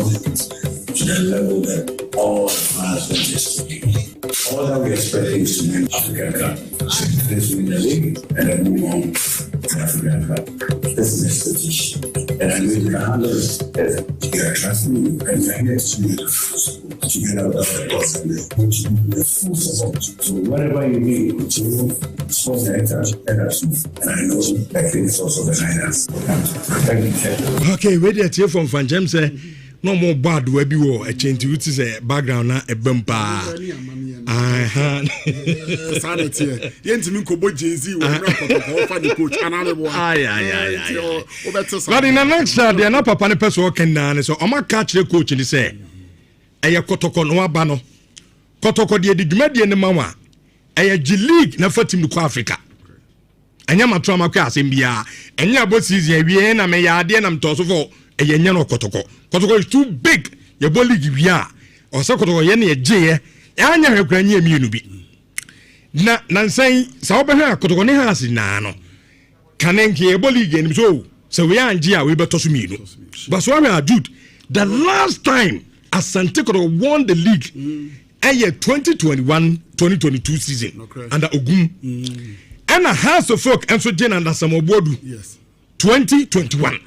the level that all fans want this to be. All that we expect is to win African Cup. Let's win the league and then move on to African Cup. This is expectation. And I know you can handle this. You can trust me and I get to be together with the boss and the full support. So whatever you need to sports director and I know I think it's also behind us. Thank you. Okay, wait there from Van James say no more bad we be war a change to its background na e bumpa. Sanity. Yentimi kobo Jay-Z we na for the coach anale But in the next day na papa ne person work na so o ma catch the coach ni say eye kotoko no aba no. Kotoko de dwumade ne mawa eye G League na fatim ni ko Africa. Anya matrama kwa asem bia enya bo season awie na me ya ade na mtoso fo eye nya no kotoko. Kotoko is too big. Ye bo league bia o se kotoko ye na ye je anya hwekra nya emienu bi. Na nansan sa obehwa kotoko ne ha asi na no. Kanenke ye bo league enim so we anje a we beto so mienu. But so we are Jude. The last time Asante Kotoko won the league year 2021-2022 season under Ogun. And a House of Folk and so Jen and Samobodu. Yes. 2021.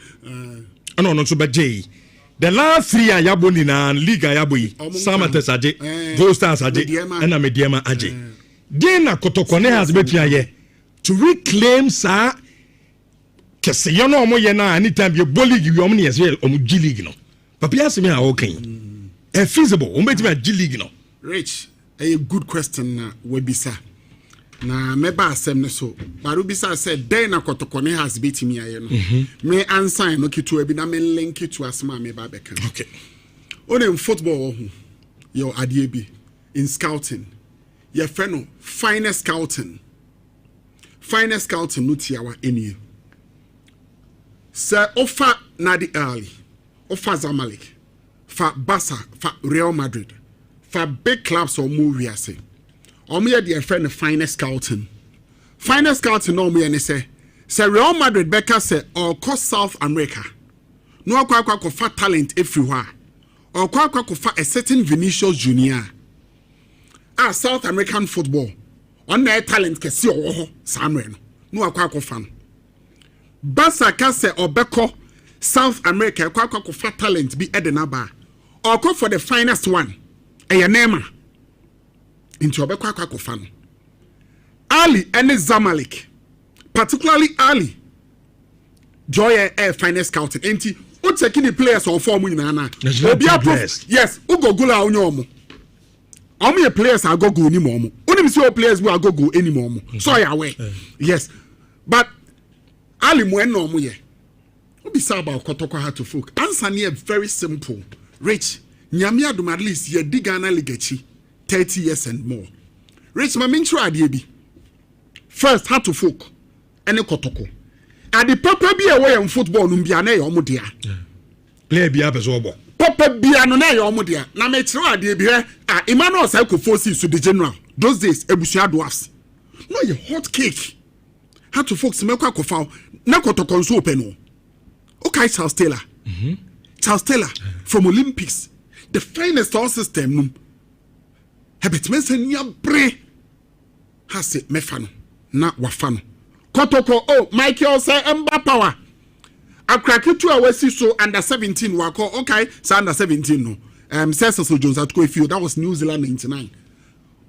No, not so bad. The last 3 years, Yaboni na Liga Yaboi, Samates Aje, Gold Stars Aje, and Amediama Aje. Then a Kotokone has been here to reclaim Sa Kesayano Moyana anytime you bully you omni as well, G League. No, Papias me are okay. Feasible, G League. No, Rich, a good question, Webisa. Na meba asem ne so Barubisa said den na Kotokone has beat me aye no me answer no kitu e bi na me link to asma me ba beka. Okay, on in football your adie bi in scouting your friend no finest scouting no tiawa eni sir offer Nadi early offer Zamalek for Barca for Real Madrid for big clubs or movie ase omo dear friend the finest scouting no me say Real Madrid Becca say or cost South America no akwa for talent everywhere or kwa for a certain Vinicius Junior South American football on their talent kesi o Samuel no akwa fan Barca ka say or Becco South America kwa for talent be Edenaba or call for the finest one Eyanema into Obekwa fan. Ali and Zamalek, particularly Ali, Joy Air finest scouting. Enti, who taking the players on form in Nana? Yes, who go gula on your mo. How many players are go any more? Only see players will go anymore. So I away. Yes, but Ali Mueno Muye. What be sad about Kotoko had to folk? Answer near very simple. Rich, Nyamia do at least ye digana ligechi. 30 years and more. Rich ma min try bi. First how to folk ene Kotoko. And the papa bi away in football no bia na ye omo dia. Player bi abezo obo. Papa bia no na ye omo dia. Na me try ade bi Emmanuel say ko force so the general. Those days ebusua dwarfs. No ye hot cake. How to folk me kwa kofa na Kotoko so open no. Okay, Charles Taylor. Charles Taylor from Olympics. The finest all system no. Habit mensenya bre has it mefano na wafano Kotoko Michael say emba power akrakitu a wasi so under 17 wako okay so under 17 no Cecil Jones at go field that was New Zealand 99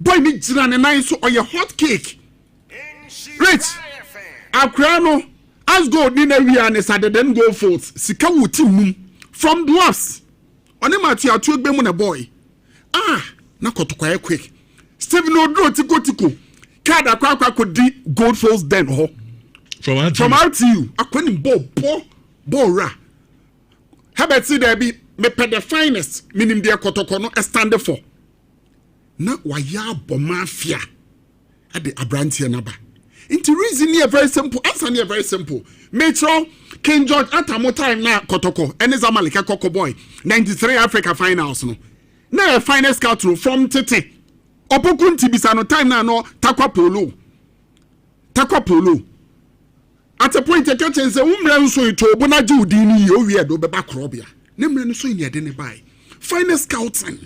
boy me jira ne nine so oye hot cake rich akrano as go ni na wi an Saturday then go forth sika wuti mum from dwarfs oni matu atu egbe mu na boy na Kotoko quick Stephen Odro tiko card akwa could di gold falls then from RTU akweni ball ra Herbert see there be me pay the finest minim dia Kotoko no stand for na waya bo mafia at the abrantie naba into reason here very simple answer here very simple Metro King George atamo time na Kotoko ene Zamalek Koko boy 93 Africa finals no na finest scout from Tete Opokunti bisa no time na no takwa polo at a point a catch and say umre so ito bona judi ni o wi do beba krobia ne mre no so ni ade ne bai finest scouting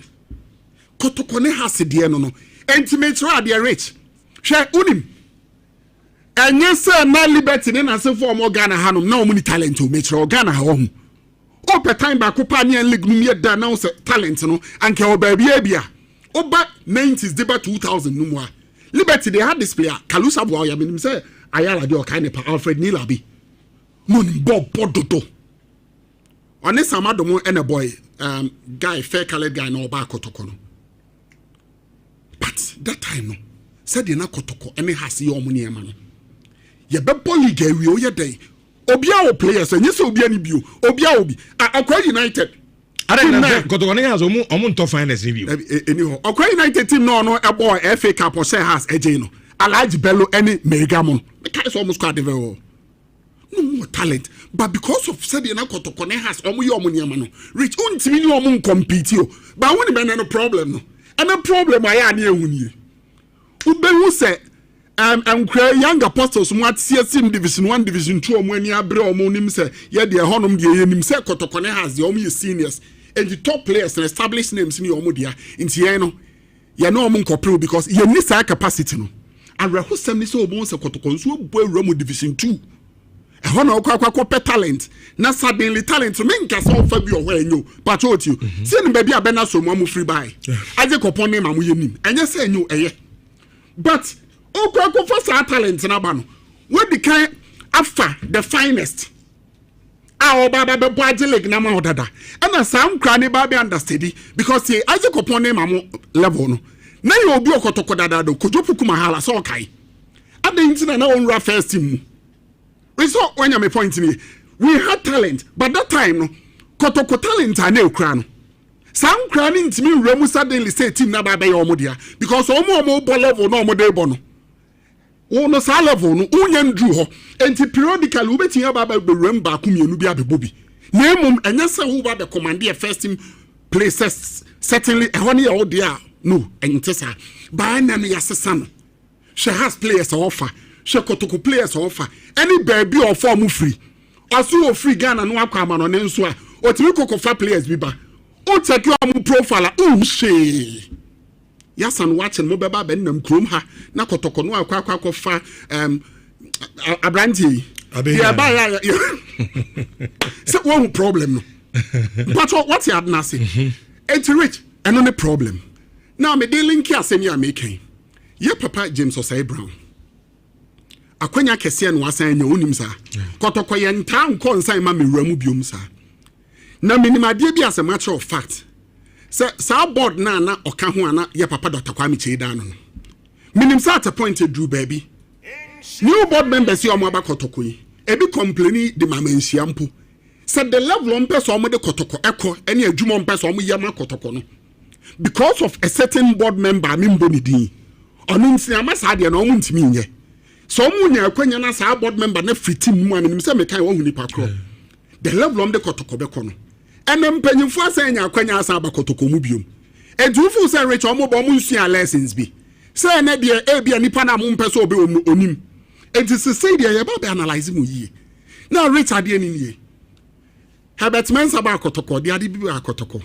kotokone has de no intimate radio rich hwe unim enye se na liberty ne na se form Ghana hanom na omuni talent o metre Ghana ha ho ope time ba ko pa ne league num ye da na se talent no anke o ba bia oba 90s deba 2000 num a liberty they had this player Kalusa Boy ya menim say Ayala de o kind pa Alfred Nilabi mon bob pododo one Samadomo and a boy guy fair colored guy no ba kotoko no but that time no said na kotoko any has your money e ma no ye be league we o ye dey obia o players enye se obia ni bio obia obi Akwa United na kotoko ne has omu to finance ni bio anyhow Akwa United team no e boy FA Cup o say has eje no Alaji Bello any Megamon the guys almost quite develop no more talent but because of said na kotoko ne has omu ye omu niam no reach untimi ni omu compete o but when be no problem no and a problem aya na ehuni ube hu say young apostles what CSM division 1 division 2 omu ani abre omu nim say ye de honom de ye nim say kotoko ne has the omu seniors and the top players and established names ni omu dia nti ye no ye no omu nkopre because ye ni say capacity no and we hosem ni say omu say kotoko nso bo awura division 2 e ho na okwa talent na suddenly talent me nka so fa bi o ho enyo but what you see ni baby abena so mu free buy aje kopon ne mamu yenim enye say enyo eye but okwa for sa talent na ba no we be kan afa the finest our baba be boaje leg na ma odada na sam kra ne ba be understudy because say aje kopon ne mamu level no na ye obi okotoko dada do kojopuku mahala so kai adentina na onra first team. So when you me point me, we had talent, but that time no, kotoko talent ane ukra no. Some craning into me remu suddenly say team na ba be your modia because omo ball level no omo dey bono. O no sa level no unyen dru ho. Enti periodically we betin ba be rem ba ku mienu bi abebobi. Na emum enye se wo ba be command the first team places certainly e ho ne ye wo dia no ente sa. Ba na me yasesa no. She has players offer. She kotoko players offer any baby or form free aso free Ghana no akwa no ne nso a otimi kokofa players bi ba o check your profile she yasan watching mo beba ben nam krom ha na kotoko no akwa fa abranti ya ba ya so one problem no but what you had na say it's rich and no problem now me dey link here say me making ye papa James Osei Brown akwanya kese no asan nya onim sa kotoko ye nta nko nsan ma mewura mu biom sa na minimade bi as a matter of fact sa board na oka ho ana ye papa Dr. Kwame Chida no minim sa at a point drew baby new board members yo mo abakotoko yi ebi complain de mamansia mpo said the level on person omo de kotoko eko ene adwuma on person omo yema kotoko no because of a certain board member mimbo ni din onu nti amasa de na omo ntimi nye so munya akwanya na sa board member na free team mu anim se mekan wo huni pakro the level on the kotoko be kono enem panyimfo asanya akwanya asa abakotoko mu biom edufu se rich omo bo mu nsua lessons bi se na de e bia nipa na mo mpese obe onim enti se say de ye ba be analyze mu yie na rich ade ni nie Herbert Mensah ba kotoko de ade bi ba kotoko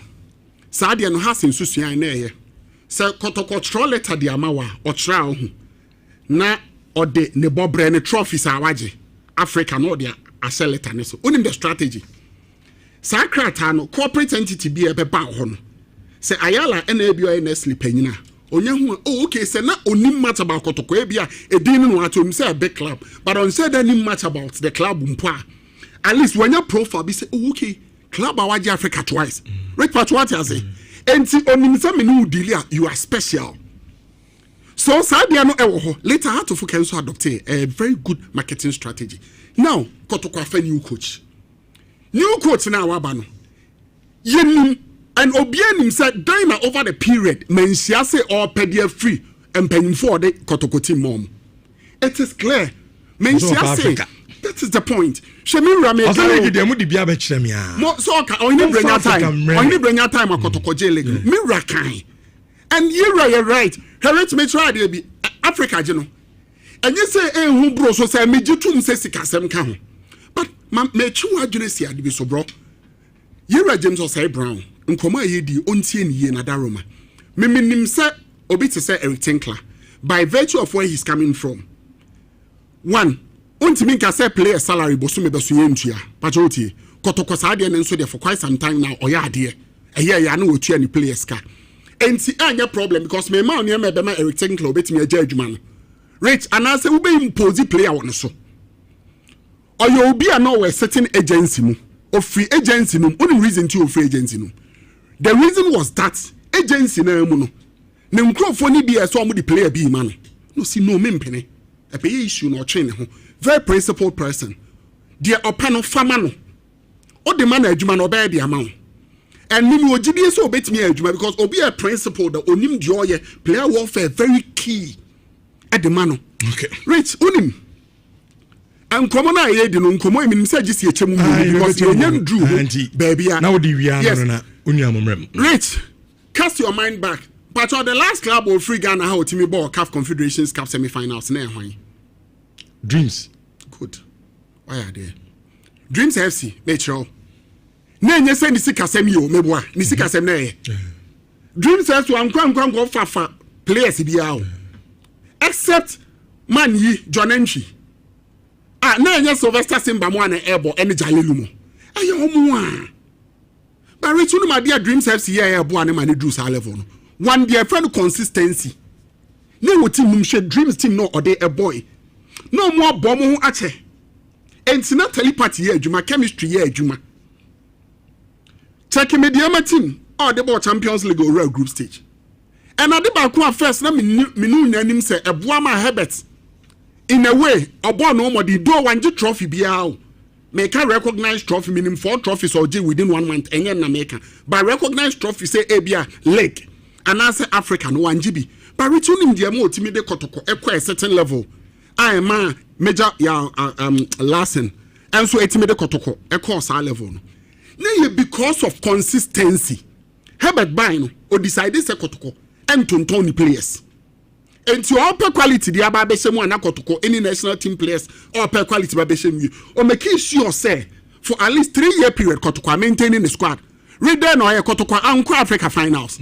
sa de no hasen susua na ye se kotoko tro letter de amawa o tra ho na ode ne bobre ne trophies awaje Africa no dia accelerator ne so onim the strategy sakrata no corporate entity bi e be ba ho no se Ayala na ebio na sleep anyina onya hu okay se na onim much about kotoko e bia edin no atom say a big club but on say that nim much about the club mpo at least when your profile be say okay club awaje Africa twice right part what you say enti onim say me no deal you are special. So Sadia no ewo later how to focus on adopt a very good marketing strategy. Now kotoko afa new coach. New coach na waba no. Yenim and obianim said dina over the period mensia say all pedia free and paying for the kotoko team mom. It is clear. Mensia say that is the point. Shemi Rame Osale de mu di bia be kire me a. Mo so ka only bring your time. Only bring your time kotoko jele. Me rakan. And you're right. Heret me try there be Africa, you know. And you say, who bro so say me jitu say sikasem ka ho. But me chu adwene si ade bi so bro. You're James Osei Brown. Nkoma ye di ontie ni ye na daroma. Minim say obi to say Eric Tinkler by virtue of where he's coming from. One, untimi nka say player salary bosu me besu yentua. Pachoti kotoko sa ade nso there for quite some time now oya ade. Eye ya na otua ni players ka. Enti anya problem because me ma onye me be ma Eric Tinkler obetimi agya adwuma no. Rich anase we be impose player won so. Oyo obi a no we certain agency mu. Of free agency no. Only reason to free agency no. The reason was that agency na mu no. Ne nkrofo ni bi eso mo the player bi man. No see no mempene. E be issue no train ho. Very principled person. Dia opano fama no. O de man adwuma no be dia man. And nim ogidie so obetimi adwuma because obi a principle that onim di oye player warfare very key at the man. Okay. Rich onim. And common I hear no nkomo eminim say gisi echemu because you nyam drew baby. Now di wi ano na unyamomrem. Rich, cast your mind back. But the last club of free Ghana how Timmy ball CAF Confederations Cup semi-finals na hwan. Dreams. Good. Why are they? Dreams FC, Metro. Na nye say ni sika sem yo meboa, ni sika sem na ye. Dreams FC ankwan go fafa players bia o. Except man yi John Entry. Ah, na nye Sylvester Simba mo na ebo ene Jalelu mo. Ayo mo a. But Rich no ma dia Dreams FC here ebo ane ma ne drew sa level no. One their friend consistency. No team share Dreams team no or they a boy. No more bomb ache. And not telepathy here, Juma chemistry here, Juma. Check media team or the ball Champions League or group stage. And at the back first, na minu nanim say a boama habit. In a way, a boy no more the door one trophy be out. Make a recognized trophy meaning 4 trophies or within 1 month and then America. By recognized trophy say Abia leg. And I say Africa no 1 GB. But returning the amount to kotoko a certain level. I am a major lesson. And so it's kotoko a course our level. Now because of consistency. Herbert Bino or decided say kotoko and Tony players. And to upper quality the ababeshemu and kotoko any national team players or upper quality babeshemu or make sure say for at least 3-year period kotoko maintaining the squad. Read then or kotoko Anko Africa finals.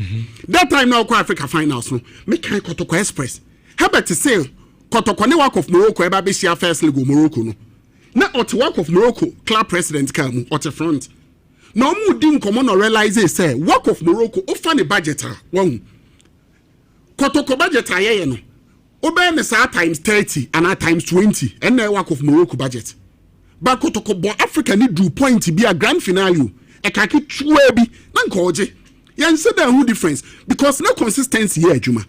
That time now Africa finals no. Make kotoko express. Herbert to say kotoko ne work of Morocco eba be share first league Morocco no. Na ot work of Morocco club president come ot front. No mu din komo no realize say work of Morocco ofa ne budget a won. Kotoko budget aye no. Obe ne sa times 30 and times 20 and na work of Morocco budget. But kotoko bo Africa ni drew point be a grand finale. E kaki chua bi na nkoje yan say that who difference because no consistency here Juma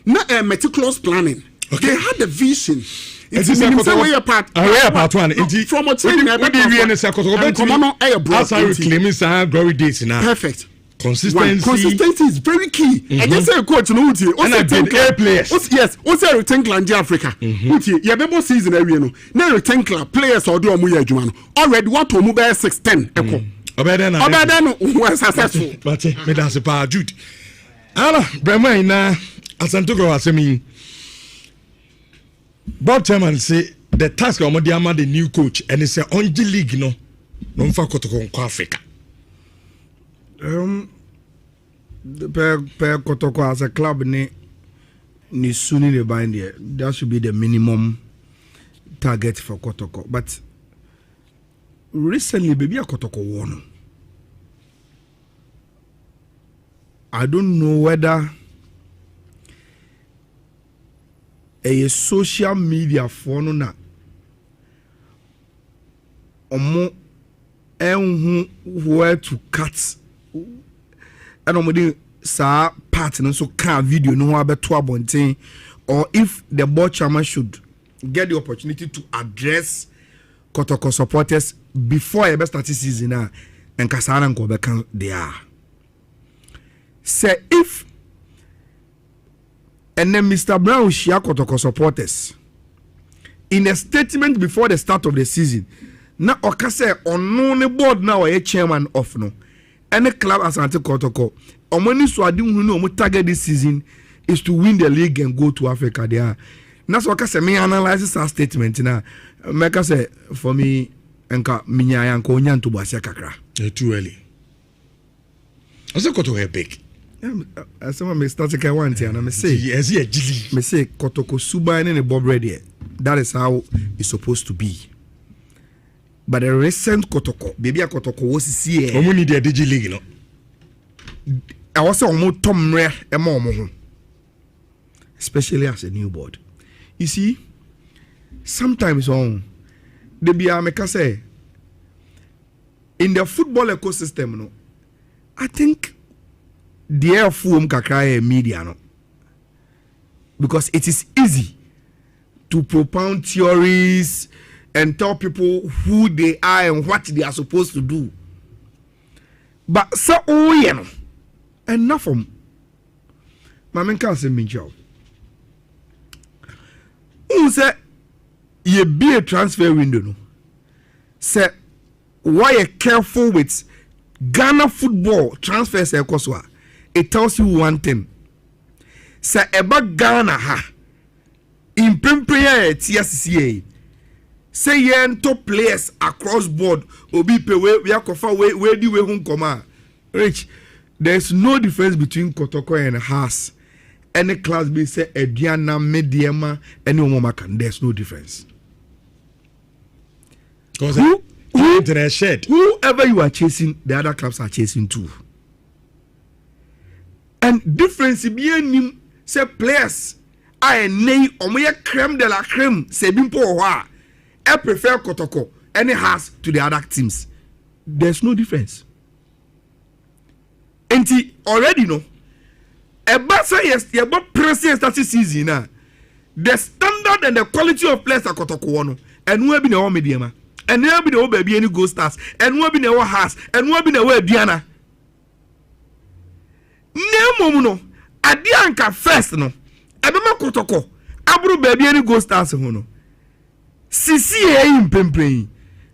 na meticulous planning. Okay. They had the vision. It's a part one. From a team glory days now. Perfect. Consistency is very key. I just say coach no uti. And players. Yes. Also return clan Africa. Uti. You remember season area no. Now return clan players or do omu adwuma no. Already what omu be 610 eko. Obeden was successful. But me dance pa Jude. Ala brema ina asantugo asemi. Bob Chairman say the task of Modiama the new coach and it's a only league no mfa kotoko Africa. Per kotoko as a club ni suni the bind there. That should be the minimum target for kotoko. But recently baby a kotoko won. I don't know whether a social media phone na omo where to cut and omo sa part no so can video no abeto abonten or if the board chairman should get the opportunity to address kotoko supporters before a start season na enkasana nko be kan there say if and then Mr. Brown share kotoko supporters in a statement before the start of the season. Na okase ono ne board na we chairman of no. Any club asante kotoko. Omoni so adi hu no target this season is to win the league and go to Africa there. Na so okase me analyze our statement na make say for me enka minya yanko nya nto bua kakra. Too early. Ose kotoko big. Someone may start to one thing, and I say, yes, yeah, me say, Kotoko Suba and the Bob Ready. That is how it's supposed to be. But the recent Kotoko, baby, a Kotoko was here. Omuni the Digi League, no. I was almost Tom Rare and more, especially as a new board. You see, sometimes on the Biameka say in the football ecosystem, no, I think the air form kakra media, no, because it is easy to propound theories and tell people who they are and what they are supposed to do. But so you know, enough of my man can't say me job. Who said you be a transfer window? No, say why you careful with Ghana football transfers? It tells you one thing. Say about Ghana ha in Pempeya TSCA. Say yen top players across board obi pe we akofa we di we hun koma. Rich, there's no difference between Kotoko and Haas. Any class B say Ediana, Mediama, any Omoma can. There's no difference. Because whoever you are chasing, the other clubs are chasing too. And difference bien say players I nay omoye creme de la creme say bimpo wa. I prefer Kotoko any Haas to the other teams. There's no difference. And already no. About yes, about president starting season now. The standard and the quality of players are Kotoko and we be no medium. And we be no baby any Gold Stars and we be no Haas and we be no Diana. No no. Adianka first no. Ebema Kotoko. Abru baby any Gold Stars no. CCA in Pempe.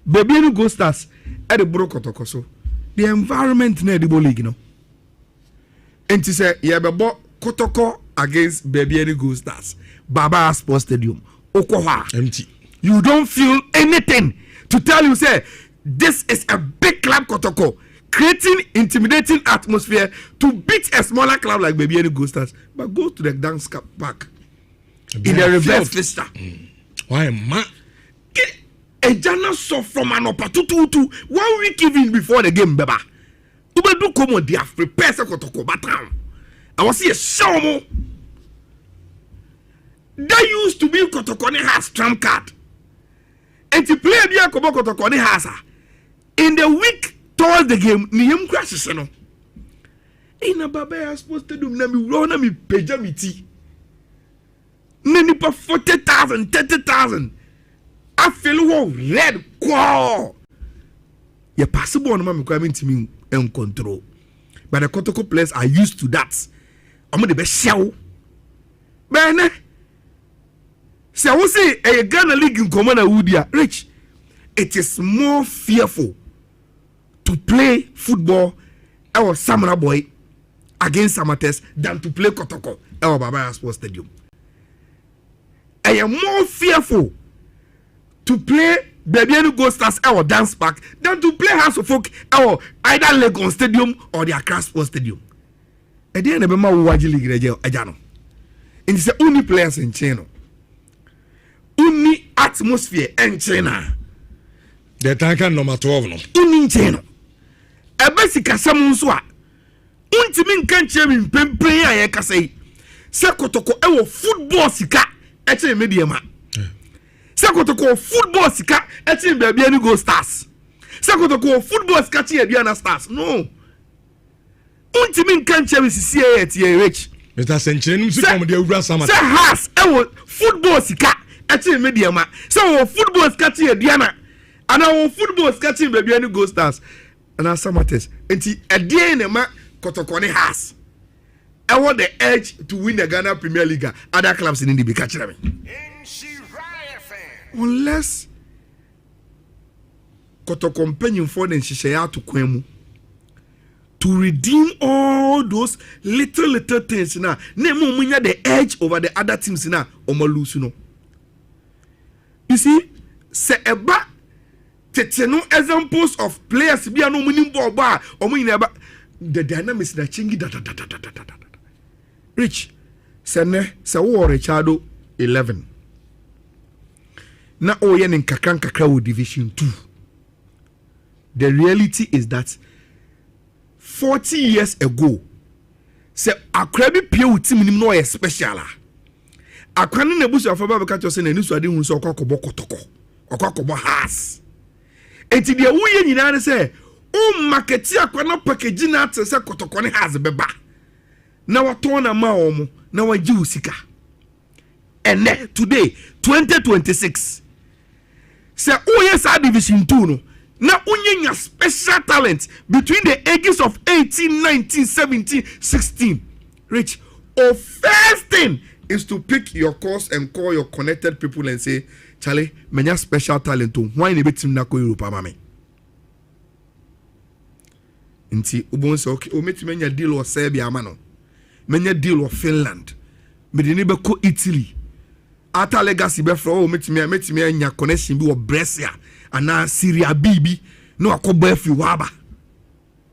Baby any Gold Stars at the Bro Kotoko so. The environment near the league no. And to say, yeah, but Kotoko against Baby any Gold Stars, Baba Sports Stadium, Okoha. Empty. You don't feel anything to tell you, say, this is a big club, Kotoko, creating intimidating atmosphere to beat a smaller club like Baby any Gold Stars. But go to the dance park in the reverse vista. Why, man? A journal saw from an opportunity to 1 week even before the game, Baba. Do come they have prepared Kotoko Batam. I was here show mo. That used to be Kotoko has trump card. And to play the Kotoko has in the week towards the game, Niyam crashes no. In a Baba supposed to do Nami Rona mi pejamiti. Nani pa 40,000, 30,000. I feel red quo. You possible on my coming to me. And control, but the Kotoko players are used to that. I'm the best show. Bene, say I say a Ghana league in Commander Woodia, Rich. It is more fearful to play football or Samurai Boy against amateurs than to play Kotoko or Baba Sports Stadium. I am more fearful to play Baby any Gold Stars or Dance Park than to play House of Folk or either Legon Stadium or the Accra Sports Stadium. And then the Bema Waji League Ajano. And it's the only players in China. Only atmosphere in China. The tanker number 12 no. Only in China. A basic Samuswa. Untimin can't cheer in Pempe ya Kasei. Sekotoko ewo football sika eche mediama. Sekotoko football sika eche Baby any Gold Stars. Sekotoko football sika eche Diana Stars. No. Untimin can't cheer in CCA at rich. Mr. Senchen so come the Ura Samata. Say has ewo football sika eche mediama. So football sika eche Diana. And our football sika eche Baby any Gold Stars. And our Samates. Enti a in ma Kotoko has. I want the edge to win the Ghana Premier League. Other clubs in the big catch them. Unless Kotoko companion for them Shishaya to Kwemu to redeem all those little things now. Nemo munya the edge over the other teams now. Omalusuno. You see, se eba teteno examples of players be no winning ball bar or winning eba. the dynamics that change Rich sene se wo Richardo 11 na oye nin kakra wo division 2. The reality is that 40 years ago se akra bi pie wo team nim no special akra ne busu afa ba ka cho se na ni so ade hu so okwakobo kotoko okwakobo has enti de wo ye nyina ne se o market akwa na package na ate se kotoko ne has beba na wato na ma omo na waji usika ene today 2026 se o yes division 2 no na unyenya special talent between the ages of 18 19 17 16 Rich first thing is to pick your course and call your connected people and say Charlie menya special talent to why ne betim na ko Europe amame nti ubon se okay o metim menya deal o Serbia amano menya deal of Finland me de ne be ko Italy ata legacy be fro o metim anya connection bi wo Brescia ana Syria bibi no akoba afi waba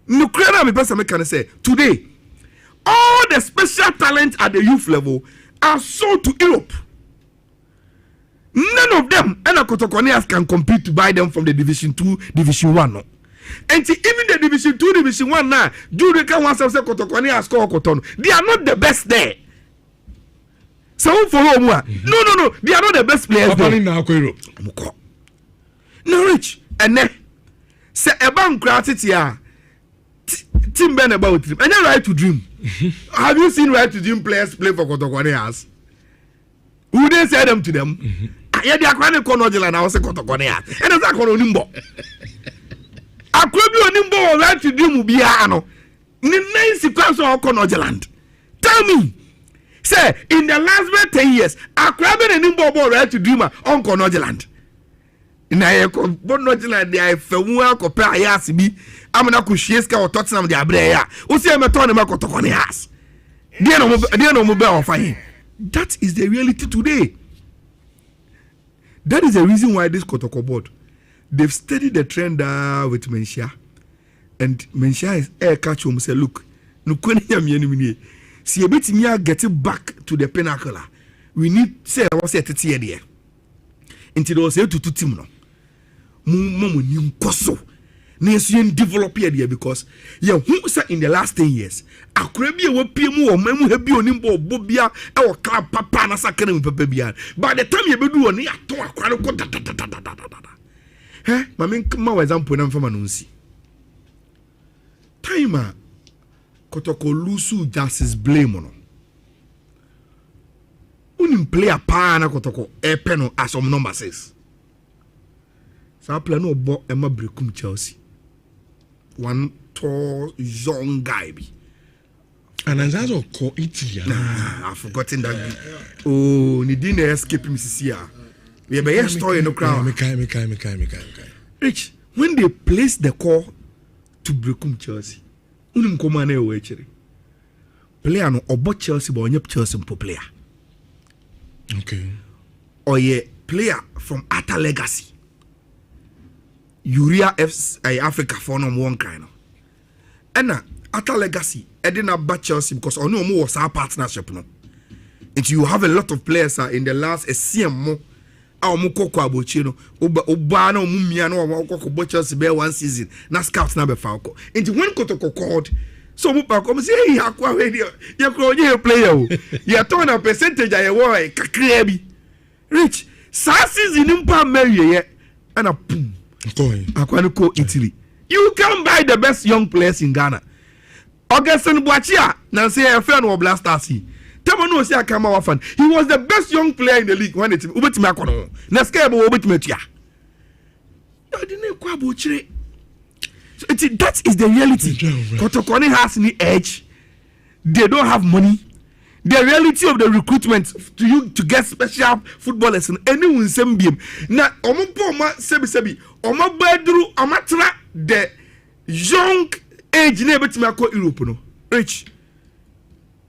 no krena me person make can say today all the special talent at the youth level are sold to Europe. None of them and Kotokonias can compete to buy them from the division 2 division 1 no. And even the division 2 division 1 now do they can want to say Kotokonias score Kotono, they are not the best there. So for no they are not the best players there. No Rich and then say a bank gratitude team ben about dream and then right to dream. Have you seen right to dream players play for Kotokonias? Who they say them to them? Yeah, they are crying Konojilan. I was a Kotokonias, and it's a Kononimbo. I could be on Nimbo right to dream be ano. Nine sequence of Konojiland. Tell me, say in the last 10 years, I could be a Nimbo right to dream on Konojiland. Na ye ko Konojiland they are fewu compare ayas bi amana ko Shieska or Tottenham they abre ya o se me to ne Kotokonias dia no mo be on fine. That is the reality today. That is the reason why this Kotoko board they've studied the trend with Nhyira, and Nhyira is catch him say look no kwani see a bit me get it back to the pinnacle. We need say I was at it here there until those to team no mo ni nkoso na yesu develop here because who say in the last 10 years akura bi e wo pie mu o mamu ha bi onimbo bobia e wo club papa na sakana mu papa bia by the time you bedu oni ato akware ko mami ma example na mfama no nsi time Kotoko lusu justice blame no unim player pa na Kotoko e peno as of number 6 sa plan no bo e ma brekum Chelsea. One tall young guy be. And as also call Italy. I've forgotten that. Oh, ni didn't escape me here. We have a story in the crowd. Rich, when they place the call to brekum Chelsea, unum komane o echere. Player no obo Chelsea but onye Chelsea mpo player. Okay. Or ye player from Ata Legacy. Nhyira Africa for no one kind of. And Ata Legacy, Edina ba Chelsea because only omo was our partnership no. And you have a lot of players in the last CM omo koko abochi no. Oba na omo mia no koko Chelsea be one season. Na scouts na be falco. And when Kotoko called so omo pa come say hey akwa we dey. You kro onye player o. You turn a percentage aye wo kakra bi. Rich, sa season mpa marry ye and a boom. Akwaniko Italy. You can buy the best young players in Ghana. Augustin Boachia, Nancy a fan of Blasters. Tamano say Akama Wafan. He was the best young player in the league when it's Ubetimakono. Naskabo Ubetimetia. I didn't quabuchre. So that is the reality. Kotokoni has any edge. They don't have money. The reality of the recruitment to get special footballers and anyone same game. Now, Omopoma sebi Oma bedru Omatra the young age never to make Europe no. Rich.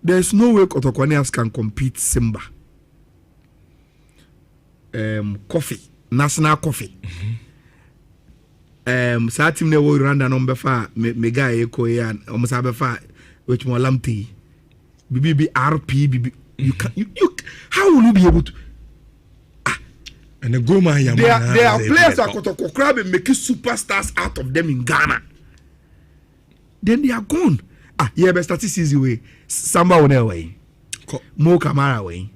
There's no way Kotokonians can compete Simba. Coffee, national coffee. saa team na wo Rwanda no mbefa me guy eko ya almost abefa which mo lamti BB RP BB you can you how will you be able to and the go man there are players that Kotoko Crab and making superstars out of them in Ghana. Then they are gone. Yeah, but statistics way. Samba on their way. Mo Kamara way.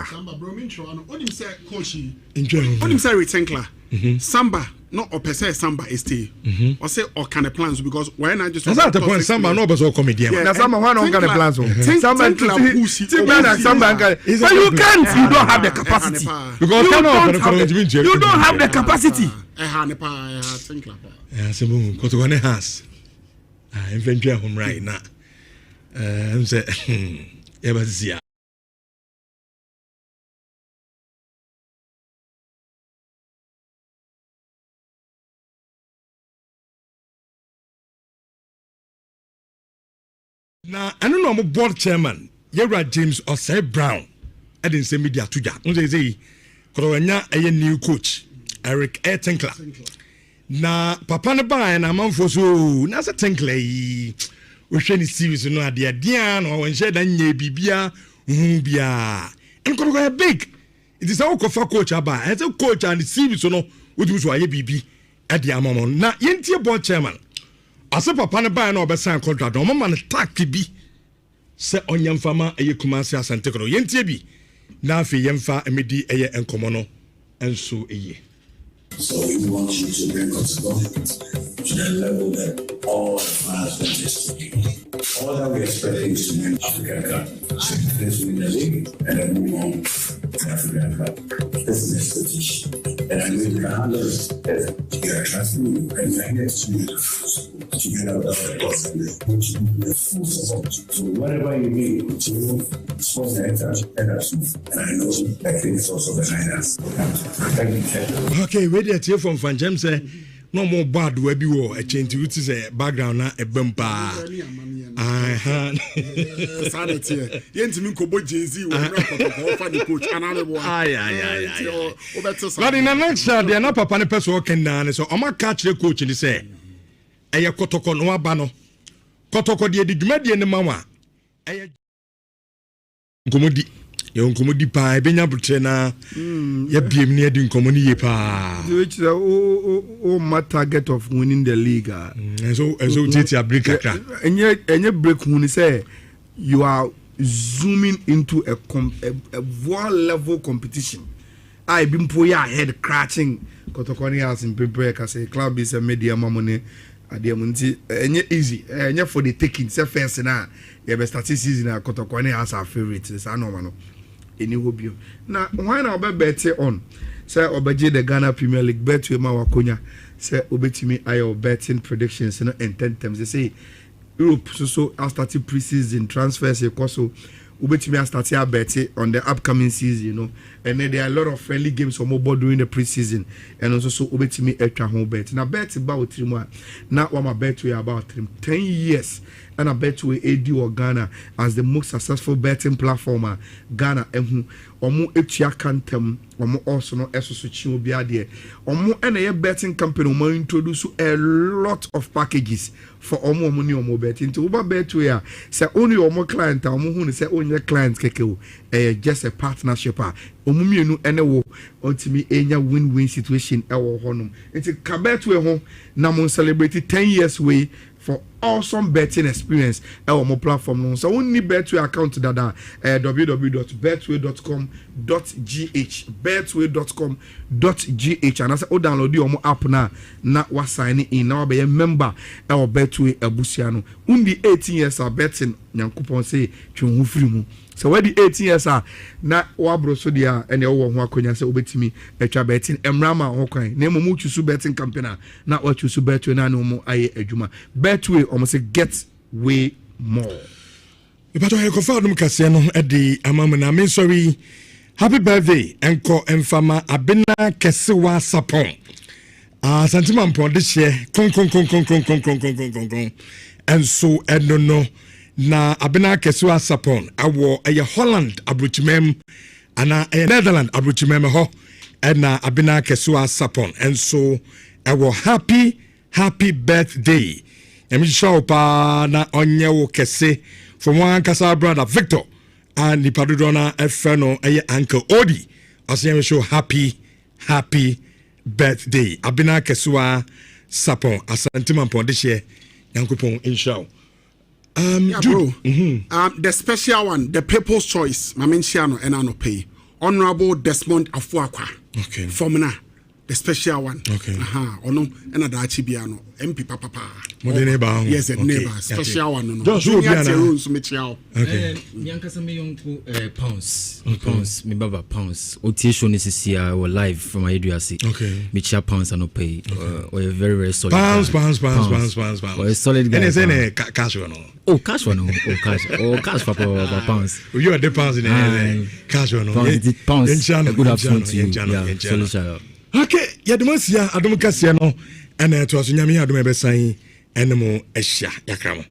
Samba bro, me intro. Onim say coachy. Enjoy. Onim say retenkla. Samba, not or per se Samba is stay. Or say or kind of plans because when I just. That's not the point. Samba no but all comedian. That's Samba one on kind of plans. Samba pussy. Samba. But you can't. You don't have the capacity. Because you don't have the capacity. Yeah, so Kotoko has. I'm venturing home right now. I'm saying, yeah, see. Now, I don't know about board chairman. Yera James Osei Brown. I didn't say media to Jack. No, say, Korowanya, a new coach, Eric Tinkler. Na papa ne ba na manfo so na se tenkle yi wo hwe ni series no ade dia no won hye dan nya bibia hu bia enko go big it is how kofa coach aba as a coach and series no wo du so aye bibi ade amamo na yentie board chairman ase papa ne ba na obesan contract o mama ne tack bi se onyamfama eye kumase asante ko yentie bi na afi yemfa emedi eye enkomo no enso eye. So we want you to bring us to the level that all the fans want us to be. All that we expect is to win African Cup, to win the league, and then move on to African Cup. This is expectation. And I know you can handle it. You are trusting you, and you are here to be to get out of the box and the full support. So whatever you need to sports director, and I know that thing is also behind us. Thank you. Okay, where they are from Fan James say no more bad we be war a change to say background na e bumper. Sanity. Yentimi ko bo Jay-Z we record ko fa the coach anale ay. But in the next they are not papa ne person working down so o ma catch the coach ni say eye Kotoko no aba no. Kotoko de dwumade ne mawa. Eye komodi yo nkomodi pa ebenya butre na ya biem ne adi nkomoni ye pa which is my target of winning the league so tete a break akra enye break hu ni say you are zooming into a world level competition I been po ya head crashing Kotoko ni as in prepare ka say club is a media mamone adiamunti enye easy enye for the taking say first na ye be start season na Kotoko ni as our favorite say no man any hobby na why na obe bet on say obeje the Ghana Premier League bet we ma wakonya say obetimi ayo betting predictions no in 10 terms they say Europe so I started pre-season transfers so obetimi start a bet on the upcoming season you know and then there are a lot of friendly games on mobile during the pre-season and also so obetimi extra home bet na bet about 3 months now what my bet we about 10 years and I bet we AD or Ghana as the most successful betting platform Ghana omo etua kantem omo also no eso chi obi ade omo na ye betting company omo introduce a lot of packages for omo ni omo betting to oba bet we say only omo client omo hu ni say onye client keke o just a partnership omo mienu ene wo ontimi enya win-win situation e wo honum enti ka bet we ho na mo celebrate 10 years way for awesome betting experience our more platform no so we need Betway account dada www.betway.com.gh and as o download your app na wa sign in na be member our Betway abusia no undi 18 years are betting nyankopon say twon free mu so where the 18 years are na wa bro so dia ene wo ho akonya say obetimi etwa betting emrama ho kwan na mu chusu betting company na wa chusu Betway na no mu aye adwuma Betway almost get way more. But I confirm Kasiano at the Amamana. I'm sorry. Happy birthday, Enko Enfama Abena Kesewa Sapon. Santiman Pon this year. Kon. And so, I don't know. Na Abena Kesewa Sapon. I wore a Holland abruchimem and a Netherlands abruchimem ho. And na Abena Kesewa Sapon. And so, ɛwɔ happy birthday ɛmi hyɛ wo paa na ɔnyɛ wo kɛse from one ankasa brother Victor and nipa dodoɔ na ɛfɛ no ɛyɛ Uncle Odi ɔsɛ yɛn show happy birthday abena kɛsewa sapon asantima mpɔn de hyɛ yankopɔn inshallah. Bro, the special one, the People's Choice, Mamenchiano and Anope, Honorable Desmond Afuakwa. Okay. Formina, the special one. Okay. Ono, and Adachibiano, MP Papa. Neighbor. Yes, a Okay. neighbor, special one. Just who be an- Okay. Nyankasa me young pounds. Me baba pounds. Otiation is here or live from my eduasi. Okay. Me chia pounds and pay. Or a very solid. Pounds. Or a solid guy. And it's any cash one. Oh, cash one. Oh, cash. Oh, cash for pounds. You are the pounds in the cash one. Pounds. Good afternoon to you. Yeah. Solid shout. Okay, yadumasia adumkasia no ena to aso nyame adum ebesan enemo ehia yakramo